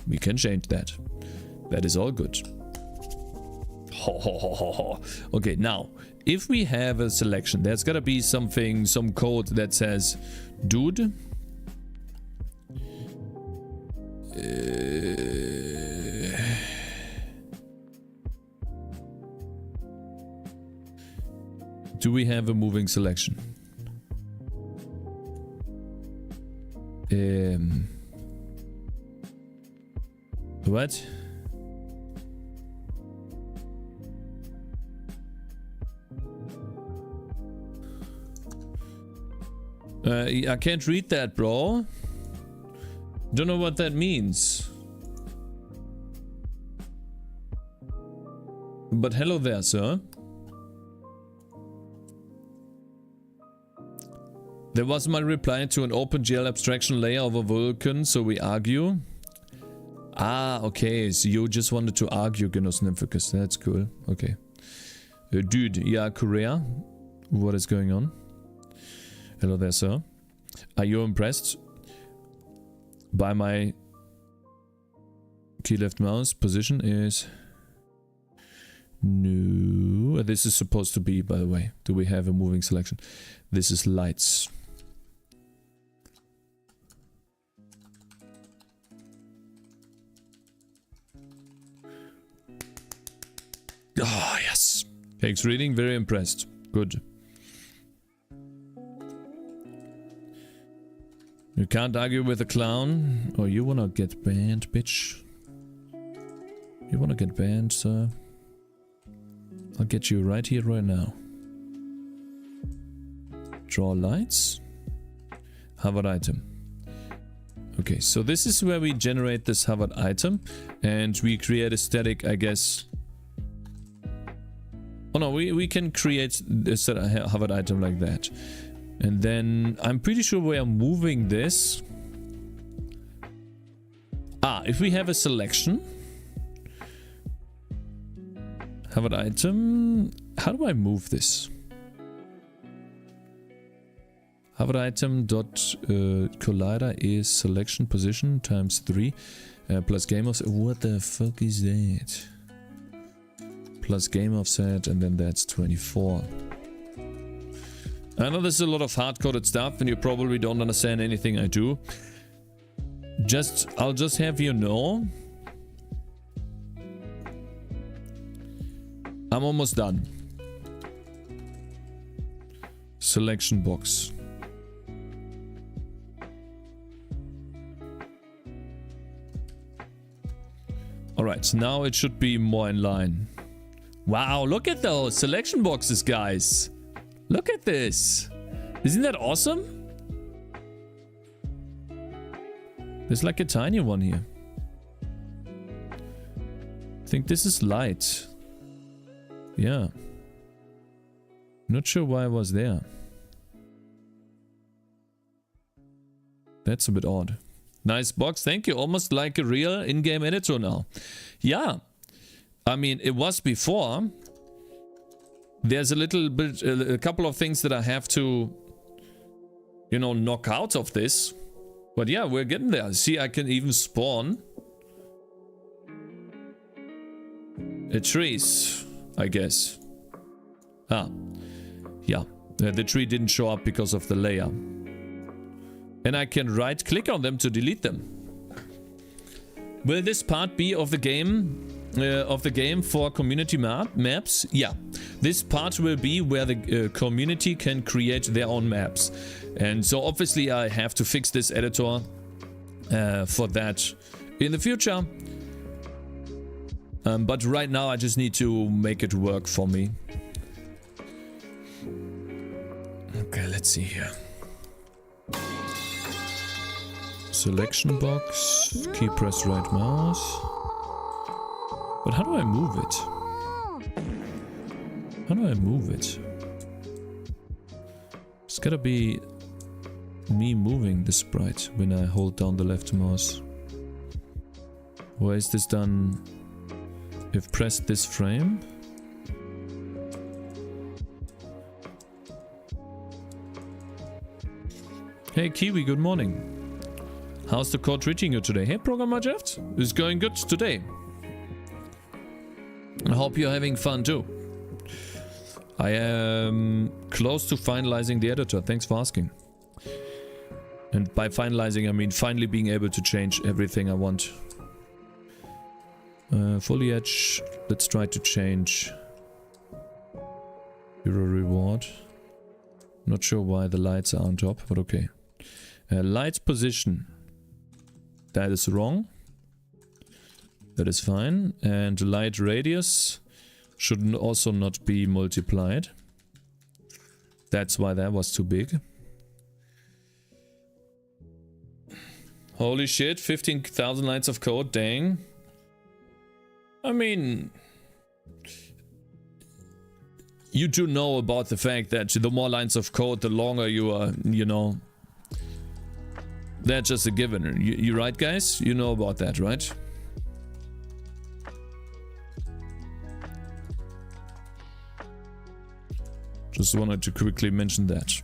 We can change that. That is all good. Ho, ho, ho, ho, ho. Okay, now, if we have a selection, there's gotta be something, some code that says, dude, do we have a moving selection? What? I can't read that, bro. Don't know what that means. But hello there, sir. There was my reply to an OpenGL abstraction layer over Vulkan, so we argue. Ah, okay, so you just wanted to argue, Genussnymphikus. That's cool. Okay. Dude, yeah, Korea. What is going on? Hello there, sir. Are you impressed by my key left mouse position? Is no. This is supposed to be, by the way. Do we have a moving selection? This is lights. Ah, yes. Cakez reading, very impressed. Good. You can't argue with a clown. Oh, you wanna get banned, bitch? You wanna get banned, sir? I'll get you right here, right now. Draw lights. Hovered item. Okay, so this is where we generate this hovered item. And we create a static, I guess. Oh no, we can create a hovered item like that. And then I'm pretty sure we are moving this. Ah, if we have a selection. Hovered item. How do I move this? Hovered item dot collider is selection position times 3 plus game offset. What the fuck is that? Plus game offset, and then that's 24. I know this is a lot of hard-coded stuff and you probably don't understand anything I do. I'll just have you know, I'm almost done. Selection box. Alright, now it should be more in line. Wow, look at those selection boxes, guys. Look at this. Isn't that awesome? There's like a tiny one here. I think this is light. Yeah. Not sure why I was there. That's a bit odd. Nice box, thank you. Almost like a real in-game editor now. Yeah. I mean, it was before. There's a little bit, a couple of things that I have to, you know, knock out of this. But yeah, we're getting there. See, I can even spawn trees, I guess. Ah, yeah. The tree didn't show up because of the layer. And I can right click on them to delete them. Will this part be of the game for community maps? Yeah, this part will be where the community can create their own maps. And so obviously I have to fix this editor for that in the future. But right now I just need to make it work for me. Okay, let's see here. Selection box, key press right mouse. But how do I move it? How do I move it? It's gotta be me moving the sprite when I hold down the left mouse. Or is this done if pressed this frame? Hey Kiwi, good morning. How's the code reaching you today? Hey Programmer Jeff, it's going good today. I hope you're having fun too. I am close to finalizing the editor, thanks for asking. And by finalizing I mean finally being able to change everything I want. Foliage, let's try to change Hero Reward. Not sure why the lights are on top, but okay. Light position. That is wrong. That is fine. And light radius should also not be multiplied. That's why that was too big. Holy shit, 15,000 lines of code, dang. I mean, you do know about the fact that the more lines of code, the longer you are, you know. That's just a given. You right, guys? You know about that, right? Just wanted to quickly mention that.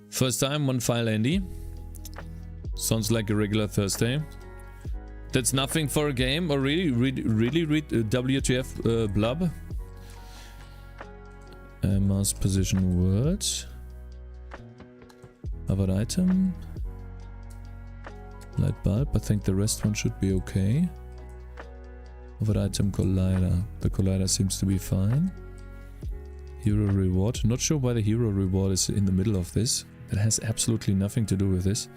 First time, one file Andy. Sounds like a regular Thursday. That's nothing for a game, or really read WTF blub. Mouse position words. Covered item. Light bulb. I think the rest one should be okay. Covered item collider. The collider seems to be fine. Hero reward. Not sure why the hero reward is in the middle of this. That has absolutely nothing to do with this.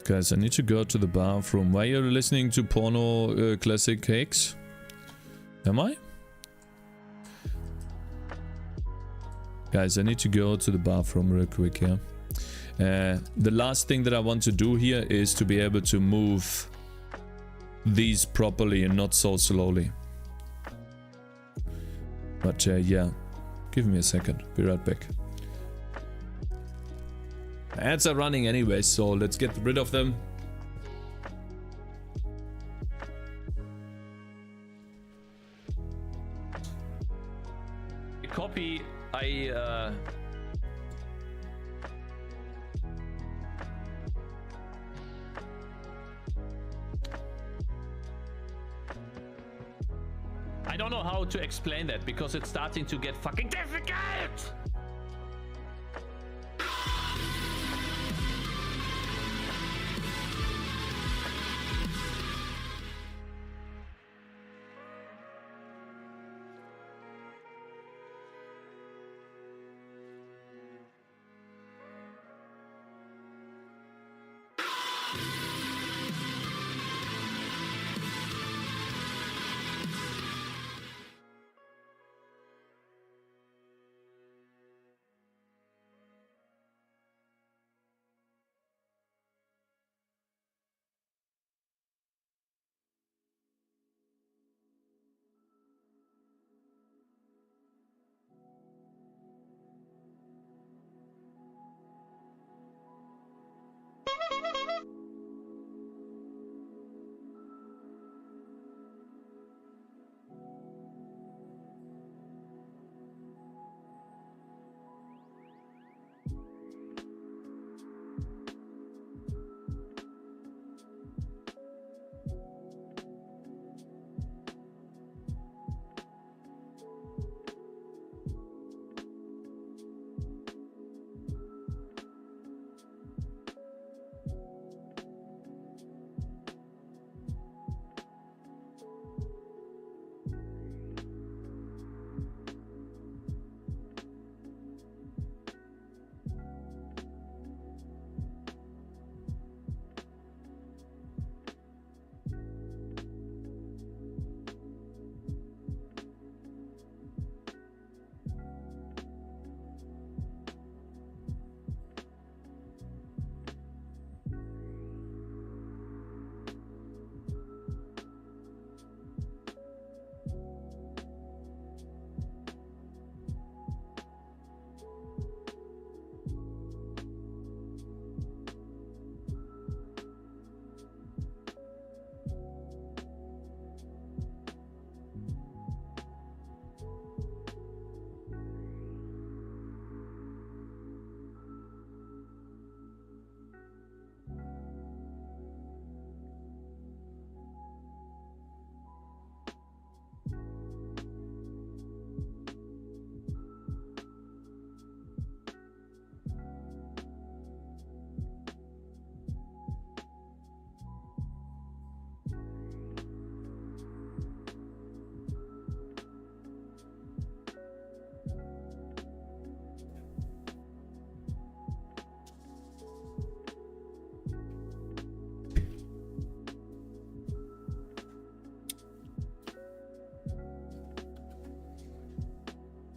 Guys, I need to go to the bathroom. Why are you listening to porno classic Cakez? Am I? Guys, I need to go to the bathroom real quick here. The last thing that I want to do here is to be able to move these properly and not so slowly. But yeah, give me a second. Be right back. Ads are running anyway, so let's get rid of them. Copy. I don't know how to explain that because it's starting to get fucking difficult.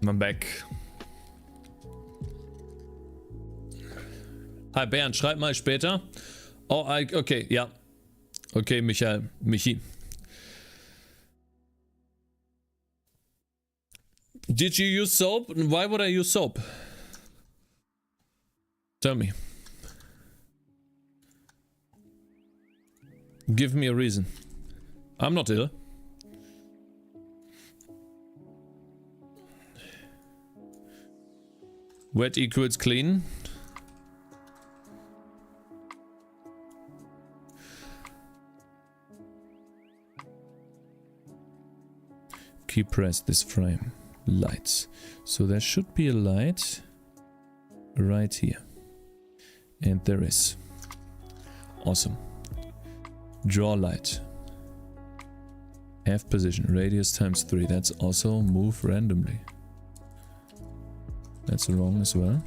I'm back. Hi Bernd, schreib mal später. Oh, okay, ja. Okay, Michi. Did you use soap? Why would I use soap? Tell me. Give me a reason. I'm not ill. Wet equals clean. Key press this frame. Lights. So there should be a light right here. And there is. Awesome. Draw light. Half position. Radius times 3. That's also move randomly. That's wrong as well.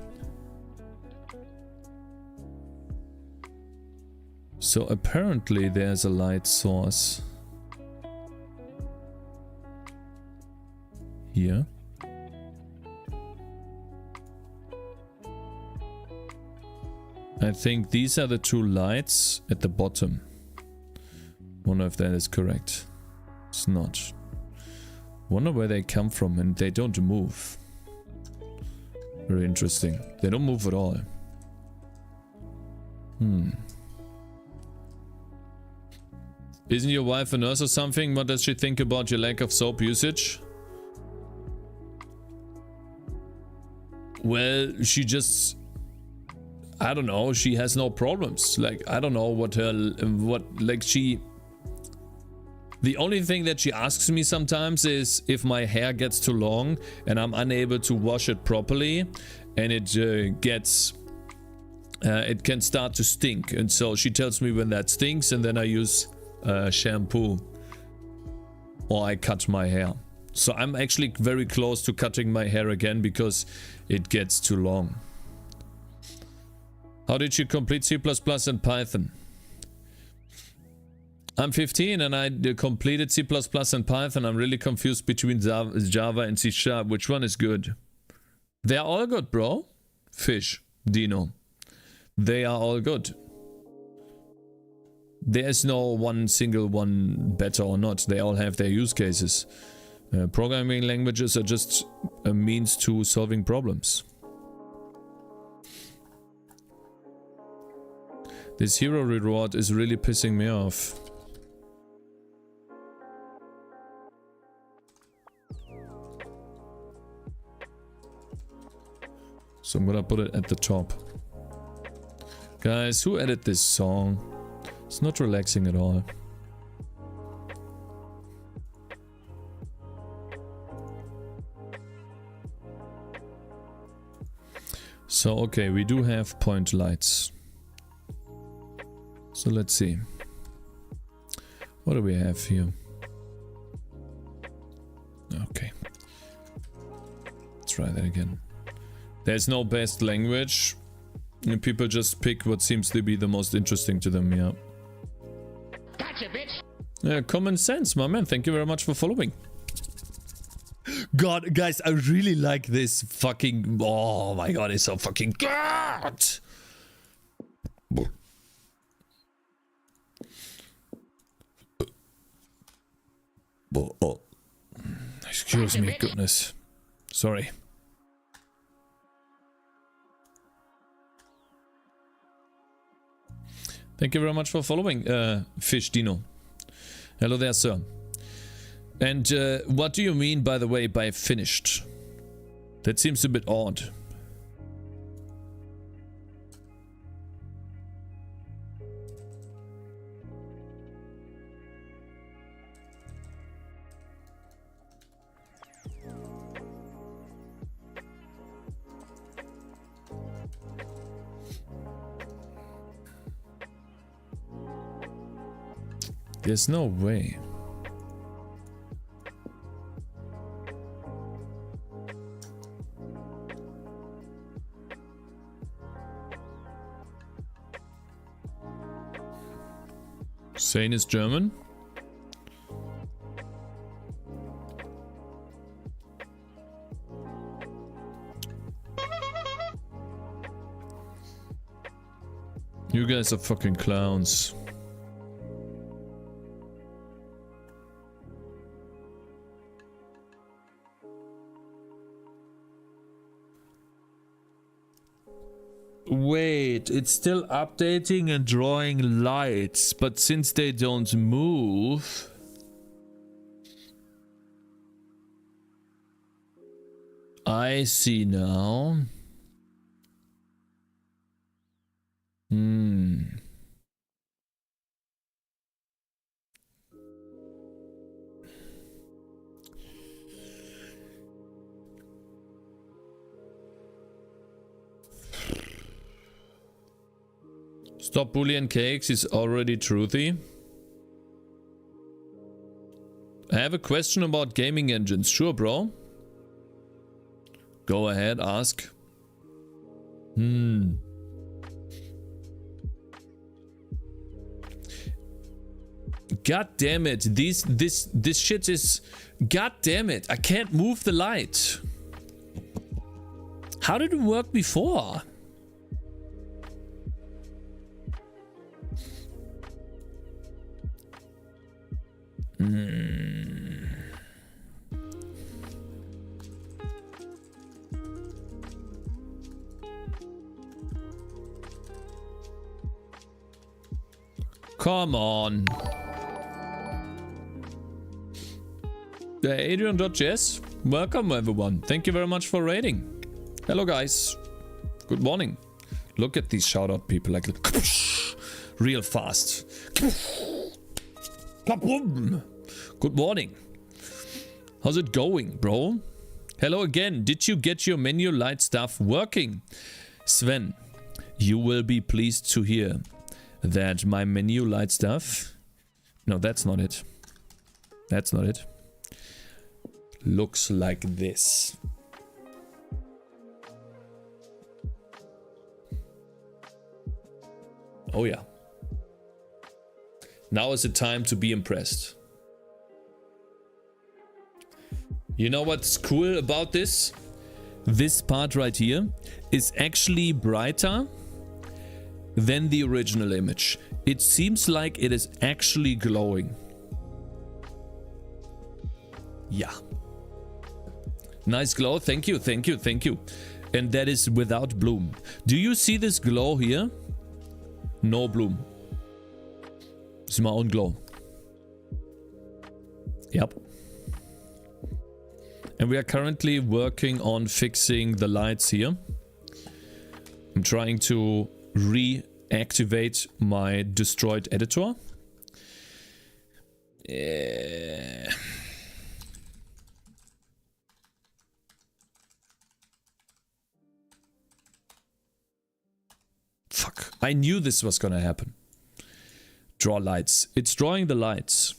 So apparently there's a light source here. I think these are the two lights at the bottom. Wonder if that is correct. It's not. Wonder where they come from, and they don't move. Very interesting. They don't move at all. Isn't your wife a nurse or something? What does she think about your lack of soap usage? Well, she just... I don't know, she has no problems. Like, I don't know what her... like, she... The only thing that she asks me sometimes is if my hair gets too long and I'm unable to wash it properly and it gets... it can start to stink. And so she tells me when that stinks and then I use shampoo. Or I cut my hair. So I'm actually very close to cutting my hair again because it gets too long. How did you complete C++ and Python? I'm 15 and I completed C++ and Python. I'm really confused between Java and C#. Which one is good? They're all good, bro. Fish, Dino. They are all good. There is no one single one better or not. They all have their use cases. Programming languages are just a means to solving problems. This hero reward is really pissing me off. So I'm gonna put it at the top. Guys, who added this song? It's not relaxing at all. So, okay, we do have point lights. So let's see. What do we have here? Okay. Let's try that again. There's no best language. People just pick what seems to be the most interesting to them, yeah. Gotcha, bitch. Common sense, my man. Thank you very much for following. God, guys, I really like this fucking... Oh my god, it's so fucking good! Oh. Excuse me, goodness. Sorry. Thank you very much for following, Fish Dino. Hello there, sir. And what do you mean, by the way, by finished? That seems a bit odd. There's no way. Sane is German? You guys are fucking clowns. Wait, it's still updating and drawing lights, but since they don't move... I see now. Stop bullying Cakez, he's already truthy. I have a question about gaming engines. Sure, bro. Go ahead, ask. God damn it. This shit is... God damn it. I can't move the light. How did it work before? Come on. Adrian.js, welcome everyone. Thank you very much for raiding. Hello guys. Good morning. Look at these shout out people like real fast. Good morning. How's it going, bro? Hello again. Did you get your menu light stuff working? Sven, you will be pleased to hear that my menu light stuff... No, that's not it. That's not it. Looks like this. Oh yeah. Now is the time to be impressed. You know what's cool about this? This part right here is actually brighter than the original image. It seems like it is actually glowing. Yeah. Nice glow. Thank you, thank you, thank you. And that is without bloom. Do you see this glow here? No bloom. It's my own glow. Yep. And we are currently working on fixing the lights here. I'm trying to reactivate my destroyed editor. Fuck. I knew this was gonna happen. Draw lights. It's drawing the lights.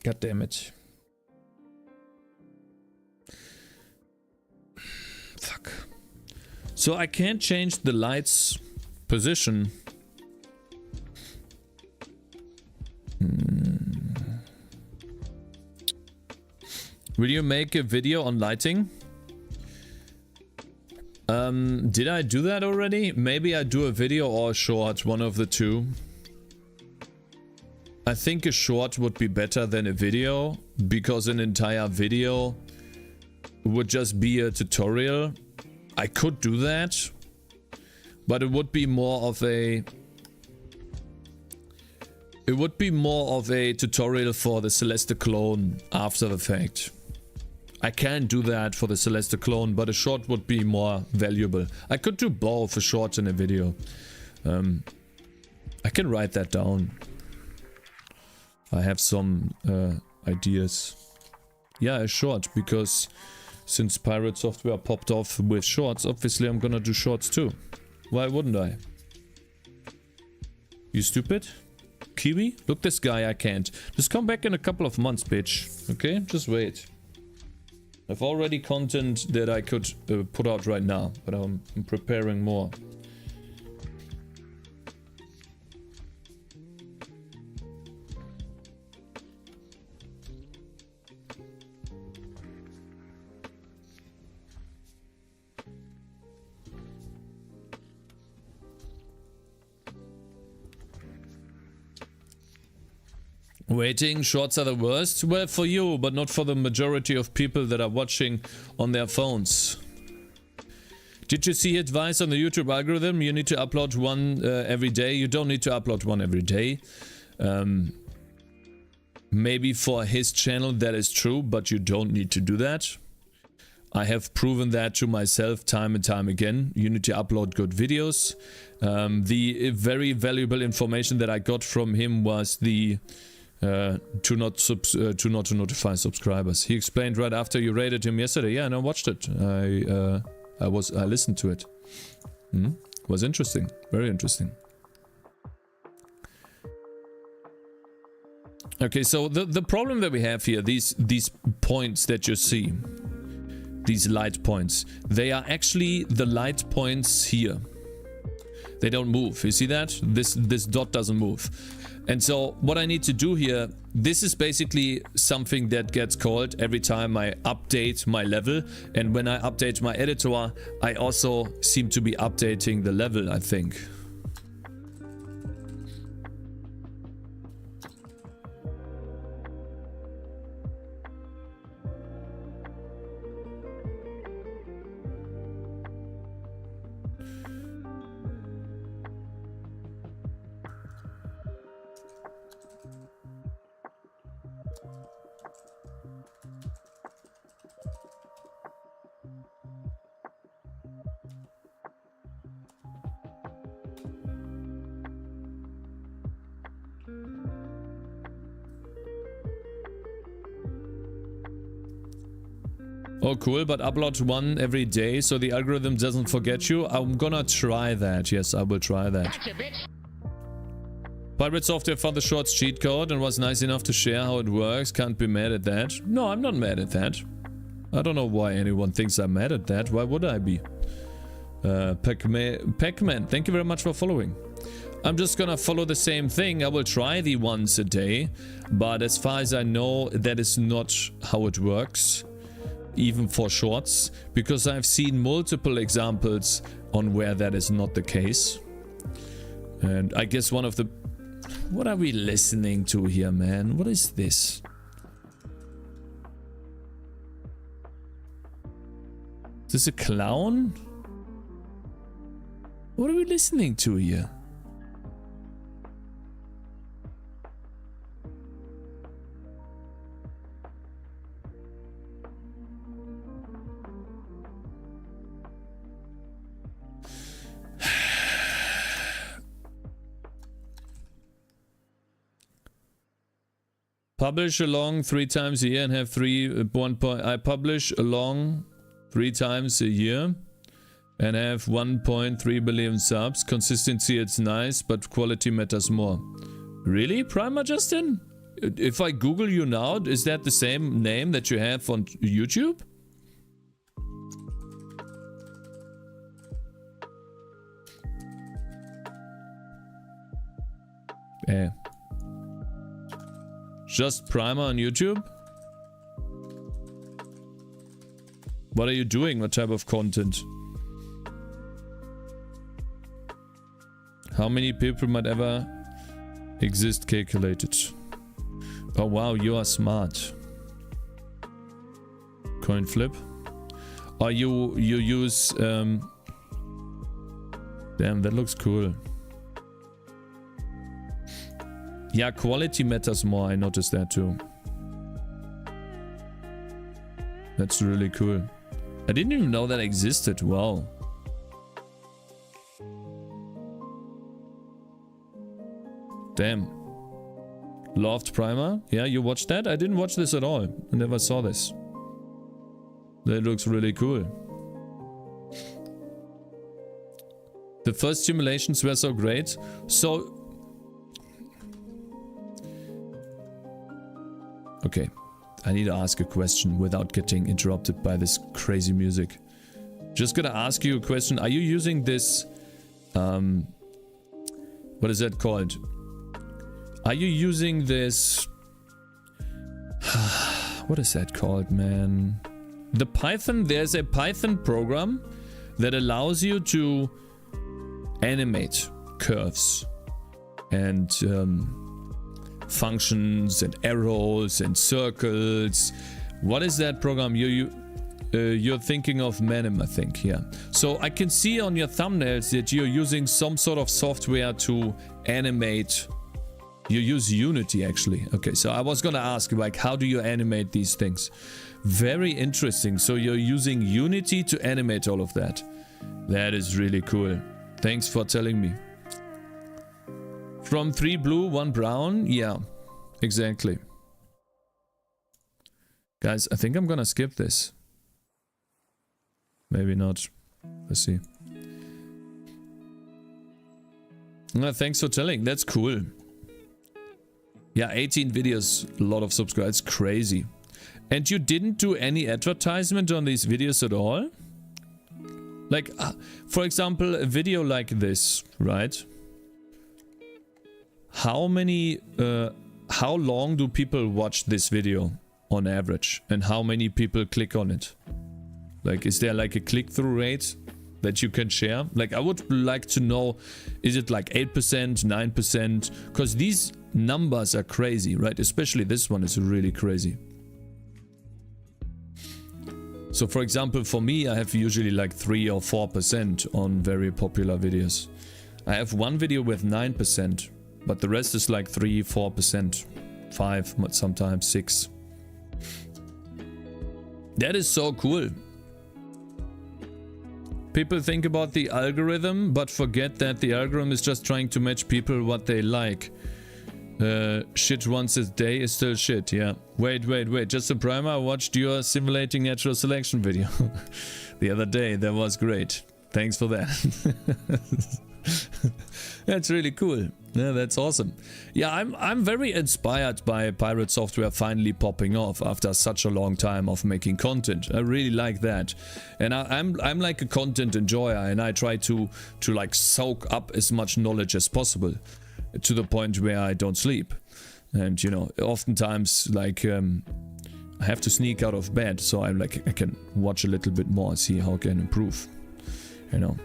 God damn it. Fuck. So I can't change the lights position. Will you make a video on lighting? Did I do that already? Maybe I do a video or a short, one of the two. I think a short would be better than a video, because an entire video would just be a tutorial. I could do that, but it would be more of a... It would be more of a tutorial for the Celeste clone after the fact. I can do that for the Celeste clone, but a short would be more valuable. I could do both, a short and a video. I can write that down. I have some ideas. Yeah, a short, because since Pirate Software popped off with shorts, obviously I'm gonna do shorts too. Why wouldn't I? You stupid? Kiwi? Look, this guy, I can't. Just come back in a couple of months, bitch. Okay? Just wait. I've already content that I could put out right now, but I'm preparing more. Waiting, shorts are the worst? Well, for you, but not for the majority of people that are watching on their phones. Did you see advice on the YouTube algorithm? You need to upload one every day. You don't need to upload one every day. Maybe for his channel that is true, but you don't need to do that. I have proven that to myself time and time again. You need to upload good videos. The very valuable information that I got from him was the to not notify subscribers. He explained right after you raided him yesterday. Yeah, and I watched it. I listened to it. Was interesting, very interesting. Okay, so the problem that we have here, these points that you see, these light points, they are actually the light points here. They don't move. You see that? This dot doesn't move. And so what I need to do here, this is basically something that gets called every time I update my level. And when I update my editor, I also seem to be updating the level, I think. Oh, cool, but upload one every day so the algorithm doesn't forget you. I'm gonna try that. Yes, I will try that. Gotcha, bitch. Pirate Software found the shorts cheat code and was nice enough to share how it works. Can't be mad at that. No, I'm not mad at that. I don't know why anyone thinks I'm mad at that. Why would I be? Pac-Man, thank you very much for following. I'm just gonna follow the same thing. I will try the once a day, but as far as I know, that is not how it works, even for shorts, because I've seen multiple examples on where that is not the case. And I guess one of the... What are we listening to here, man? What is this? Is this a clown? What are we listening to here? Publish along 3 times a year and have 1 point. I publish along 3 times a year and have 1.3 billion subs. Consistency, it's nice, but quality matters more. Really, Primer Justin? If I Google you now, is that the same name that you have on YouTube? Eh. Just Primer on YouTube? What are you doing? What type of content? How many people might ever exist calculated? Oh wow, you are smart. Coin flip. Or you use damn, that looks cool. Yeah, quality matters more, I noticed that too. That's really cool. I didn't even know that existed, wow. Damn. Loved Primer? Yeah, you watched that? I didn't watch this at all. I never saw this. That looks really cool. The first simulations were so great. So... Okay, I need to ask a question without getting interrupted by this crazy music. Just gonna ask you a question. Are you using this... what is that called? Are you using this... What is that called, man? The Python... There's a Python program that allows you to animate curves and functions and arrows and circles. What is that program? You're thinking of Manim, I think. Yeah. So I can see on your thumbnails that you're using some sort of software to animate. You use Unity, actually. Okay, so I was gonna ask, like, how do you animate these things? Very interesting. So you're using Unity to animate all of that. That is really cool. Thanks for telling me. From 3 blue, 1 brown? Yeah, exactly. Guys, I think I'm gonna skip this. Maybe not. Let's see. Thanks for telling. That's cool. Yeah, 18 videos, a lot of subscribers. Crazy. And you didn't do any advertisement on these videos at all? Like, for example, a video like this, right? How many, how long do people watch this video on average? And how many people click on it? Like, is there like a click-through rate that you can share? Like, I would like to know, is it like 8%, 9%? Because these numbers are crazy, right? Especially this one is really crazy. So for example, for me, I have usually like 3 or 4% on very popular videos. I have one video with 9%, but the rest is like 3, 4%, 5, sometimes 6. That is so cool. People think about the algorithm, but forget that the algorithm is just trying to match people what they like. Shit once a day is still shit, yeah. Wait. Just a primer. I watched your simulating natural selection video the other day. That was great. Thanks for that. That's really cool. Yeah, that's awesome. Yeah, I'm very inspired by Pirate Software finally popping off after such a long time of making content. I really like that. And I'm like a content enjoyer, and I try to like soak up as much knowledge as possible to the point where I don't sleep. And you know, oftentimes like I have to sneak out of bed, so I'm like I can watch a little bit more, see how I can improve. You know,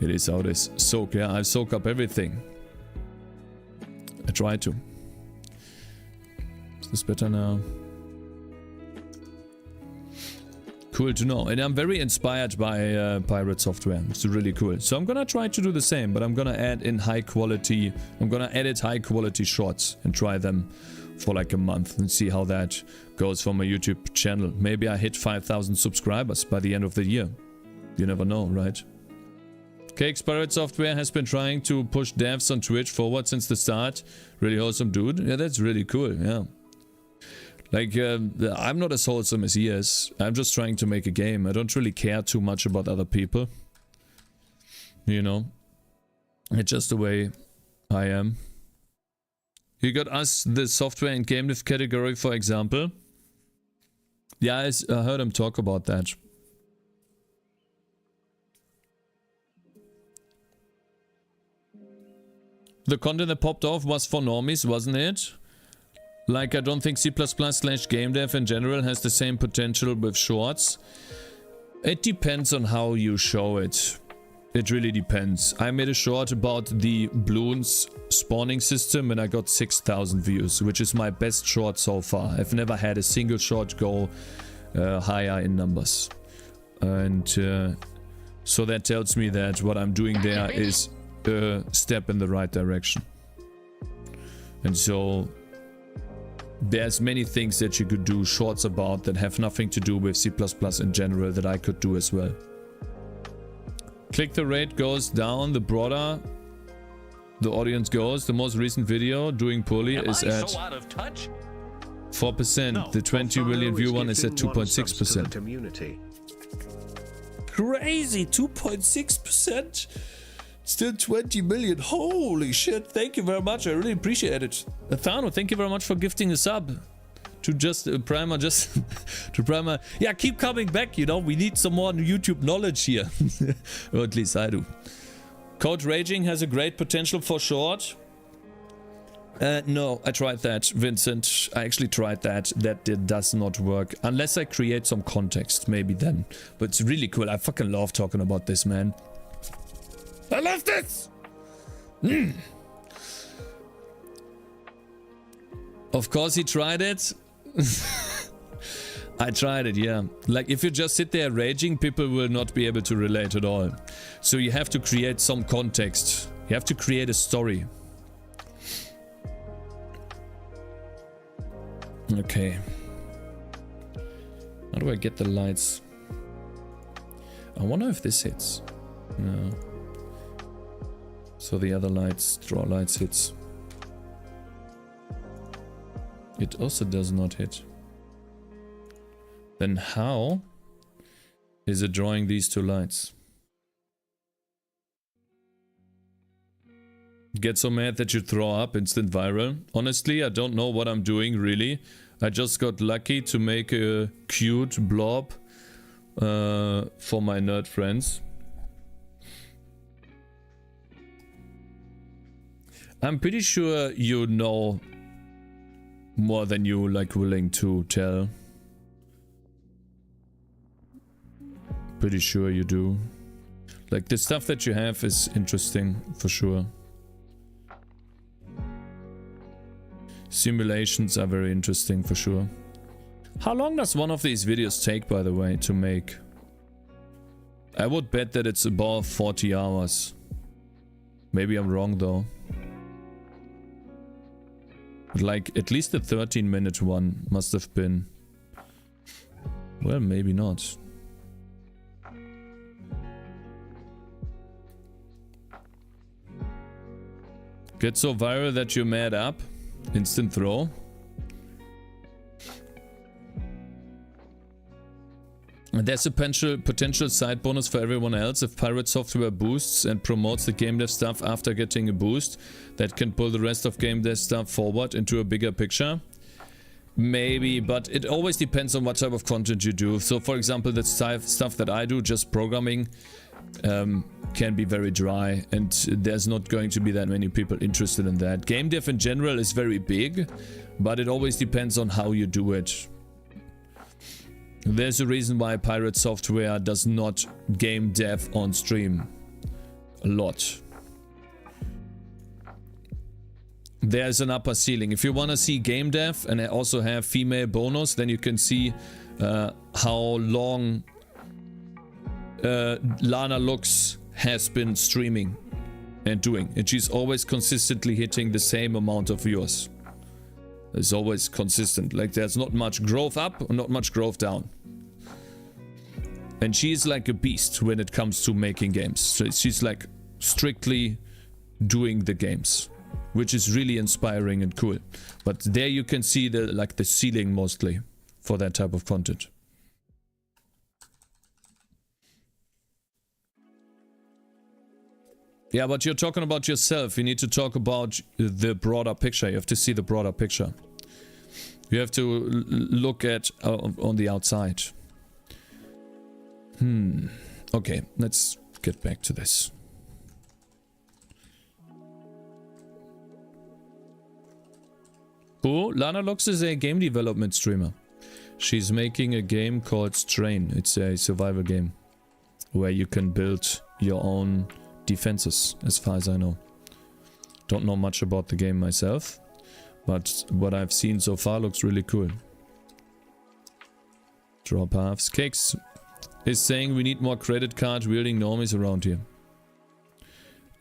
it is how it is. Soak, yeah, I soak up everything. I try to. Is this better now? Cool to know. And I'm very inspired by Pirate Software. It's really cool. So I'm gonna try to do the same, but I'm gonna add in high quality. I'm gonna edit high quality shots and try them for like a month and see how that goes for my YouTube channel. Maybe I hit 5,000 subscribers by the end of the year. You never know, right? Cakez Pirate Software has been trying to push devs on Twitch forward since the start. Really wholesome dude. Yeah, that's really cool, yeah. Like, I'm not as wholesome as he is. I'm just trying to make a game. I don't really care too much about other people. You know? It's just the way I am. You got us the software and gamedev category, for example. Yeah, I heard him talk about that. The content that popped off was for normies, wasn't it? Like, I don't think C++/gamedev in general has the same potential with shorts. It depends on how you show it. It really depends. I made a short about the balloons spawning system and I got 6,000 views, which is my best short so far. I've never had a single short go higher in numbers. And so that tells me that what I'm doing there is a step in the right direction. And so there's many things that you could do shorts about that have nothing to do with C++ in general that I could do as well. Click-through rate goes down the broader the audience goes. The most recent video doing poorly is at 4%. The 20 million view one is at 2.6%. Crazy, 2.6%. Still 20 million. Holy shit. Thank you very much. I really appreciate it. Athano, thank you very much for gifting a sub. To just Primer, just to Primer. Yeah, keep coming back, you know. We need some more YouTube knowledge here. Or at least I do. Code Raging has a great potential for short. No, I tried that, Vincent. I actually tried that. That does not work. Unless I create some context, maybe then. But it's really cool. I fucking love talking about this, man. I love this! Of course he tried it. I tried it, yeah. Like, if you just sit there raging, people will not be able to relate at all. So you have to create some context. You have to create a story. Okay. How do I get the lights? I wonder if this hits. No. So the other lights, draw lights hits. It also does not hit. Then how is it drawing these two lights? Get so mad that you throw up, instant viral. Honestly, I don't know what I'm doing really. I just got lucky to make a cute blob for my nerd friends. I'm pretty sure you know more than you like willing to tell. Pretty sure you do. Like, the stuff that you have is interesting for sure. Simulations are very interesting for sure. How long does one of these videos take, by the way, to make? I would bet that it's above 40 hours. Maybe I'm wrong though. Like, at least the 13-minute one must have been... Well, maybe not. Get so viral that you're mad up? Instant throw. And there's a potential side bonus for everyone else. If Pirate Software boosts and promotes the game dev stuff after getting a boost, that can pull the rest of game dev stuff forward into a bigger picture. Maybe, but it always depends on what type of content you do. So for example, the stuff that I do, just programming, can be very dry, and there's not going to be that many people interested in that. Game dev in general is very big, but it always depends on how you do it. There's a reason why Pirate Software does not game dev on stream a lot. There's an upper ceiling. If you want to see game dev and also have female bonus, then you can see how long Lana Lux has been streaming and doing, and she's always consistently hitting the same amount of viewers. It's always consistent. Like, there's not much growth up or not much growth down. And she's like a beast when it comes to making games. So she's like strictly doing the games, which is really inspiring and cool. But there you can see the ceiling mostly for that type of content. Yeah, but you're talking about yourself. You need to talk about the broader picture. You have to see the broader picture. You have to look at on the outside. Okay, let's get back to this. Oh, Lana Lux is a game development streamer. She's making a game called Strain. It's a survival game where you can build your own defenses, as far as I know. Don't know much about the game myself, but what I've seen so far looks really cool. Draw paths. Cakez is saying we need more credit card wielding normies around here.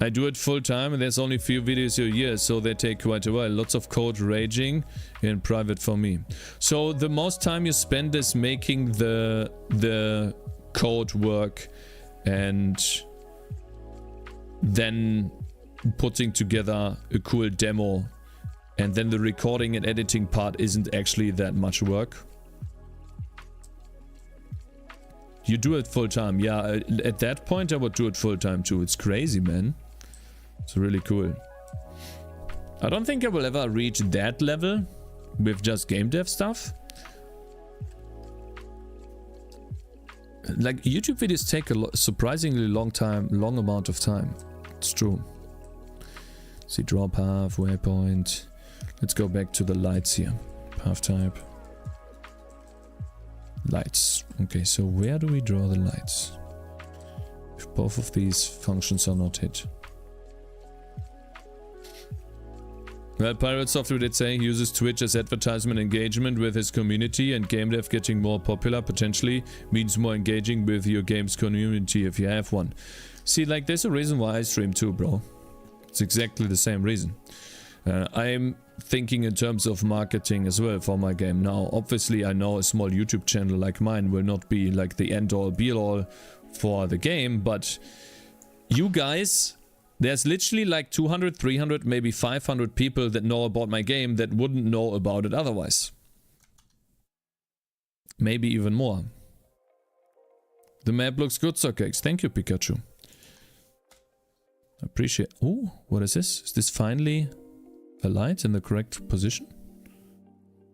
I do it full time and there's only a few videos a year, so they take quite a while. Lots of code raging in private for me. So the most time you spend is making the code work and then putting together a cool demo, and then the recording and editing part isn't actually that much work. You do it full time. Yeah, at that point I would do it full time too. It's crazy, man. It's really cool. I don't think I will ever reach that level with just game dev stuff. Like, YouTube videos take a surprisingly long amount of time. It's true. See, draw path, waypoint. Let's go back to the lights here. Path type. Lights. Okay, so where do we draw the lights? If both of these functions are not hit. Well, Pirate Software did say he uses Twitch as advertisement engagement with his community, and game dev getting more popular potentially means more engaging with your game's community if you have one. See, like, there's a reason why I stream too, bro. It's exactly the same reason. I'm thinking in terms of marketing as well for my game. Now, obviously, I know a small YouTube channel like mine will not be like the end-all be-all for the game, but you guys, there's literally like 200, 300, maybe 500 people that know about my game that wouldn't know about it otherwise. Maybe even more. The map looks good, Cakez. Thank you, Pikachu. Appreciate. Oh, what is this? Is this finally a light in the correct position?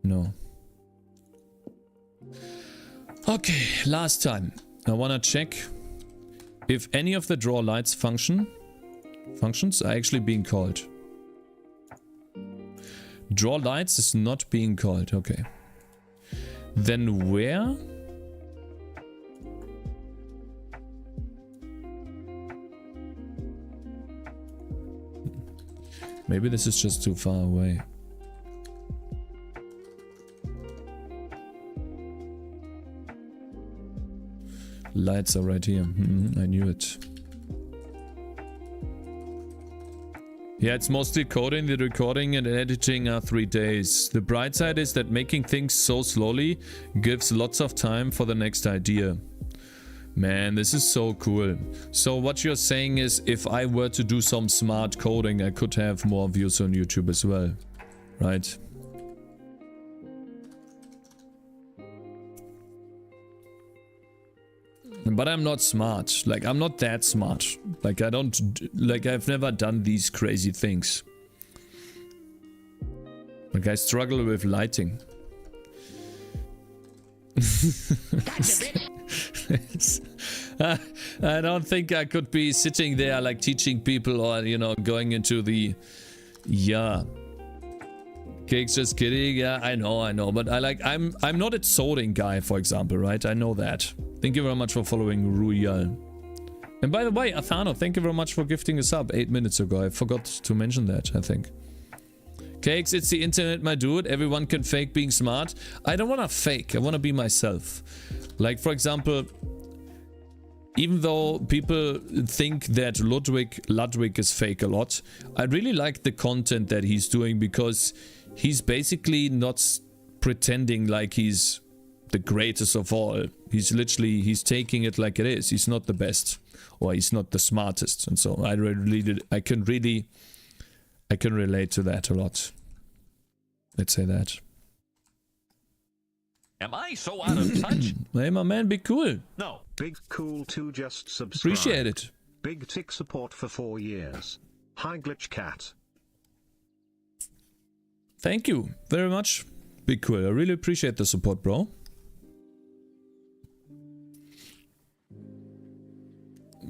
No. Okay, last time. I wanna check if any of the draw lights functions are actually being called. Draw lights is not being called. Okay. Then where? Maybe this is just too far away. Lights are right here. I knew it. Yeah, it's mostly coding. The recording and editing are 3 days. The bright side is that making things so slowly gives lots of time for the next idea. Man, this is so cool. So what you're saying is, if I were to do some smart coding, I could have more views on YouTube as well. right? But I'm not smart. Like, I'm not that smart. Like, I don't... Like, I've never done these crazy things. Like, I struggle with lighting. I don't think I could be sitting there, like, teaching people or, you know, going into the... Yeah. Cakes, just kidding. Yeah, I know. But I'm not a soldering guy, for example, right? I know that. Thank you very much for following Ruyal. And by the way, Athano, thank you very much for gifting a sub 8 minutes ago. I forgot to mention that, I think. Cakes, it's the internet, my dude. Everyone can fake being smart. I don't want to fake. I want to be myself. Like, for example, even though people think that Ludwig is fake a lot, I really like the content that he's doing because he's basically not pretending like he's the greatest of all. He's literally, he's taking it like it is. He's not the best, or he's not the smartest, and so I can relate to that a lot. Let's say that. Am I so out of touch? Hey, my man, be cool. No. Big Cool 2 just subscribed. Appreciate it. Big Tick support for 4 years. Hi Glitch Cat. Thank you very much. Be cool. I really appreciate the support, bro.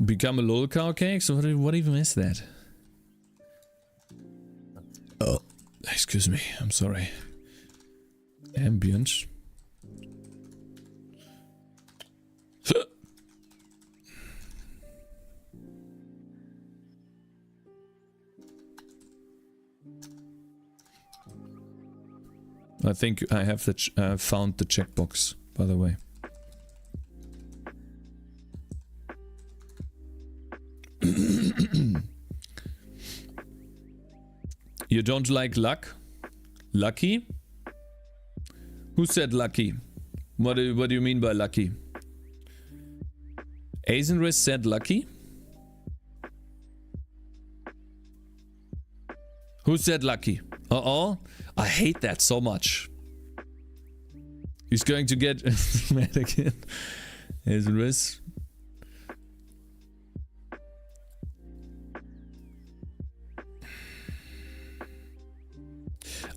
Become a lol cow cake? So what even is that? Oh, excuse me. I'm sorry. Ambient. I think I have the found the checkbox, by the way. You don't like luck? Lucky? Who said lucky? What do you mean by lucky? Azenris said lucky? Who said lucky? Uh-oh. I hate that so much. He's going to get mad again. Azenris.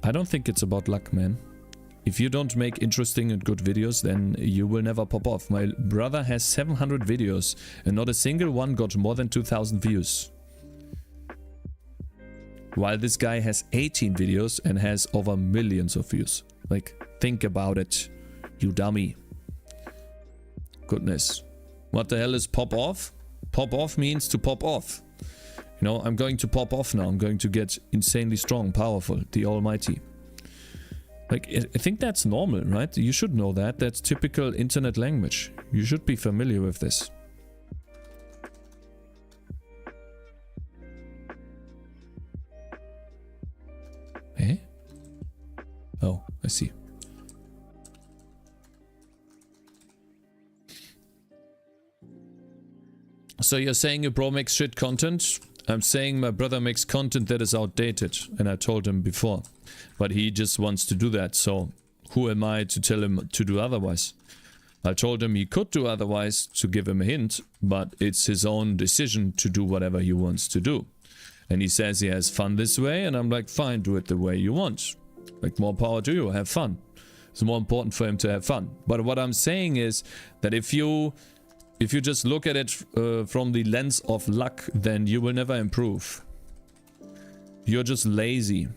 I don't think it's about luck, man. If you don't make interesting and good videos, then you will never pop off. My brother has 700 videos and not a single one got more than 2,000 views. While this guy has 18 videos and has over millions of views. Like, think about it, you dummy. Goodness. What the hell is pop off? Pop off means to pop off. You know, I'm going to pop off now. I'm going to get insanely strong, powerful, the almighty. Like, I think that's normal, right? You should know that. That's typical internet language. You should be familiar with this. Eh? Oh, I see. So you're saying your bro makes shit content? I'm saying my brother makes content that is outdated, and I told him before. But he just wants to do that, so who am I to tell him to do otherwise? I told him he could do otherwise to give him a hint, but it's his own decision to do whatever he wants to do. And he says he has fun this way, and I'm like, fine, do it the way you want. Like, more power to you, have fun. It's more important for him to have fun. But what I'm saying is that if you just look at it from the lens of luck, then you will never improve. You're just lazy.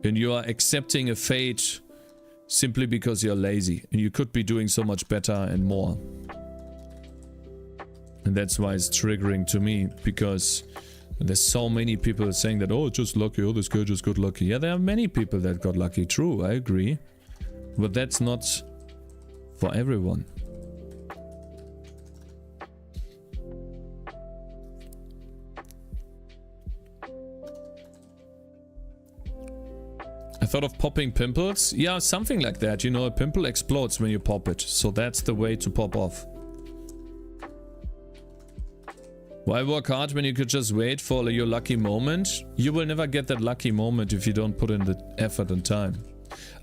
And you are accepting a fate simply because you're lazy. And you could be doing so much better and more. And that's why it's triggering to me, because there's so many people saying that, oh, just lucky, oh, this guy just got lucky. Yeah, there are many people that got lucky, true, I agree. But that's not for everyone. I thought of popping pimples. Yeah, something like that. You know, a pimple explodes when you pop it. So that's the way to pop off. Why work hard when you could just wait for your lucky moment? You will never get that lucky moment if you don't put in the effort and time.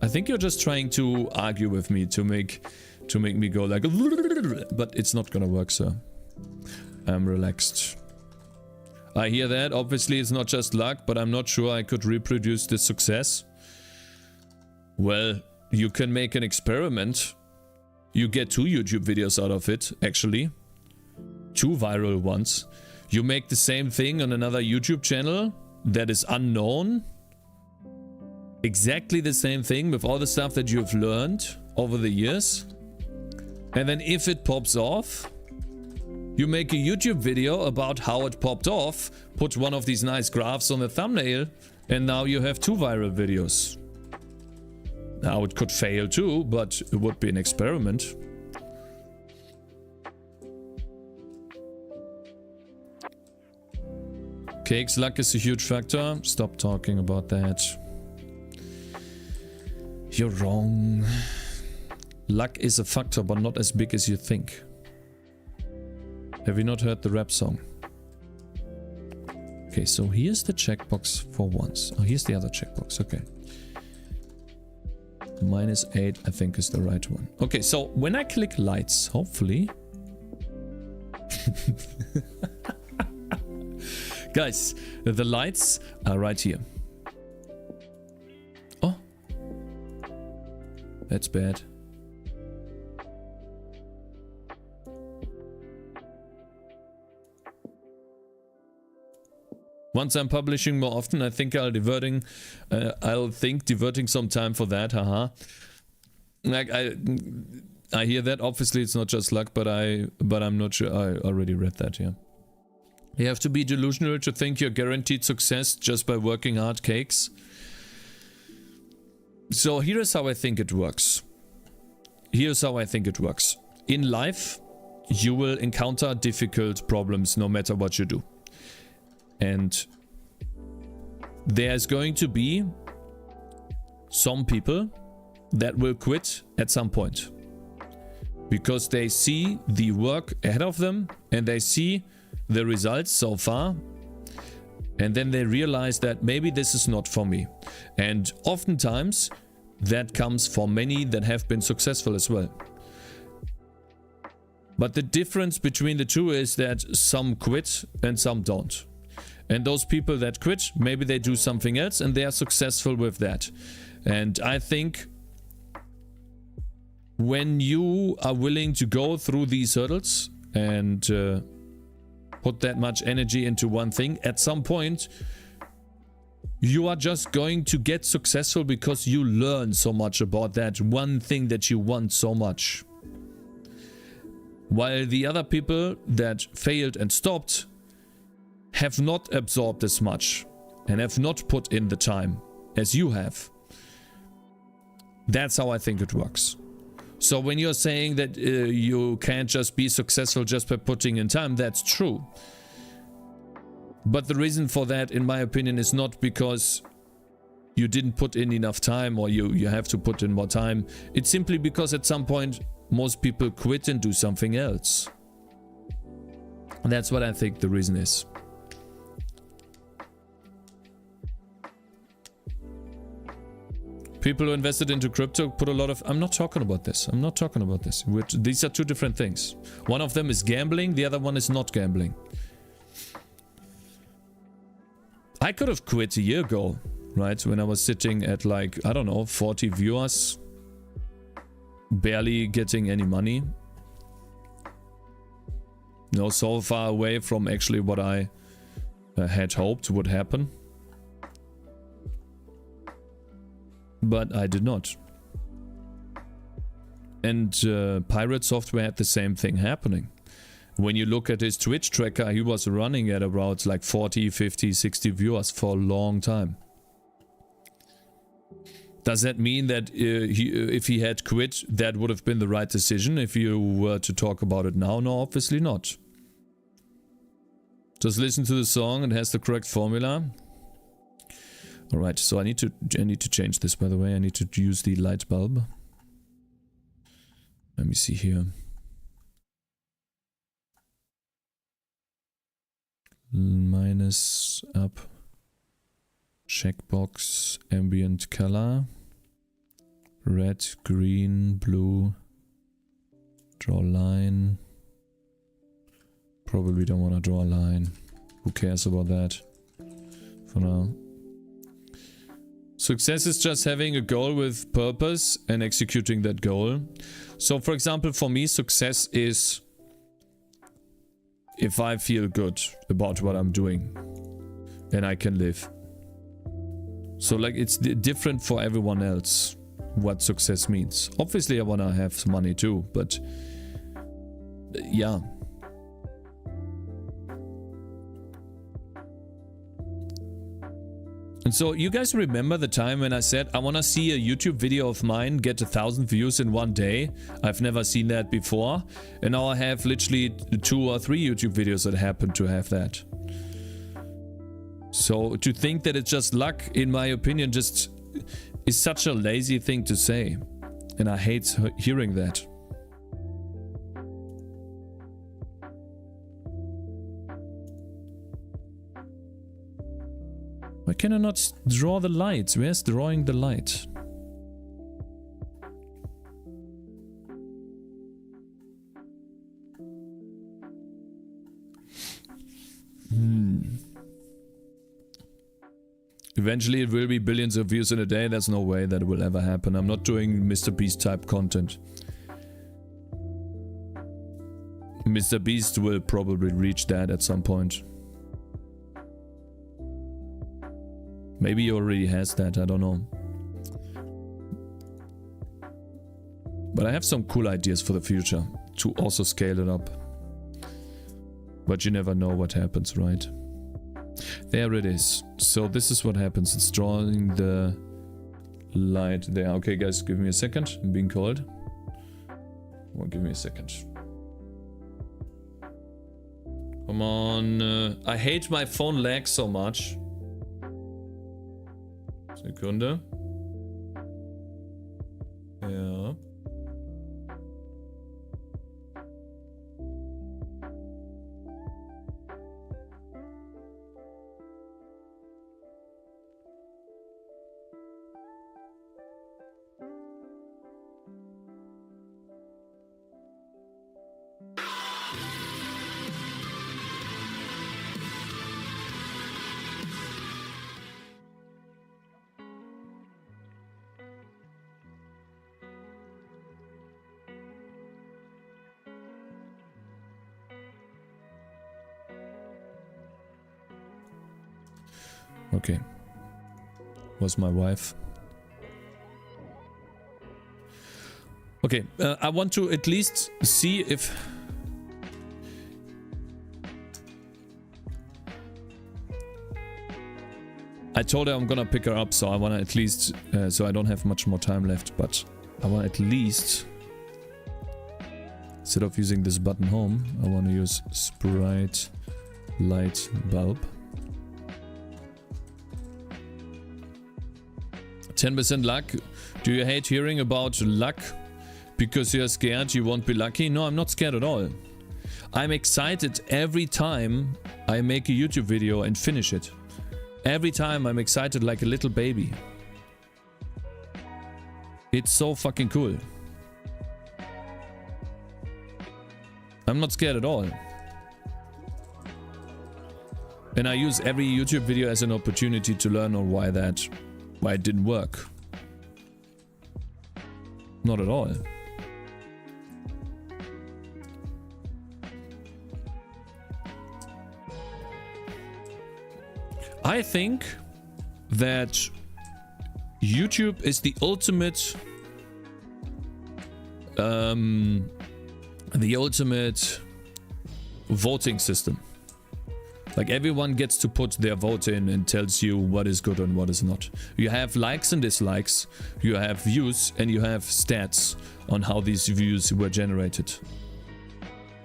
I think you're just trying to argue with me to make me go like, but it's not gonna work, sir. I'm relaxed. I hear that. Obviously, it's not just luck, but I'm not sure I could reproduce this success. Well, you can make an experiment. You get 2 YouTube videos out of it, actually. 2 viral ones. You make the same thing on another YouTube channel that is unknown. Exactly the same thing with all the stuff that you've learned over the years. And then if it pops off, you make a YouTube video about how it popped off, put one of these nice graphs on the thumbnail, and now you have 2 viral videos. Now it could fail too, but it would be an experiment. Cakes, luck is a huge factor. Stop talking about that. You're wrong. Luck is a factor, but not as big as you think. Have you not heard the rap song? Okay, so here's the checkbox for once. Oh, here's the other checkbox. Okay. -8, I think, is the right one. Okay, so when I click lights, hopefully... Guys, the lights are right here. Oh. That's bad. Once I'm publishing more often, I think I'll think diverting some time for that, haha. Like I hear that. Obviously it's not just luck, but I'm not sure. I already read that, yeah. You have to be delusional to think you're guaranteed success just by working hard, Cakes. So here's how I think it works. Here's how I think it works. In life, you will encounter difficult problems no matter what you do. And there's going to be some people that will quit at some point. Because they see the work ahead of them and they see the results so far. And then they realize that maybe this is not for me. And oftentimes that comes for many that have been successful as well. But the difference between the two is that some quit and some don't. And those people that quit, maybe they do something else and they are successful with that. And I think when you are willing to go through these hurdles and put that much energy into one thing, at some point you are just going to get successful because you learn so much about that one thing that you want so much. While the other people that failed and stopped have not absorbed as much and have not put in the time as you have. That's how I think it works. So when you're saying that you can't just be successful just by putting in time, that's true. But the reason for that, in my opinion, is not because you didn't put in enough time or you have to put in more time. It's simply because at some point most people quit and do something else. And that's what I think the reason is. People who invested into crypto put a lot of... I'm not talking about this. I'm not talking about this. These are 2 different things. One of them is gambling. The other one is not gambling. I could have quit a year ago, right? When I was sitting at like, I don't know, 40 viewers. Barely getting any money. No, so far away from actually what I had hoped would happen. But I did not. And Pirate Software had the same thing happening. When you look at his Twitch tracker, he was running at about like 40, 50, 60 viewers for a long time. Does that mean that if he had quit, that would have been the right decision if you were to talk about it now? No, obviously not. Just listen to the song, it has the correct formula. Alright, so I need to change this, by the way. I need to use the light bulb. Let me see here. Minus up. Checkbox, ambient color. Red, green, blue. Draw line. Probably don't want to draw a line. Who cares about that? For now. Success is just having a goal with purpose and executing that goal. So for example, for me, success is if I feel good about what I'm doing and I can live. So like it's different for everyone else what success means. Obviously I want to have some money too, but yeah. And so you guys remember the time when I said I want to see a YouTube video of mine get 1,000 views in one day? I've never seen that before. And now I have literally 2 or 3 YouTube videos that happen to have that. So to think that it's just luck, in my opinion, just is such a lazy thing to say. And I hate hearing that. Why can I not draw the light? Where's drawing the light? Eventually it will be billions of views in a day. There's no way that will ever happen. I'm not doing Mr. Beast type content. Mr. Beast will probably reach that at some point. Maybe he already has that, I don't know. But I have some cool ideas for the future to also scale it up. But you never know what happens, right? There it is. So this is what happens. It's drawing the light there. Okay guys, give me a second. I'm being called. Well, give me a second. Come on. I hate my phone lag so much. Sekunde. Ja. Okay. Was my wife. Okay, I want to at least see if... I told her I'm gonna pick her up, so I wanna at least... so I don't have much more time left, but I wanna at least... Instead of using this button home, I wanna use Sprite Light Bulb. 10% luck. Do you hate hearing about luck? Because you're scared you won't be lucky? No, I'm not scared at all. I'm excited every time I make a YouTube video and finish it. Every time I'm excited like a little baby. It's so fucking cool. I'm not scared at all. And I use every YouTube video as an opportunity to learn on why it didn't work. Not at all. I think that YouTube is the ultimate voting system. Like everyone gets to put their vote in and tells you what is good and what is not. You have likes and dislikes, you have views, and you have stats on how these views were generated.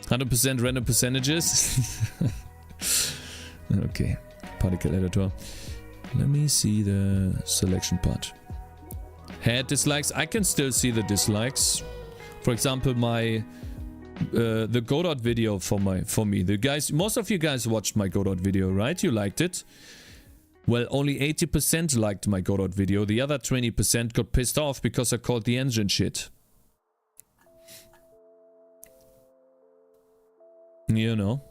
100% random percentages. Okay, particle editor. Let me see the selection part. Had dislikes, I can still see the dislikes. For example, my the Godot video for me. The guys, most of you guys watched my Godot video, right? You liked it. Well, only 80% liked my Godot video. The other 20% got pissed off because I called the engine shit. You know,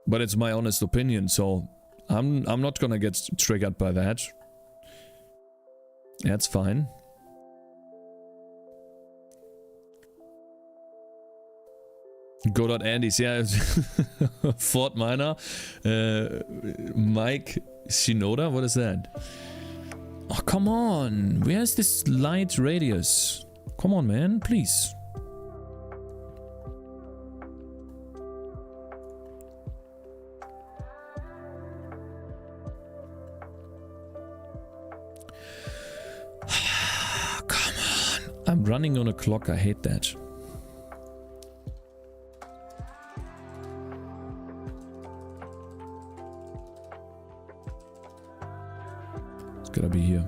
but it's my honest opinion, so I'm not gonna get triggered by that. That's fine. Godot Andes, yeah. Fort Minor. Mike Shinoda, what is that? Oh, come on. Where's this light radius? Come on, man, please. Come on. I'm running on a clock. I hate that. Gotta be here.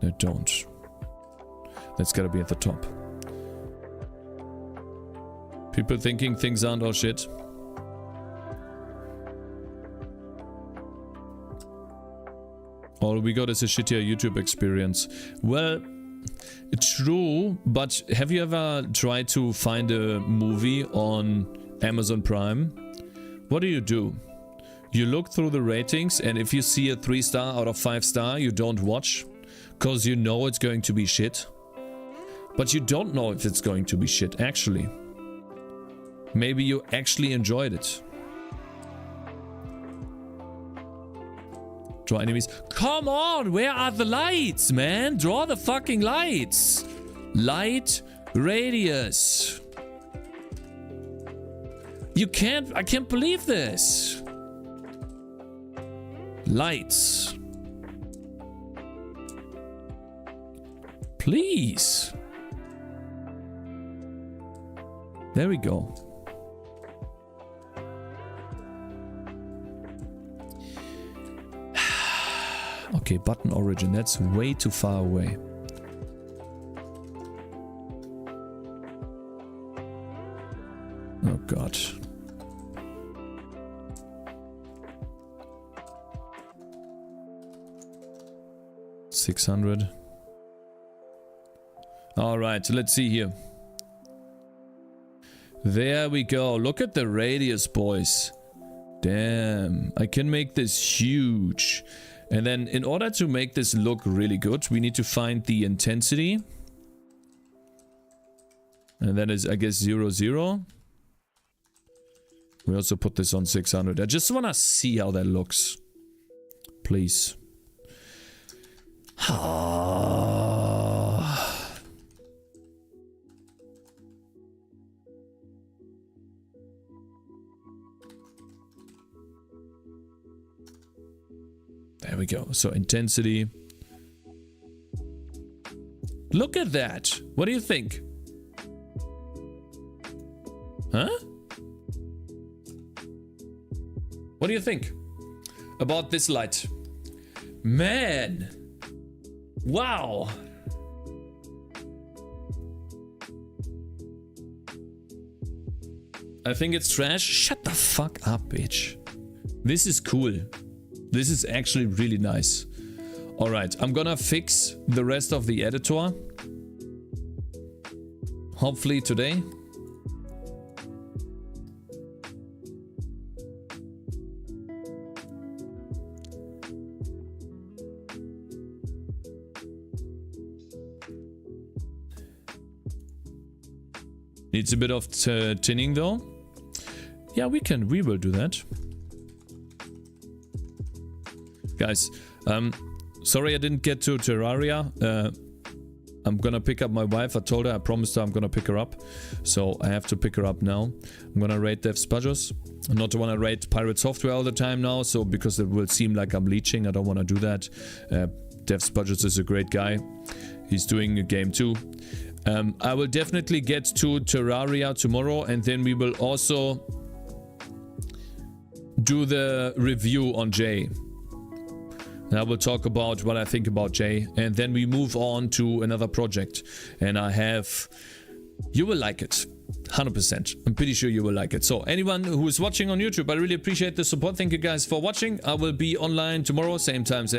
No, don't. That's gotta be at the top. People thinking things aren't all shit. All we got is a shittier YouTube experience. Well, true, but have you ever tried to find a movie on Amazon Prime? What do? You look through the ratings, and if you see a 3-star out of 5-star, you don't watch, cause you know it's going to be shit. But you don't know if it's going to be shit, actually. Maybe you actually enjoyed it. Draw enemies. Come on, where are the lights, man? Draw the fucking lights. Light radius. You can't, I can't believe this. Lights. Please. There we go. Okay, button origin. That's way too far away. Oh god. $600. All right, let's see here. There we go. Look at the radius, boys. Damn, I can make this huge. And then in order to make this look really good, we need to find the intensity. And that is, I guess, 0, 0. We also put this on 600. I just want to see how that looks. Please. There we go. So intensity. Look at that. What do you think? Huh? What do you think about this light? Man. Wow. I think it's trash. Shut the fuck up, bitch. This is cool. This is actually really nice. Alright, I'm gonna fix the rest of the editor. Hopefully today. Needs a bit of tinning though. Yeah, we will do that. Guys, sorry I didn't get to Terraria. I'm gonna pick up my wife. I told her, I promised her I'm gonna pick her up. So I have to pick her up now. I'm gonna raid Dev Spudgers. I not wanna raid Pirate Software all the time now, so because it will seem like I'm leeching, I don't wanna do that. Dev Spudgers is a great guy. He's doing a game too. I will definitely get to Terraria tomorrow, and then we will also do the review on Jay. And I will talk about what I think about Jay, and then we move on to another project. And I have You will like it. 100%. I'm pretty sure you will like it. So anyone who is watching on YouTube, I really appreciate the support. Thank you guys for watching. I will be online tomorrow, same time, same